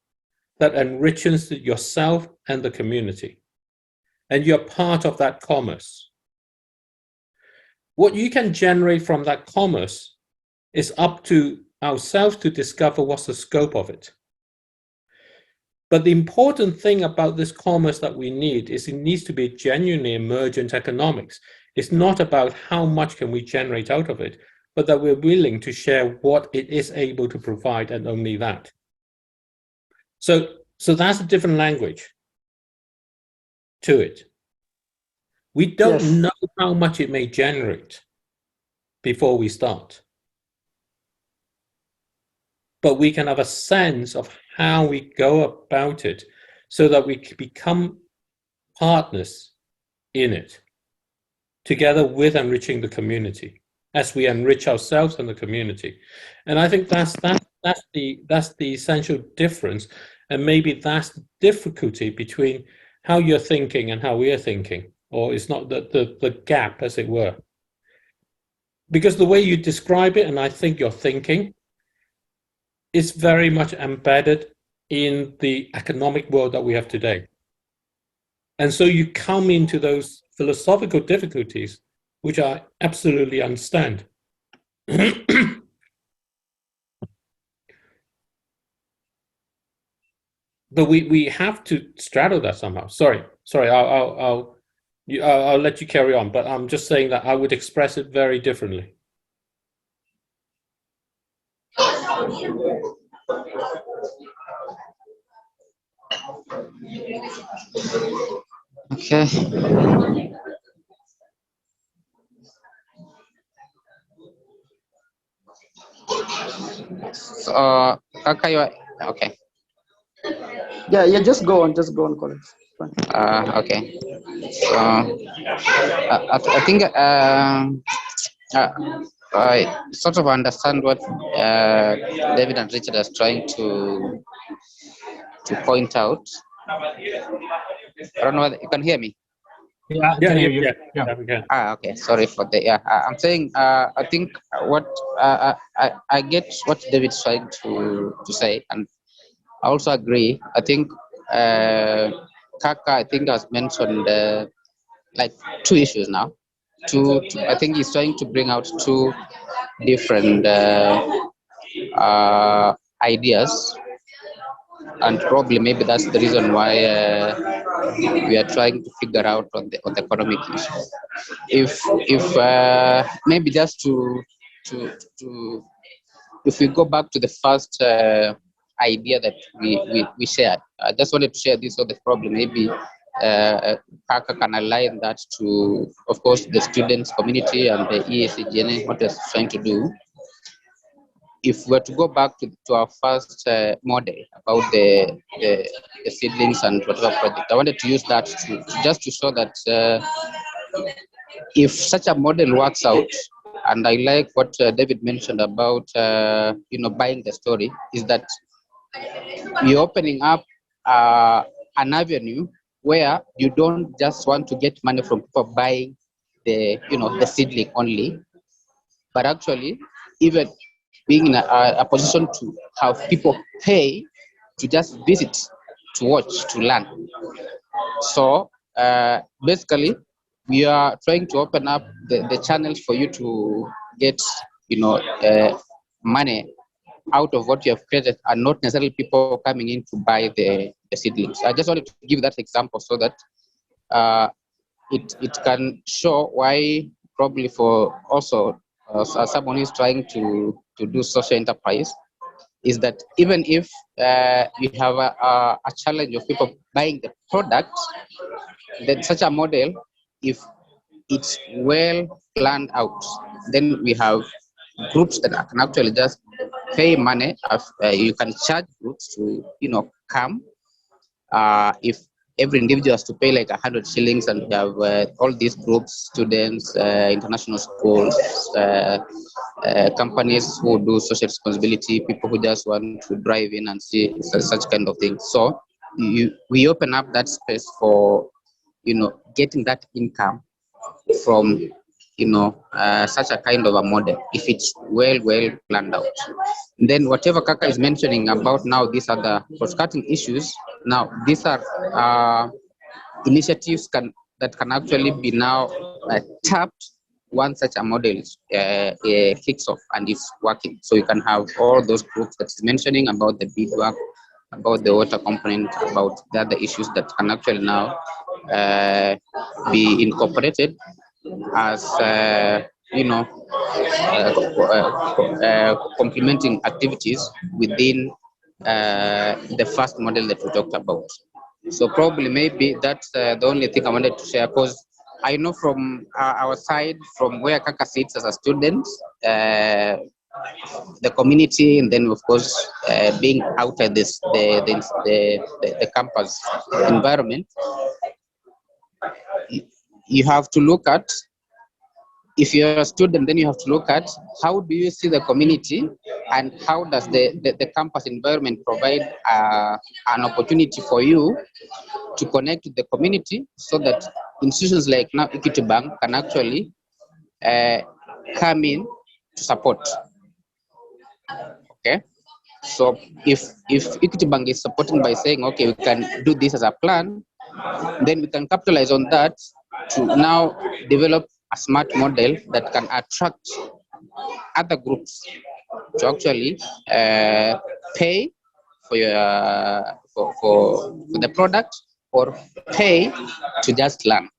that enriches yourself and the community. And you're part of that commerce. What you can generate from that commerce is up to ourselves to discover what's the scope of it. But the important thing about this commerce that we need is it needs to be genuinely emergent economics. It's not about how much can we generate out of it, but that we're willing to share what it is able to provide, and only that. So that's a different language to it. We don't know how much it may generate before we start. But we can have a sense of how we go about it so that we can become partners in it, together with enriching the community, as we enrich ourselves and the community. And I think that's the essential difference, and maybe that's the difficulty between how you're thinking and how we're thinking. Or it's not the gap, as it were. Because the way you describe it, and I think you're thinking, is very much embedded in the economic world that we have today. And so you come into those philosophical difficulties, which I absolutely understand. But we have to straddle that somehow. Sorry, I'll let you carry on, but I'm just saying that I would express it very differently. Okay. So, Kaka, you are okay. Yeah, just go on, Collins. Okay. So, I think I sort of understand what David and Richard are trying to point out. I don't know whether you can hear me. Yeah, I can hear you. Yeah, we can. Okay. Sorry for the I'm saying I think what I get what David's trying to say, and I also agree. I think Kaka, I think, has mentioned like two issues now. I think he's trying to bring out two different ideas, and probably maybe that's the reason why we are trying to figure out on the economic issues. If maybe just to if we go back to the first idea that we shared, I just wanted to share this. So the problem maybe Kaka can align that to, of course, the students community and the EACCGN, what it's trying to do. If we were to go back to our first model about the seedlings and whatever project, I wanted to use that just to show that if such a model works out, and I like what David mentioned about buying the story, is that you're opening up an avenue where you don't just want to get money from people buying the seedling only, but actually even being in a position to have people pay to just visit, to watch, to learn. So basically, we are trying to open up the channels for you to get money out of what you have created, and not necessarily people coming in to buy the seedlings. I just wanted to give that example so that it can show why probably for also someone who is trying to do social enterprise, is that even if you have a challenge of people buying the product, then such a model, if it's well planned out, then we have groups that can actually just pay money. You can charge groups to come. If every individual has to pay like 100 shillings, and we have all these groups, students, international schools, companies who do social responsibility, people who just want to drive in and see such kind of things. So we open up that space for getting that income from such a kind of a model, if it's well planned out. Then whatever Kaka is mentioning about now, these are the cross-cutting issues. Now these are initiatives that can actually be now tapped once such a model kicks off and is working. So you can have all those groups that is mentioning about the beadwork, about the water component, about the other issues that can actually now be incorporated as complementing activities within the first model that we talked about. So probably maybe that's the only thing I wanted to share, because I know from our side, from where Kaka sits as a student, the community, and then of course being outside this the campus environment, you have to look at, if you're a student, then you have to look at how do you see the community, and how does the campus environment provide an opportunity for you to connect with the community, so that institutions like now Equity Bank can actually come in to support. Okay, so if Equity Bank is supporting by saying, okay, we can do this as a plan, then we can capitalize on that to now develop a smart model that can attract other groups to actually pay for your for the product, or pay to just learn.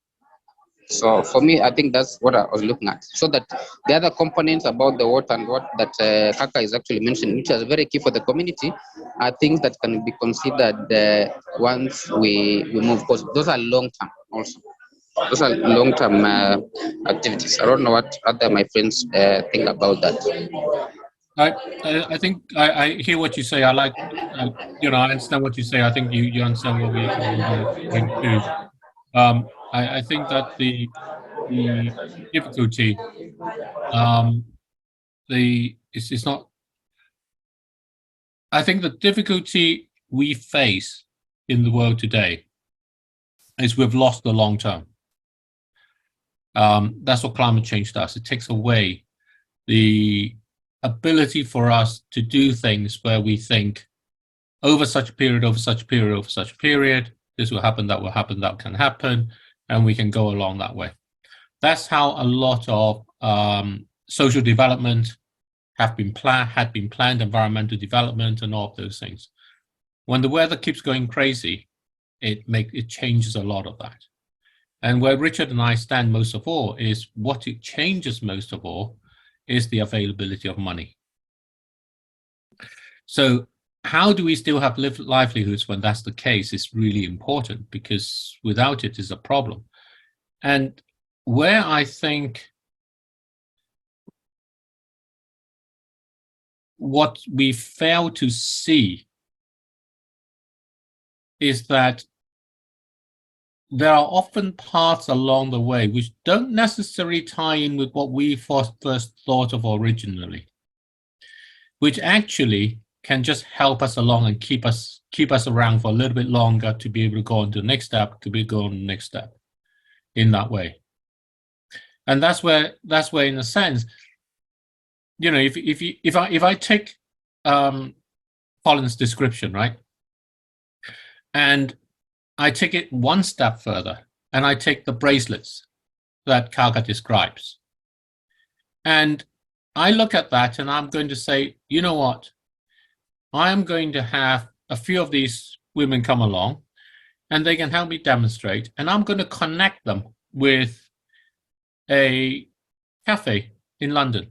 So for me, I think that's what I was looking at. So that the other components about the water and what that Kaka is actually mentioning, which is very key for the community, are things that can be considered once we move, because those are long term also. Those are long term activities. I don't know what other my friends think about that. I think I hear what you say. I like, I understand what you say. I think you understand what we bring to. I think that the difficulty, it's not. I think the difficulty we face in the world today is we've lost the long term. That's what climate change does. It takes away the ability for us to do things where we think over such a period, over such a period, over such a period, this will happen, that can happen, and we can go along that way. That's how a lot of social development had been planned, environmental development, and all of those things. When the weather keeps going crazy, it changes a lot of that. And where Richard and I stand most of all is what it changes most of all is the availability of money. So how do we still have livelihoods when that's the case is really important, because without it is a problem. And where I think what we fail to see is that there are often paths along the way which don't necessarily tie in with what we first thought of originally, which actually can just help us along and keep us around for a little bit longer to be able to go on to the next step, in that way. And that's where in a sense, you know, if I take Colin's description, right, and I take it one step further, and I take the bracelets that Kaka describes, and I look at that and I'm going to say, you know what, I am going to have a few of these women come along and they can help me demonstrate, and I'm going to connect them with a cafe in London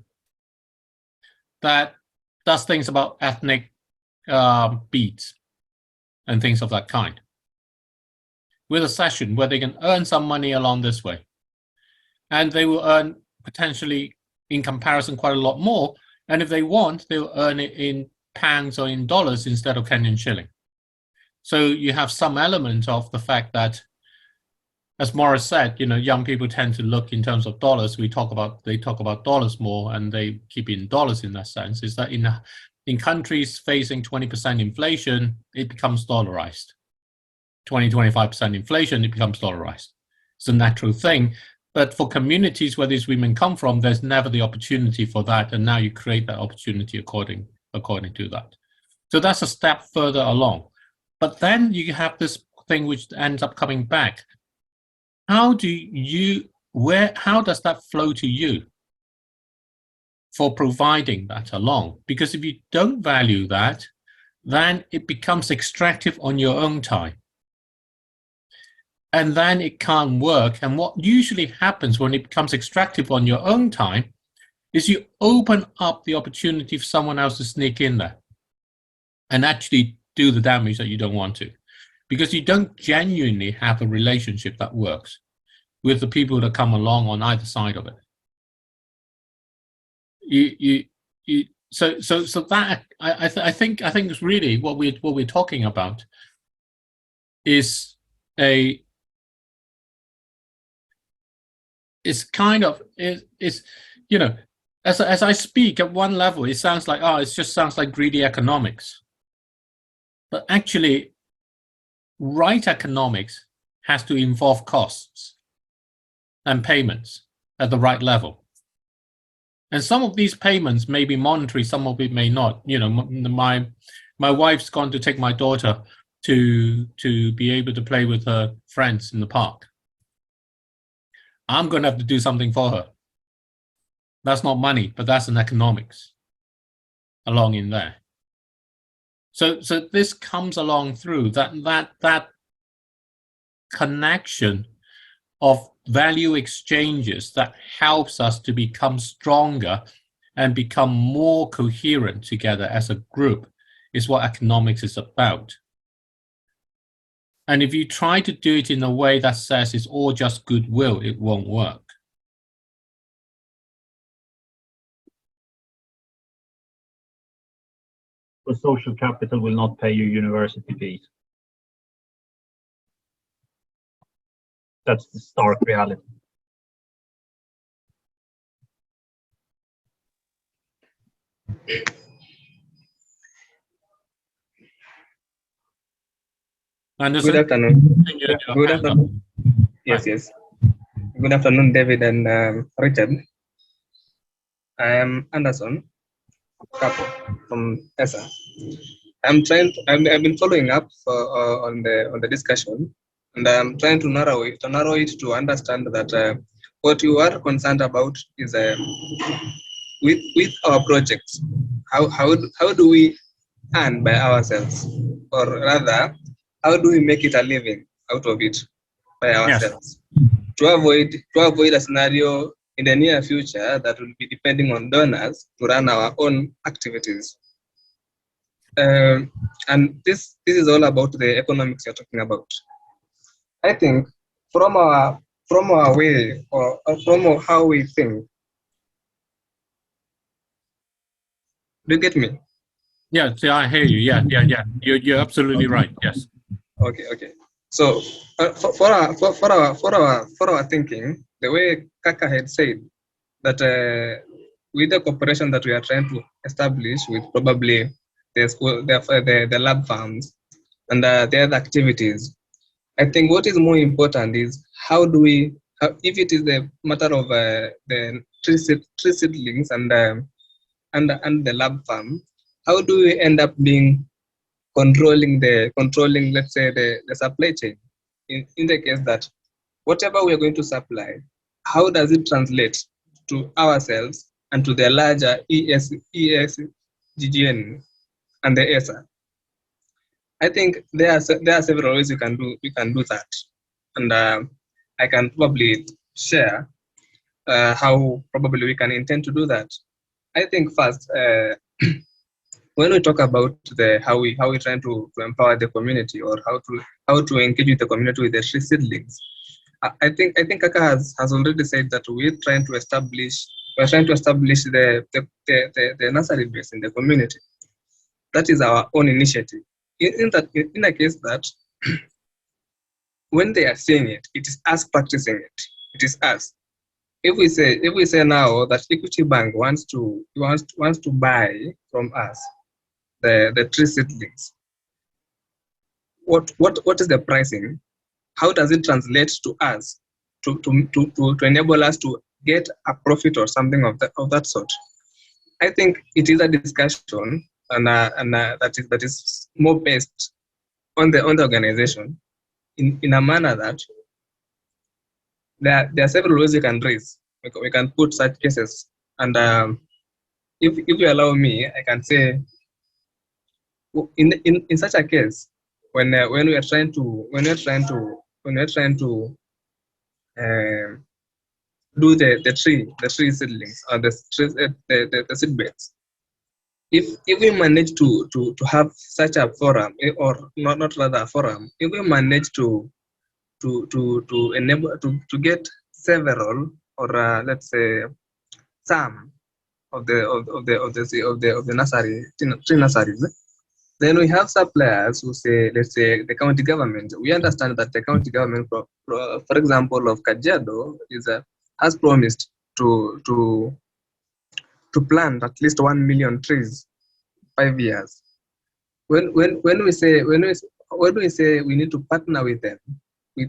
that does things about ethnic beads and things of that kind, with a session where they can earn some money along this way. And they will earn potentially, in comparison, quite a lot more. And if they want, they'll earn it in pounds or in dollars instead of Kenyan shilling. So you have some element of the fact that, as Morris said, you know, young people tend to look in terms of dollars. They talk about dollars more, and they keep in dollars in that sense. Is that in countries facing 20% inflation, it becomes dollarized. 20-25% inflation, it becomes dollarized. It's a natural thing. But for communities where these women come from, there's never the opportunity for that, and now you create that opportunity according to that. So that's a step further along. But then you have this thing which ends up coming back. How does that flow to you for providing that along? Because if you don't value that, then it becomes extractive on your own time. And then it can't work. And what usually happens when it becomes extractive on your own time is you open up the opportunity for someone else to sneak in there and actually do the damage that you don't want to, because you don't genuinely have a relationship that works with the people that come along on either side of it. So that I think it's really what we're talking about is you know, as I speak at one level, it sounds like, it just sounds like greedy economics. But actually, right economics has to involve costs and payments at the right level. And some of these payments may be monetary, some of it may not. You know, my wife's gone to take my daughter to be able to play with her friends in the park. I'm going to have to do something for her. That's not money, but that's an economics along in there. So this comes along through that connection of value exchanges that helps us to become stronger and become more coherent together as a group is what economics is about. And if you try to do it in a way that says it's all just goodwill, it won't work. The social capital will not pay you university fees. That's the stark reality. Anderson? Good afternoon. Good afternoon. Yes. Good afternoon, David and Richard. I am Anderson Capo from ESA. I've been following up on the discussion, and I'm trying to narrow it to understand that what you are concerned about is with our projects. How do we earn by ourselves, or rather, how do we make it a living out of it by ourselves? To avoid a scenario in the near future that will be depending on donors to run our own activities. And this is all about the economics you're talking about. I think from our way, or from how we think. Do you get me? Yeah, I hear you. Yeah. You're absolutely right. Yes. Okay. So for our thinking, the way Kaka had said that with the cooperation that we are trying to establish with probably the school, the lab farms, and the other activities, I think what is more important is how do we, if it is the matter of the tree seedlings and the lab farm, how do we end up being controlling, let's say, the supply chain, in the case that whatever we are going to supply, how does it translate to ourselves and to the larger EACCGN and the ESA? I think there are several ways you can do that, and I can probably share how probably we can intend to do that. I think first, when we talk about how we trying to empower the community, or how to engage with the community with the tree seedlings, I think Kaka has already said that we're trying to establish the nursery base in the community. That is our own initiative. In a case that when they are saying it, it is us practicing it. It is us. If we say now that Equity Bank wants to buy from us the tree seedlings, what is the pricing? How does it translate to us to enable us to get a profit or something of that sort? I think it is a discussion, and that is more based on the organization, in a manner that there are several ways you can raise. We can put such cases, and if you allow me, I can say in such a case, when we are trying to do the tree seedlings, or the seed beds, if we manage to have such a forum, or not rather a forum, if we manage to enable to get several, or let's say some of the nursery tree nurseries, then we have suppliers who say, let's say, the county government. We understand that the county government, for example, of Kajiado, has promised to plant at least 1 million trees 5 years. When we say we need to partner with them, we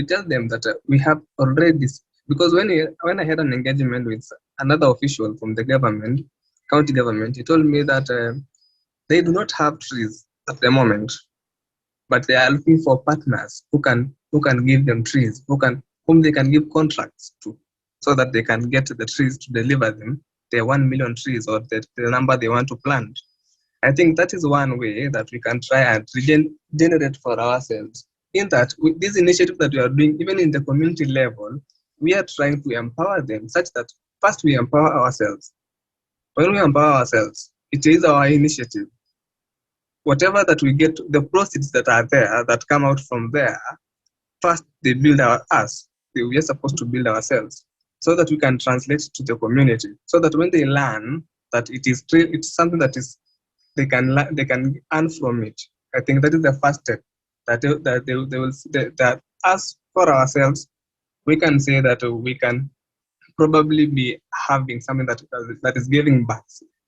tell them that we have already this, because when I had an engagement with another official from the government, county government, he told me that they do not have trees at the moment, but they are looking for partners who can give them trees, whom they can give contracts to, so that they can get the trees to deliver them their 1 million trees, or the number they want to plant. I think that is one way that we can try and generate for ourselves. In that, with this initiative that we are doing, even in the community level, we are trying to empower them, such that first we empower ourselves. When we empower ourselves, it is our initiative. Whatever that we get, the proceeds that are there, that come out from there, first they build us. We are supposed to build ourselves, so that we can translate to the community, so that when they learn that it's something that is they can earn from it. I think that is the first step. That they will see that us, for ourselves, we can say that we can probably be having something that is giving back,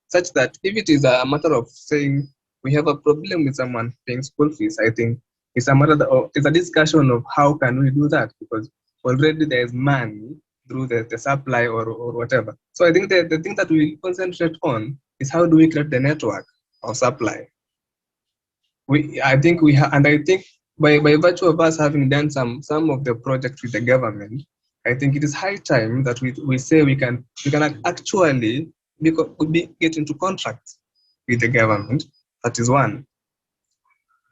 such that if it is a matter of saying we have a problem with someone paying school fees, I think it's a discussion of how can we do that, because already there is money through the supply or whatever. So I think the thing that we concentrate on is how do we create the network of supply. I think we have, and I think by virtue of us having done some of the projects with the government, I think it is high time that we say we can actually get into contracts with the government. That is one.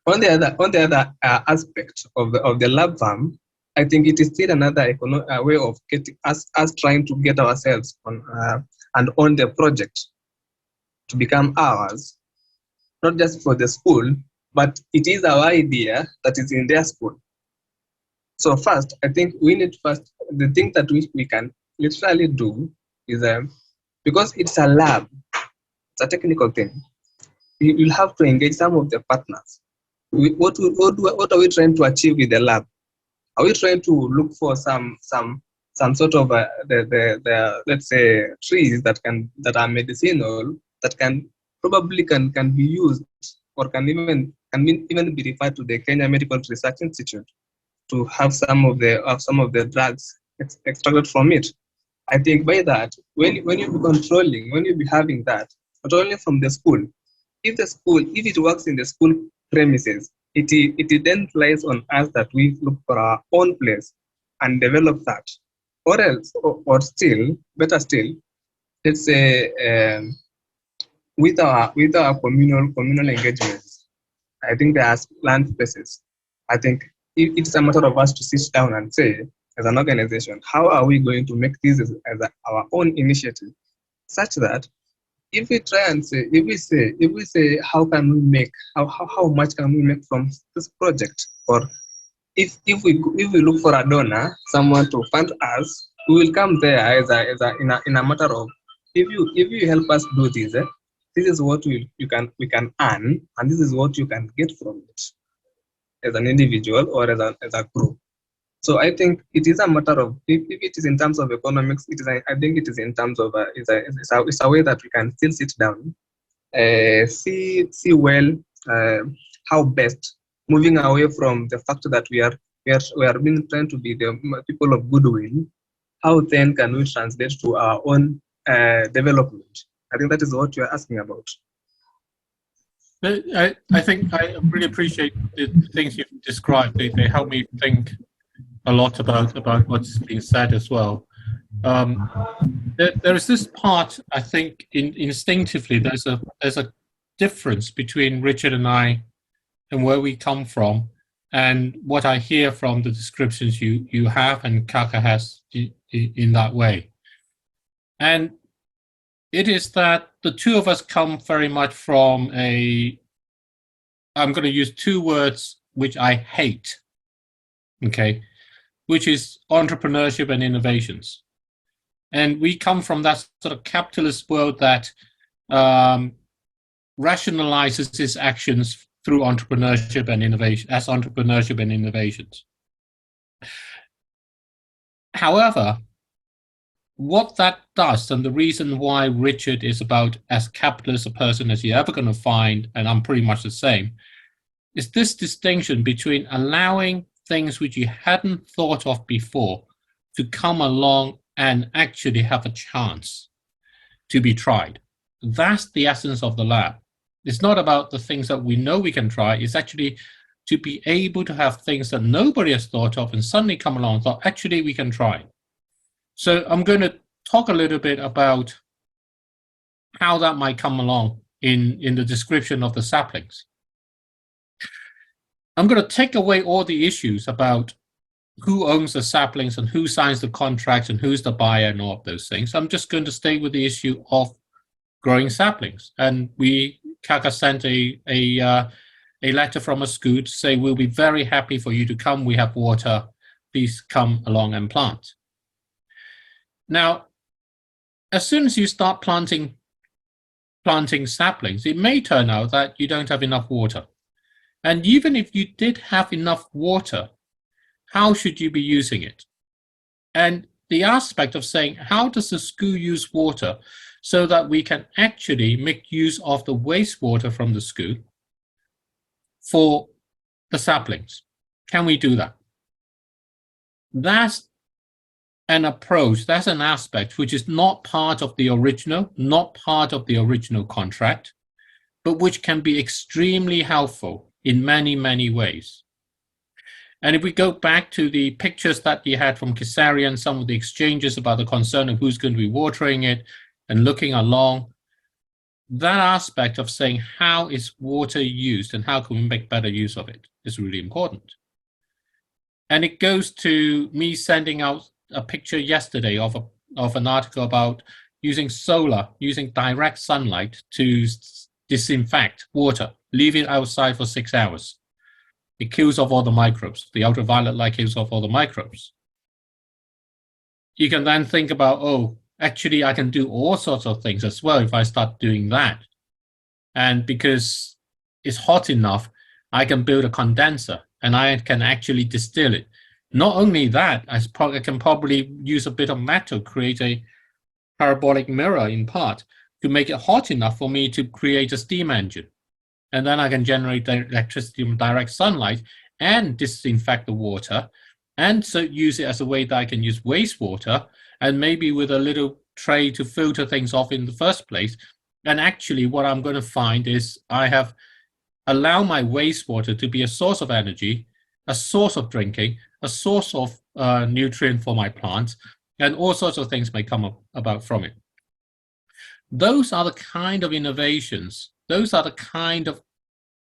On the other aspect of the lab farm, I think it is still another way of getting us trying to get ourselves on and on the project to become ours, not just for the school, but it is our idea that is in their school. So first, I think we need the thing that we can literally do is because it's a lab, it's a technical thing. You'll have to engage some of the partners. What are we trying to achieve with the lab? Are we trying to look for some sort of the let's say trees that are medicinal, that can be used or can even be referred to the Kenya Medical Research Institute to have some of the drugs extracted from it? I think by that, when you be controlling, when you be having that, not only from the school, if it works in the school premises, it then lies on us that we look for our own place and develop that, or else, or still better still, let's say with our communal engagements, I think there are land spaces. I think it's a matter of us to sit down and say, as an organization, how are we going to make this as our own initiative, such that if we try and say, if we say, how much can we make from this project, or if we look for a donor, someone to fund us, we will come there in a matter of, if you help us do this, this is what we can earn, and this is what you can get from it as an individual or as a group. So I think it is a matter of, if it is in terms of economics, I think it is in terms of it's a way that we can still sit down, see well how best, moving away from the fact that we are being trying to be the people of goodwill. How then can we translate to our own development? I think that is what you are asking about. I think I really appreciate the things you've described. They help me think a lot about what's being said as well. There is this part, I think, instinctively, there's a difference between Richard and I and where we come from and what I hear from the descriptions you have and Kaka has in that way. And it is that the two of us come very much from I'm going to use two words which I hate, okay, which is entrepreneurship and innovations. And we come from that sort of capitalist world that rationalizes its actions through entrepreneurship and innovation, as entrepreneurship and innovations. However, what that does, and the reason why Richard is about as capitalist a person as you're ever going to find, and I'm pretty much the same, is this distinction between allowing things which you hadn't thought of before to come along and actually have a chance to be tried. That's the essence of the lab. It's not about the things that we know we can try. It's actually to be able to have things that nobody has thought of and suddenly come along and thought, actually, we can try. So I'm going to talk a little bit about how that might come along in the description of the saplings. I'm going to take away all the issues about who owns the saplings and who signs the contracts and who's the buyer and all of those things. I'm just going to stay with the issue of growing saplings. And Kaka sent a letter from a school to say, we'll be very happy for you to come. We have water. Please come along and plant. Now, as soon as you start planting saplings, it may turn out that you don't have enough water. And even if you did have enough water, how should you be using it? And the aspect of saying, how does the school use water so that we can actually make use of the wastewater from the school for the saplings? Can we do that? That's an approach, that's an aspect which is not part of the original contract, but which can be extremely helpful in many, many ways. And if we go back to the pictures that you had from Kesarian, some of the exchanges about the concern of who's going to be watering it and looking along, that aspect of saying how is water used and how can we make better use of it is really important. And it goes to me sending out a picture yesterday of an article about using solar, using direct sunlight to disinfect water, leave it outside for 6 hours. It kills off all the microbes. The ultraviolet light kills off all the microbes. You can then think about, oh, actually I can do all sorts of things as well if I start doing that. And because it's hot enough, I can build a condenser and I can actually distill it. Not only that, I can probably use a bit of metal, create a parabolic mirror in part to make it hot enough for me to create a steam engine. And then I can generate the electricity from direct sunlight and disinfect the water, and so use it as a way that I can use wastewater, and maybe with a little tray to filter things off in the first place. And actually what I'm going to find is I have allowed my wastewater to be a source of energy, a source of drinking, a source of nutrient for my plants, and all sorts of things may come about from it. Those are the kind of innovations, those are the kind of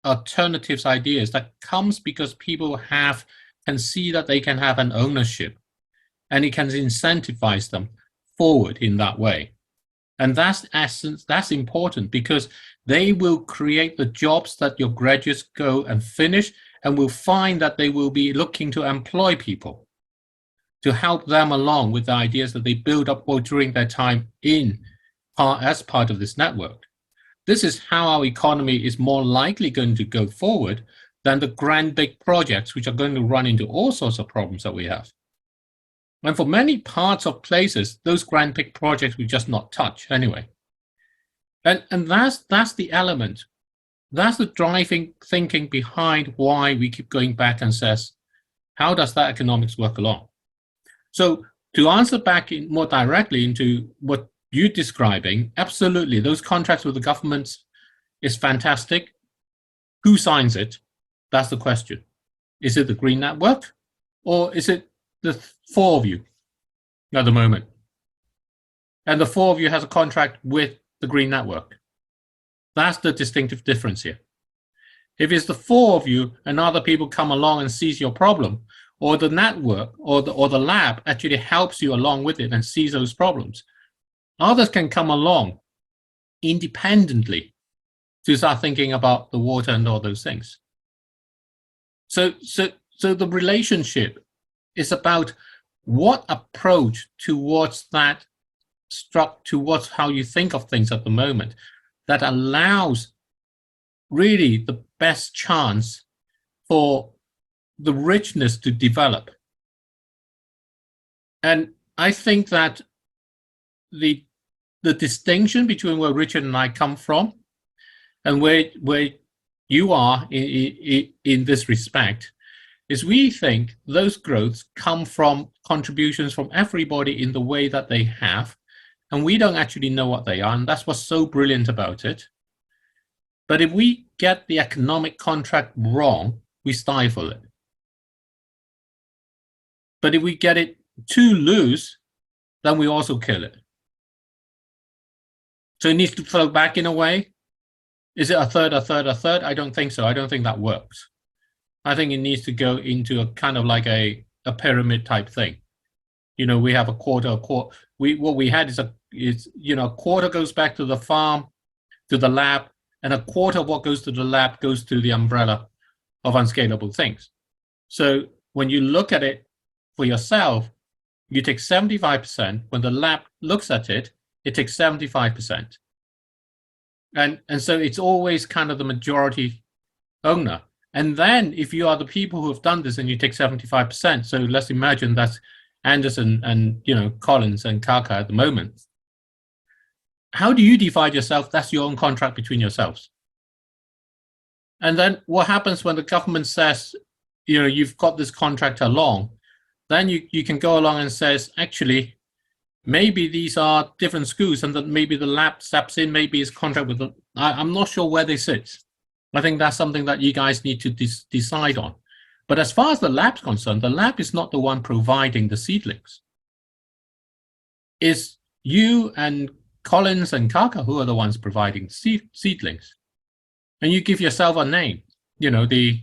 alternatives, ideas that comes because people can see that they can have an ownership, and it can incentivize them forward in that way. And that's important because they will create the jobs that your graduates go and finish, and will find that they will be looking to employ people to help them along with the ideas that they build up during their time as part of this network. This is how our economy is more likely going to go forward than the grand big projects which are going to run into all sorts of problems that we have. And for many parts of places, those grand big projects we just not touch anyway. And that's the element. That's the driving thinking behind why we keep going back and says, how does that economics work along? So to answer back more directly into what you're describing, absolutely, those contracts with the governments is fantastic. Who signs it? That's the question. Is it the Green Network, or is it the 4 of you at the moment? And the 4 of you has a contract with the Green Network. That's the distinctive difference here. If it's the 4 of you and other people come along and sees your problem, or the network or the lab actually helps you along with it and sees those problems, others can come along independently to start thinking about the water and all those things. So the relationship is about what approach towards that towards how you think of things at the moment that allows really the best chance for the richness to develop. And I think that the distinction between where Richard and I come from and where you are in this respect is we think those growths come from contributions from everybody in the way that they have, and we don't actually know what they are, and that's what's so brilliant about it. But if we get the economic contract wrong, we stifle it. But if we get it too loose, then we also kill it. So it needs to flow back in a way. Is it a third, a third, a third? I don't think so. I don't think that works. I think it needs to go into a kind of like a pyramid type thing. You know, we have a quarter. What we had is a quarter goes back to the farm, to the lab, and a quarter of what goes to the lab goes to the umbrella of unscalable things. So when you look at it for yourself, you take 75%. When the lab looks at it, it takes 75%. And so it's always kind of the majority owner. And then if you are the people who have done this and you take 75%, so let's imagine that's Anderson and Collins and Kaka at the moment. How do you divide yourself? That's your own contract between yourselves. And then what happens when the government says, you've got this contract along, then you can go along and says, actually, maybe these are different schools and that maybe the lab steps in, maybe it's contract with them. I'm not sure where they sit. I think that's something that you guys need to decide on. But as far as the lab's concerned, the lab is not the one providing the seedlings. It's you and Collins and Kaka who are the ones providing seedlings. And you give yourself a name, you know, the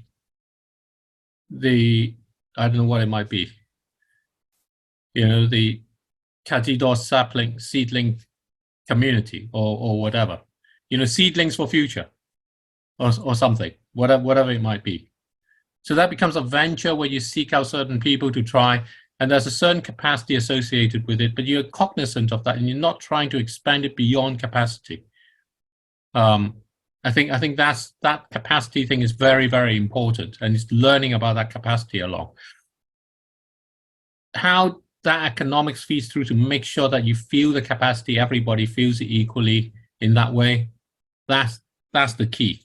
I don't know what it might be, you know, the Katidor sapling seedling community or whatever, you know, seedlings for future or something, whatever it might be. So that becomes a venture where you seek out certain people to try, and there's a certain capacity associated with it, but you're cognizant of that and you're not trying to expand it beyond capacity. I think that capacity thing is very, very important, and it's learning about that capacity along. How that economics feeds through to make sure that you feel the capacity, everybody feels it equally in that way, that's the key.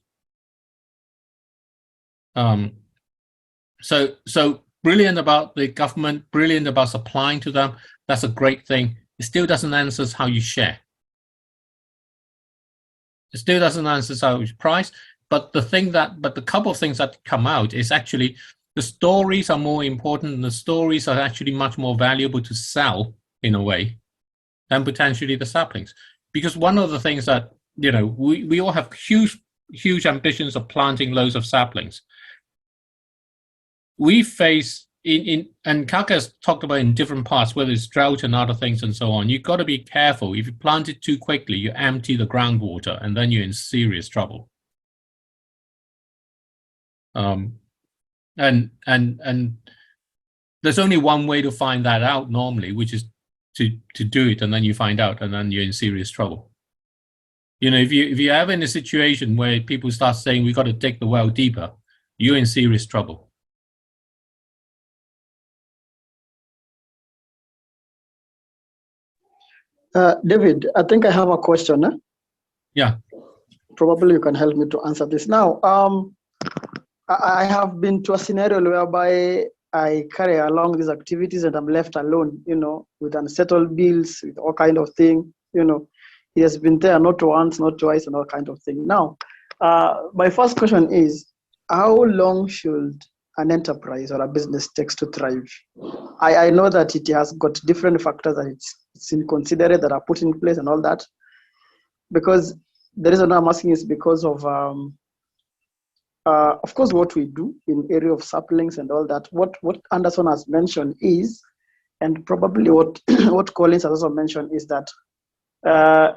So brilliant about the government, brilliant about supplying to them, that's a great thing. It still doesn't answer how you share. It still doesn't answer how you price, but the couple of things that come out is actually the stories are more important, and the stories are actually much more valuable to sell in a way than potentially the saplings. Because one of the things that, you know, we all have huge ambitions of planting loads of saplings. We face and Kaka's talked about in different parts, whether it's drought and other things and so on. You've got to be careful. If you plant it too quickly, you empty the groundwater, and then you're in serious trouble. And there's only one way to find that out normally, which is to do it, and then you find out, and then you're in serious trouble. You know, if you ever in a situation where people start saying we got to dig the well deeper, you're in serious trouble. David, I think I have a question. Yeah. Probably you can help me to answer this. Now, I have been to a scenario whereby I carry along these activities and I'm left alone, you know, with unsettled bills, with all kind of thing, you know. He has been there not once, not twice, and all kind of thing. Now, my first question is, how long should an enterprise or a business takes to thrive? I know that it has got different factors that it's considered that are put in place and all that. Because the reason I'm asking is because of course, what we do in area of saplings and all that. What Anderson has mentioned is, and probably what what Collins has also mentioned is that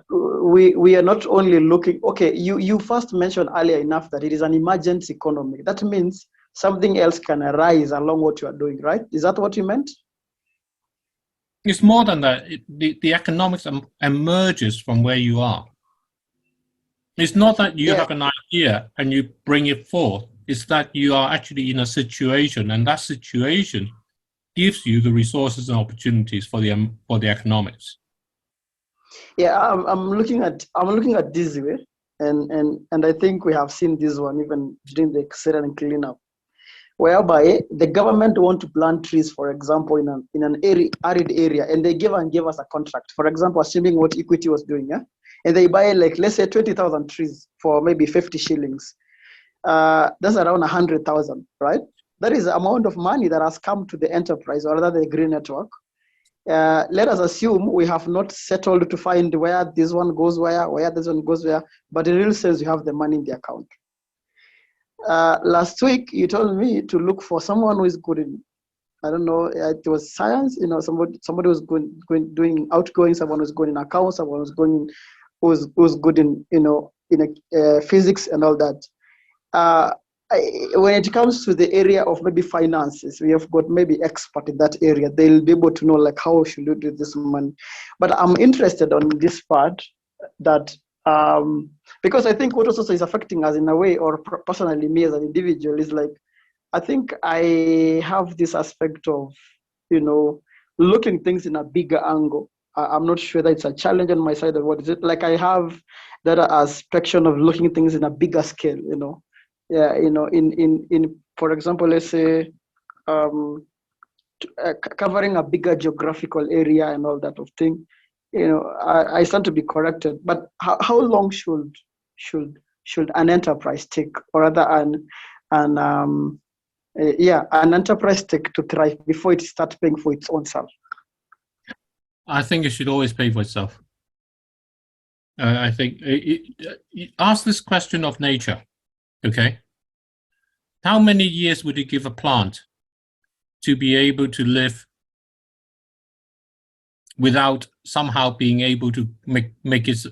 we are not only looking. Okay, you first mentioned earlier enough that it is an emergency economy. That means something else can arise along what you are doing, right? Is that what you meant? It's more than that. The economics emerges from where you are. It's not that you have an idea and you bring it forth. It's that you are actually in a situation, and that situation gives you the resources and opportunities for the economics. Yeah, I'm looking at this way, and I think we have seen this one even during the excellent cleanup, whereby the government want to plant trees, for example, in an arid area, and they give us a contract. For example, assuming what Equity was doing, yeah, and they buy, like, let's say 20,000 trees for maybe 50 shillings. That's around 100,000, right? That is the amount of money that has come to the enterprise, or rather the green network. Let us assume we have not settled to find where this one goes where this one goes where, but in real sense, you have the money in the account. Last week, you told me to look for someone who is good in, I don't know, it was science, you know, somebody was doing outgoing, someone who's good in accounts, someone who's good in, you know, in physics and all that. When it comes to the area of maybe finances, we have got maybe expert in that area. They'll be able to know, like, how should you do this money. But I'm interested on this part that, because I think what also is affecting us in a way, or personally me as an individual, is like, I think I have this aspect of, you know, looking things in a bigger angle. I'm not sure that it's a challenge on my side, or what is it. Like, I have that aspect of looking things in a bigger scale, you know. Yeah, you know, in for example, let's say covering a bigger geographical area and all that of thing. You know, I stand to be corrected, but how long should should an enterprise take, or rather an enterprise take to thrive before it starts paying for its own self? I think it should always pay for itself. I think ask this question of nature, okay? How many years would it give a plant to be able to live without somehow being able to make it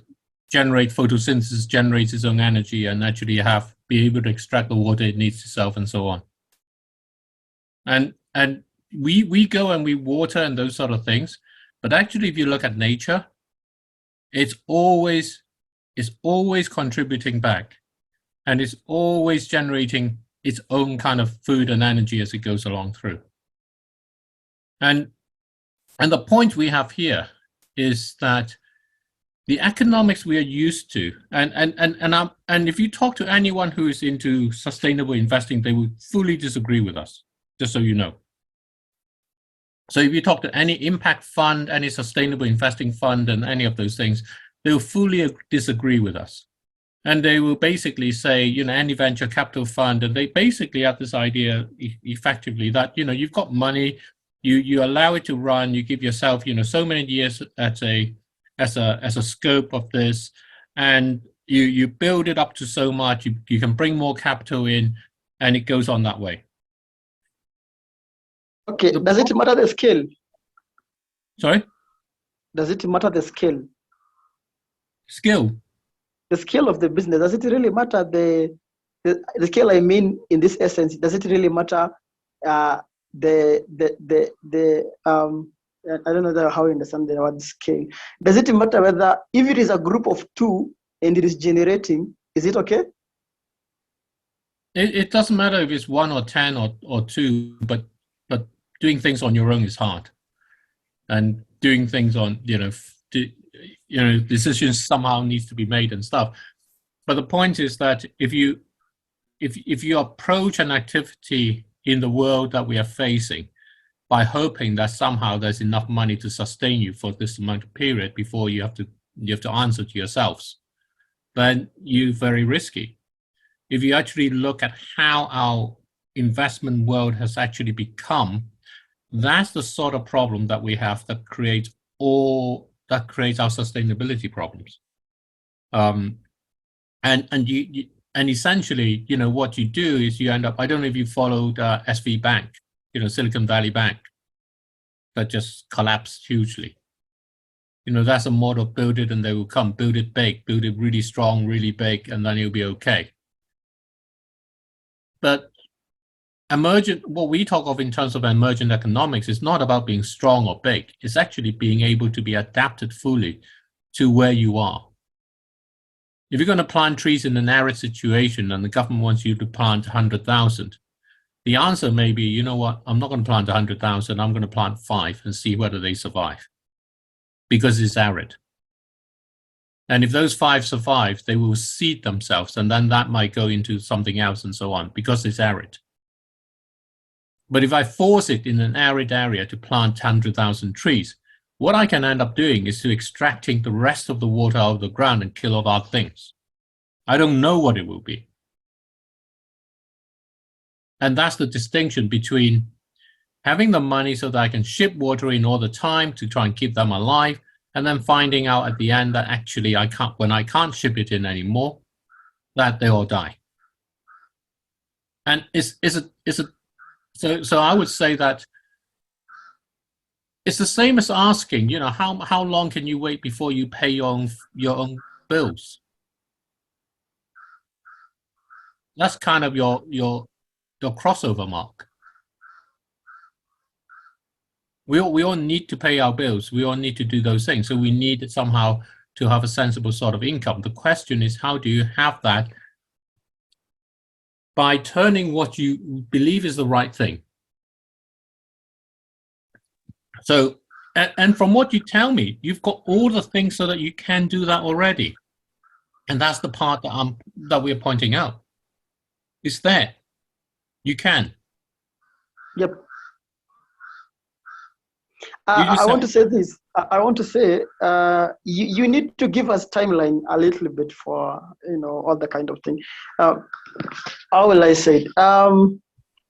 generate photosynthesis, generate its own energy, and actually be able to extract the water it needs itself, and so on? And we go and we water and those sort of things, but actually, if you look at nature, it's always contributing back, and it's always generating its own kind of food and energy as it goes along through. And the point we have here is that the economics we are used to, and if you talk to anyone who is into sustainable investing, they will fully disagree with us, just so you know. So if you talk to any impact fund, any sustainable investing fund, and any of those things, they will fully disagree with us. And they will basically say, any venture capital fund, and they basically have this idea effectively that, you've got money, you allow it to run, you give yourself, so many years as a scope of this, and you build it up to so much, you can bring more capital in, and it goes on that way. Okay, does it matter the scale? Sorry? Does it matter the scale? Skill? The scale of the business, does it really matter the scale? I mean, in this essence, does it really matter I don't know how you understand the word scale. Does it matter whether, if it is a group of 2 and it is generating, is it okay? It doesn't matter if it's 1 or 10 or 2, but doing things on your own is hard, and doing things on decisions somehow needs to be made and stuff. But the point is that if you approach an activity in the world that we are facing by hoping that somehow there's enough money to sustain you for this amount of period before you have to answer to yourselves, then you're very risky. If you actually look at how our investment world has actually become, that's the sort of problem that we have that creates our sustainability problems. And essentially, what you do is you end up, I don't know if you followed SV Bank, Silicon Valley Bank, that just collapsed hugely. That's a model, build it and they will come, build it big, build it really strong, really big, and then you'll be okay. But what we talk of in terms of emergent economics is not about being strong or big. It's actually being able to be adapted fully to where you are. If you're going to plant trees in an arid situation and the government wants you to plant 100,000, the answer may be, you know what, I'm not going to plant 100,000, I'm going to plant 5 and see whether they survive, because it's arid. And if those 5 survive, they will seed themselves, and then that might go into something else and so on, because it's arid. But if I force it in an arid area to plant 100,000 trees, what I can end up doing is to extracting the rest of the water out of the ground and kill off other things. I don't know what it will be. And that's the distinction between having the money so that I can ship water in all the time to try and keep them alive, and then finding out at the end that actually when I can't ship it in anymore, that they all die. And so I would say that it's the same as asking, how long can you wait before you pay your own bills? That's kind of your crossover mark. We all need to pay our bills. We all need to do those things. So we need somehow to have a sensible sort of income. The question is, how do you have that by turning what you believe is the right thing? So, and from what you tell me, you've got all the things so that you can do that already. And that's the part that we're pointing out. It's there. You can. Yep. I want to say this. I want to say you need to give us timeline a little bit for all the kind of thing. How will I say it?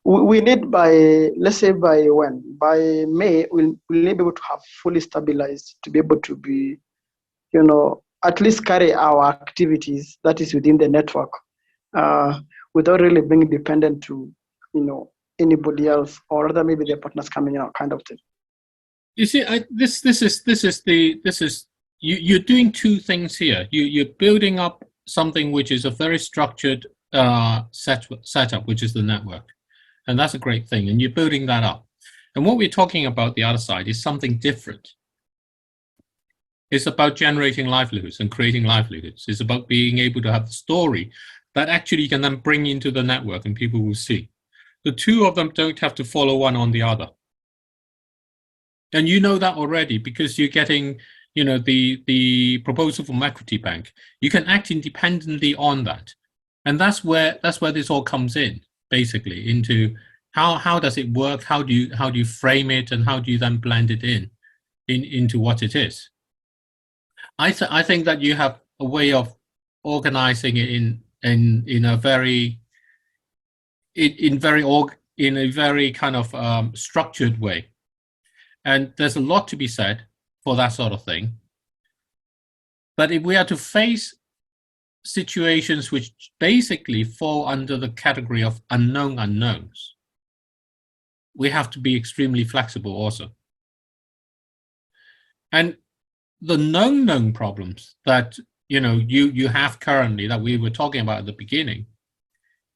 We need by, let's say, by when? By May, we'll be able to have fully stabilized to be able to be, at least carry our activities that is within the network without really being dependent to, anybody else, or rather maybe their partners coming out, kind of thing. You see, you're doing two things here. You're building up something which is a very structured setup, which is the network. And that's a great thing. And you're building that up. And what we're talking about the other side is something different. It's about generating livelihoods and creating livelihoods. It's about being able to have the story that actually you can then bring into the network and people will see. The two of them don't have to follow one on the other. And you know that already because you're getting, the proposal from Equity Bank. You can act independently on that. And that's where this all comes in, basically, into how does it work? How do you frame it, and how do you then blend it into what it is? I think that you have a way of organizing it in a very kind of structured way, and there's a lot to be said for that sort of thing. But if we are to face situations which basically fall under the category of unknown unknowns, we have to be extremely flexible also. And the known problems that you have currently that we were talking about at the beginning,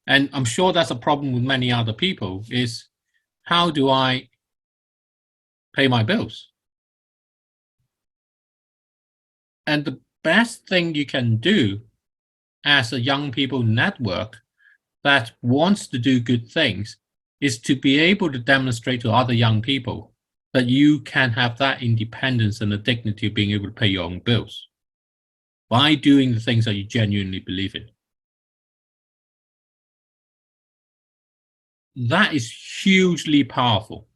and I'm sure that's a problem with many other people, is how do I pay my bills? And the best thing you can do as a young people network that wants to do good things is to be able to demonstrate to other young people that you can have that independence and the dignity of being able to pay your own bills by doing the things that you genuinely believe in. That is hugely powerful.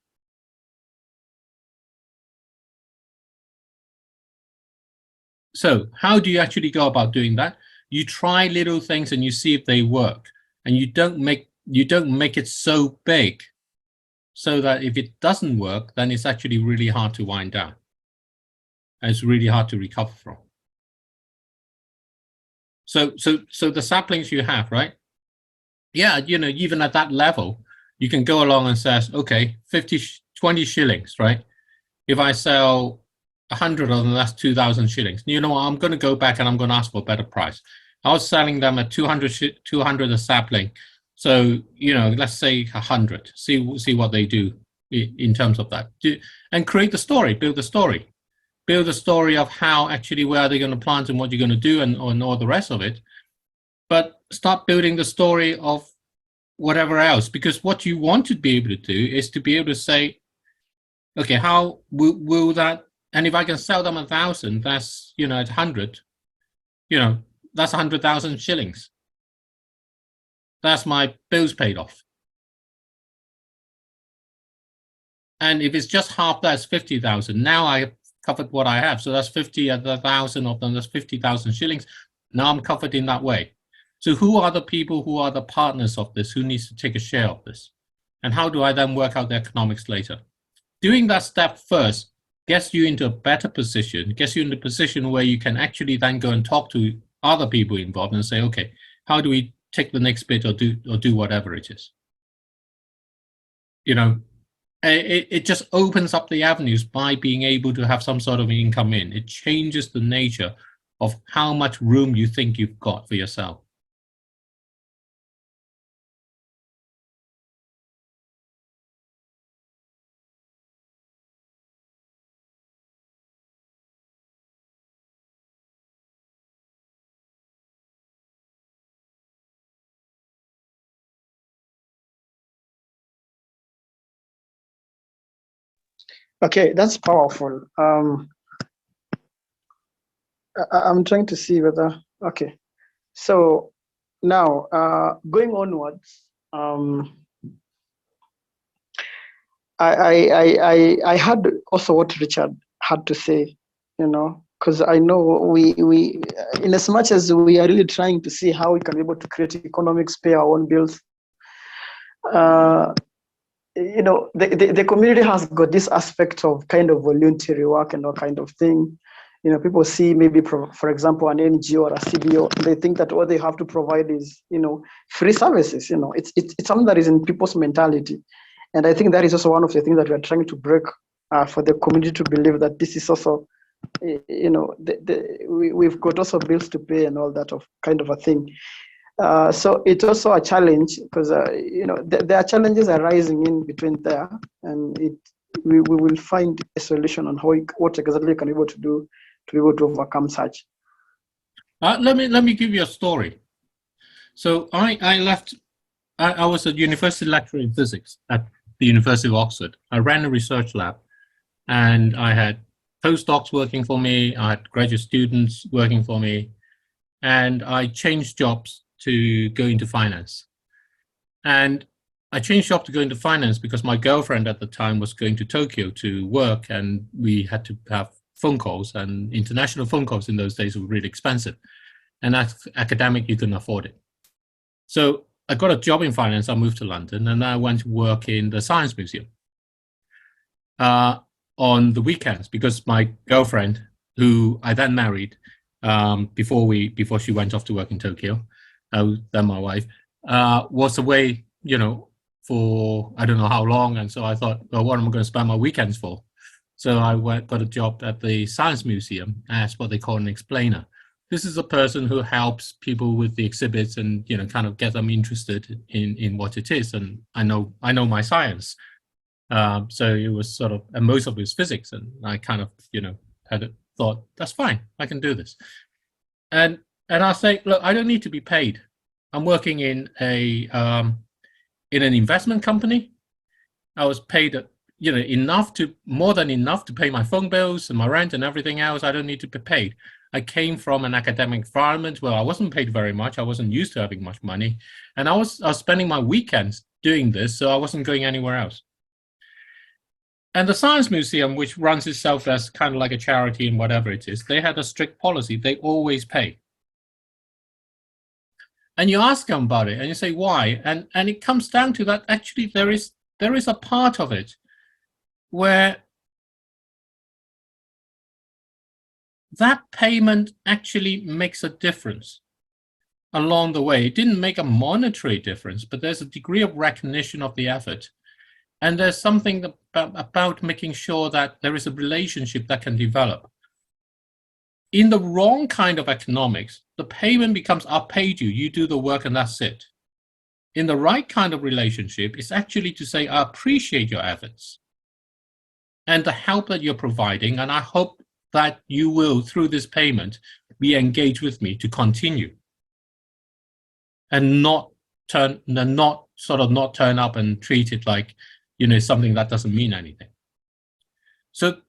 So how do you actually go about doing that? You try little things and you see if they work, and you don't make it so big so that if it doesn't work, then it's actually really hard to wind down. And it's really hard to recover from. So the saplings you have, right? Yeah, even at that level, you can go along and say, okay, 20 shillings, right? If I sell 100 of them, that's 2,000 shillings. You know what? I'm going to go back and I'm going to ask for a better price. I was selling them at 200 a sapling. So, let's say 100, see what they do in terms of that. And create the story, build the story. Build the story of how actually where they're going to plant and what you're going to do and all the rest of it. But start building the story of whatever else, because what you want to be able to do is to be able to say, okay, how will that, and if I can sell them 1,000, that's, at 100, that's 100,000 shillings. That's my bills paid off. And if it's just half that, it's 50,000. Now I covered what I have. So that's 50 at 1,000 of them, that's 50,000 shillings. Now I'm covered in that way. So who are the people who are the partners of this, who needs to take a share of this? And how do I then work out the economics later? Doing that step first gets you into a better position, gets you in the position where you can actually then go and talk to other people involved and say, okay, how do we take the next bit or do whatever it is? It just opens up the avenues by being able to have some sort of income in. It changes the nature of how much room you think you've got for yourself. Okay, that's powerful. I'm trying to see whether, okay. So now, going onwards, I heard also what Richard had to say, because I know we in as much as we are really trying to see how we can be able to create economics, pay our own bills, the community has got this aspect of kind of voluntary work and all kind of thing. People see maybe, for example, an NGO or a CBO, they think that what they have to provide is, free services. It's something that is in people's mentality. And I think that is also one of the things that we are trying to break for the community to believe that this is also, we've got also bills to pay and all that of kind of a thing. So it's also a challenge because, there are challenges arising in between there, and we will find a solution on what exactly we can be able to do to be able to overcome such. Let me give you a story. So I left. I was a university lecturer in physics at the University of Oxford. I ran a research lab, and I had postdocs working for me. I had graduate students working for me, and I changed jobs to go into finance. And I changed job to go into finance because my girlfriend at the time was going to Tokyo to work, and we had to have phone calls, and international phone calls in those days were really expensive. And as academic, you couldn't afford it. So I got a job in finance. I moved to London, and I went to work in the Science Museum on the weekends, because my girlfriend, who I then married before she went off to work in Tokyo, then my wife, was away, for I don't know how long. And so I thought, well, what am I going to spend my weekends for? So I got a job at the Science Museum as what they call an explainer. This is a person who helps people with the exhibits and, kind of get them interested in what it is. And I know my science. So it was sort of, and most of it was physics. And I kind of, had thought, that's fine, I can do this. And I say, look, I don't need to be paid. I'm working in an investment company. I was paid, more than enough to pay my phone bills and my rent and everything else. I don't need to be paid. I came from an academic environment where I wasn't paid very much. I wasn't used to having much money. And I was spending my weekends doing this, so I wasn't going anywhere else. And the Science Museum, which runs itself as kind of like a charity and whatever it is, they had a strict policy. They always pay. And you ask them about it and you say, why? And it comes down to that actually there is a part of it where that payment actually makes a difference along the way. It didn't make a monetary difference, but there's a degree of recognition of the effort. And there's something about making sure that there is a relationship that can develop. In the wrong kind of economics, the payment becomes, I'll pay you, you do the work and that's it. In the right kind of relationship, it's actually to say, I appreciate your efforts and the help that you're providing, and I hope that you will, through this payment, be engaged with me to continue. And not turn up and treat it like, something that doesn't mean anything. So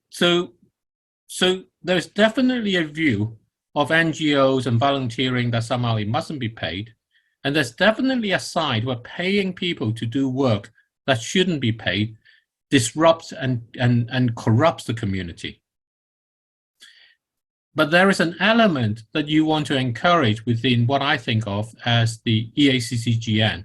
there's definitely a view of NGOs and volunteering that somehow it mustn't be paid. And there's definitely a side where paying people to do work that shouldn't be paid disrupts and corrupts the community. But there is an element that you want to encourage within what I think of as the EACCGN,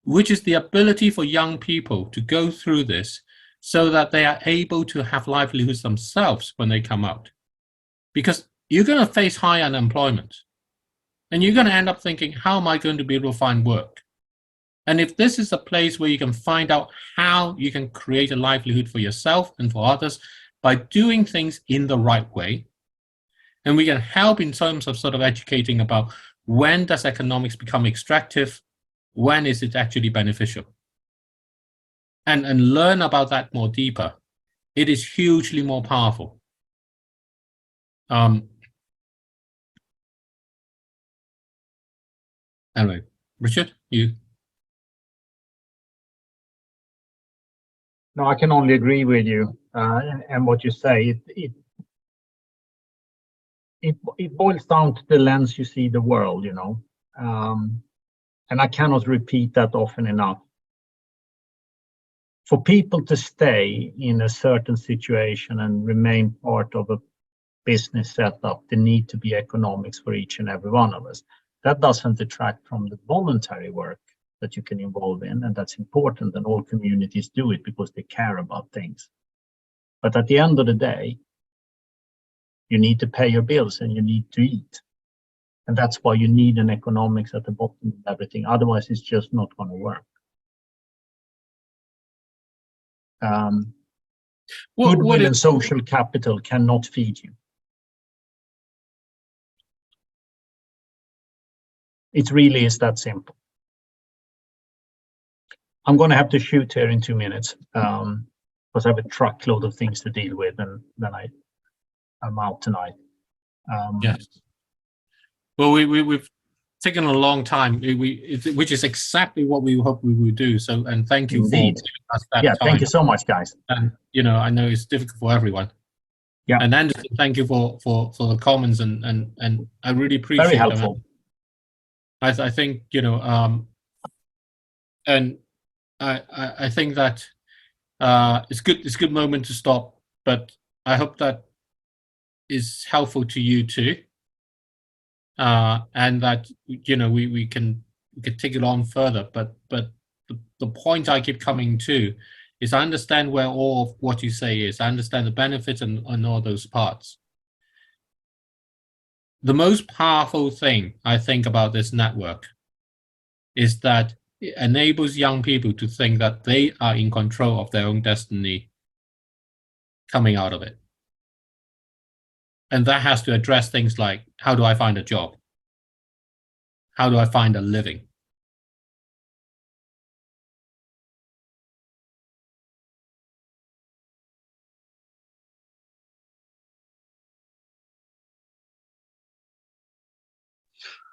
which is the ability for young people to go through this so that they are able to have livelihoods themselves when they come out. Because you're going to face high unemployment. And you're going to end up thinking, how am I going to be able to find work? And if this is a place where you can find out how you can create a livelihood for yourself and for others by doing things in the right way, and we can help in terms of sort of educating about when does economics become extractive, when is it actually beneficial, and learn about that more deeper, it is hugely more powerful. Anyway, Richard, you. No, I can only agree with you and what you say. It boils down to the lens you see the world, and I cannot repeat that often enough. for people to stay in a certain situation and remain part of a business setup, there need to be economics for each and every one of us. That doesn't detract from the voluntary work that you can involve in, and that's important, and all communities do it because they care about things. But at the end of the day, you need to pay your bills and you need to eat. And that's why you need an economics at the bottom of everything. Otherwise, it's just not going to work. Goodwill and social capital cannot feed you. It really is that simple. I'm going to have to shoot here in 2 minutes because I have a truckload of things to deal with, and then I'm out tonight. Yes. Well, we've taken a long time, which is exactly what we hope we will do. So, and thank you Indeed. for giving us that Yeah, time. thank you so much, guys. And I know it's difficult for everyone. Yeah. And Anderson, thank you for the comments, and I really appreciate Very them. helpful. I think and I think that it's a good moment to stop, but I hope that is helpful to you too, and that we can take it on further. But the point I keep coming to is I understand where all of what you say is. I understand the benefits and all those parts. The most powerful thing I think about this network is that it enables young people to think that they are in control of their own destiny coming out of it. And that has to address things like, how do I find a job? How do I find a living?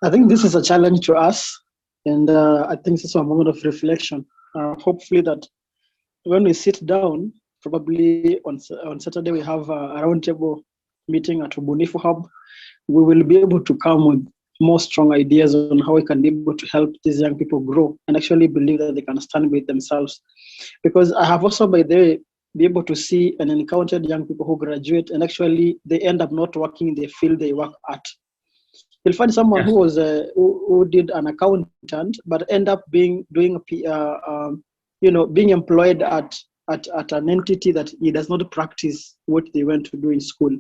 I think this is a challenge to us, and I think it's a moment of reflection. Hopefully that when we sit down, probably on Saturday we have a roundtable meeting at Ubunifu Hub, we will be able to come with more strong ideas on how we can be able to help these young people grow and actually believe that they can stand with themselves. Because I have also, by the way, be able to see and encountered young people who graduate and actually they end up not working in the field they work at. You'll find someone who was who did an accountant, but end up being employed at an entity that he does not practice what they went to do in school.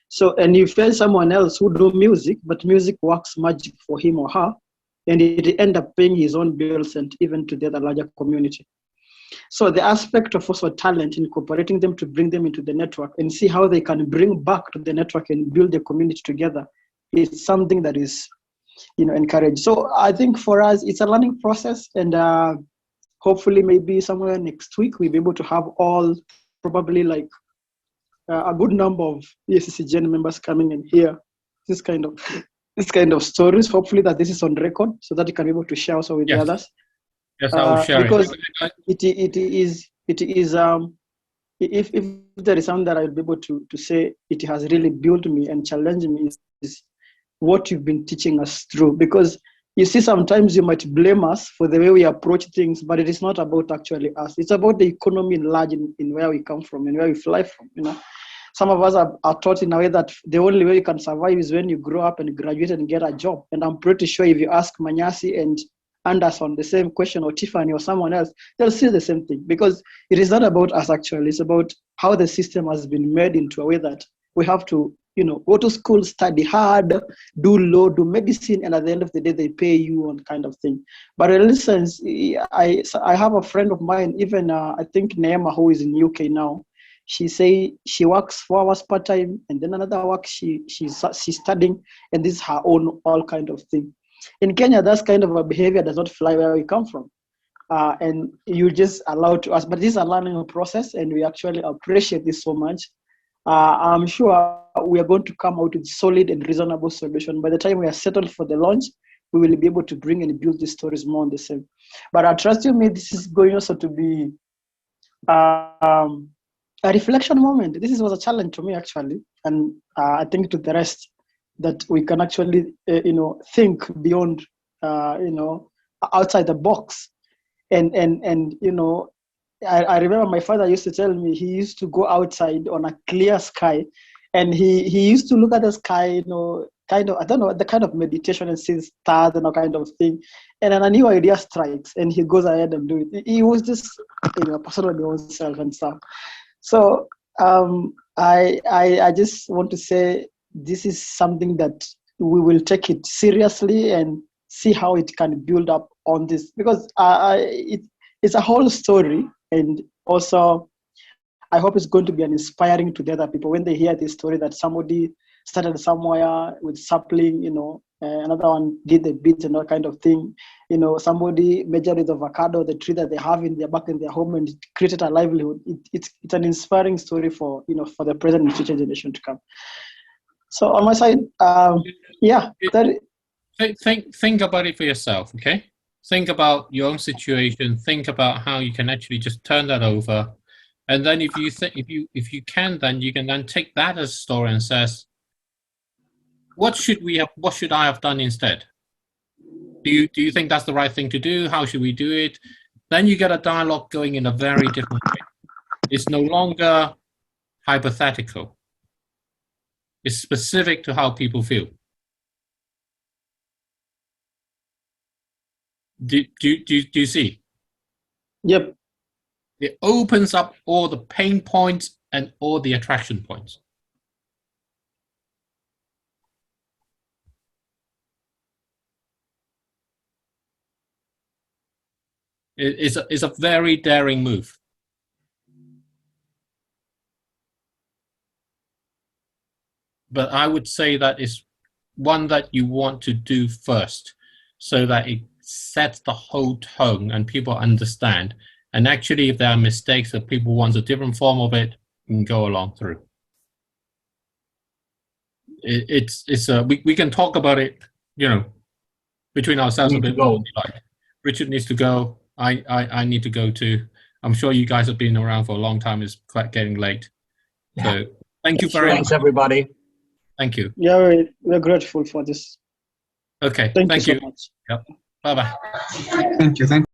So, and you find someone else who do music, but music works magic for him or her, and it end up paying his own bills and even to the other larger community. So the aspect of also talent, incorporating them to bring them into the network and see how they can bring back to the network and build the community together, is something that is, encouraged. So I think for us, it's a learning process, and hopefully maybe somewhere next week we'll be able to have all probably like a good number of EACCGN members coming and hear this kind of stories. Hopefully that this is on record so that you can be able to share also with the others. Yes, I will share because it. It is if there is something that I'll be able to say it has really built me and challenged me is what you've been teaching us through. Because you see, sometimes you might blame us for the way we approach things, but it is not about actually us. It's about the economy in large, in where we come from and where we fly from. Some of us are taught in a way that the only way you can survive is when you grow up and graduate and get a job. And I'm pretty sure if you ask Manyasi and Anderson the same question, or Tiffany or someone else, they'll say the same thing, because it is not about us actually. It's about how the system has been made into a way that we have to, go to school, study hard, do law, do medicine, and at the end of the day, they pay you on kind of thing. But in this sense, I have a friend of mine, even I think Neema, who is in UK now. She say she works 4 hours part time, and then another work she's studying, and this is her own all kind of thing. In Kenya, that kind of a behavior does not fly where we come from, and you just allow to us. But this is a learning process, and we actually appreciate this so much. I'm sure we are going to come out with solid and reasonable solution. By the time we are settled for the launch, we will be able to bring and build these stories more on the same. But I trust you, me, this is going also to be a reflection moment. This was a challenge to me actually, and I think to the rest that we can actually, think beyond, outside the box, and I remember my father used to tell me he used to go outside on a clear sky, and he used to look at the sky, you know, kind of, I don't know, the kind of meditation and see stars and all kind of thing. And then a new idea strikes, and he goes ahead and do it. He was just, you know, person on himself and stuff. So I just want to say this is something that we will take it seriously and see how it can build up on this, because it's a whole story. And also I hope it's going to be an inspiring to the other people when they hear this story that somebody started somewhere with sapling, you know, another one did the beads and all kind of thing. You know, somebody measured with avocado, the tree that they have in their back in their home, and it created a livelihood. It's an inspiring story for, you know, for the present and future generation to come. So on my side, yeah. Think about it for yourself, okay? Think about your own situation. Think about how you can actually just turn that over, and then if you can, then you can then take that as a story and says, what should I have done instead? Do you think that's the right thing to do? How should we do it? Then you get a dialogue going in a very different way. It's no longer hypothetical. It's specific to how people feel. Do you see? Yep. It opens up all the pain points and all the attraction points. It's a very daring move. But I would say that is one that you want to do first, so that it sets the whole tone and people understand. And actually, if there are mistakes, if people want a different form of it, you can go along through. We can talk about it, you know, between ourselves a bit more. Like, Richard needs to go. I need to go too. I'm sure you guys have been around for a long time. It's quite getting late. So thank you very much. Thanks, everybody. Thank you. Yeah, we're grateful for this. Okay. Thank you you. so much. Yep. Bye-bye. Thank you.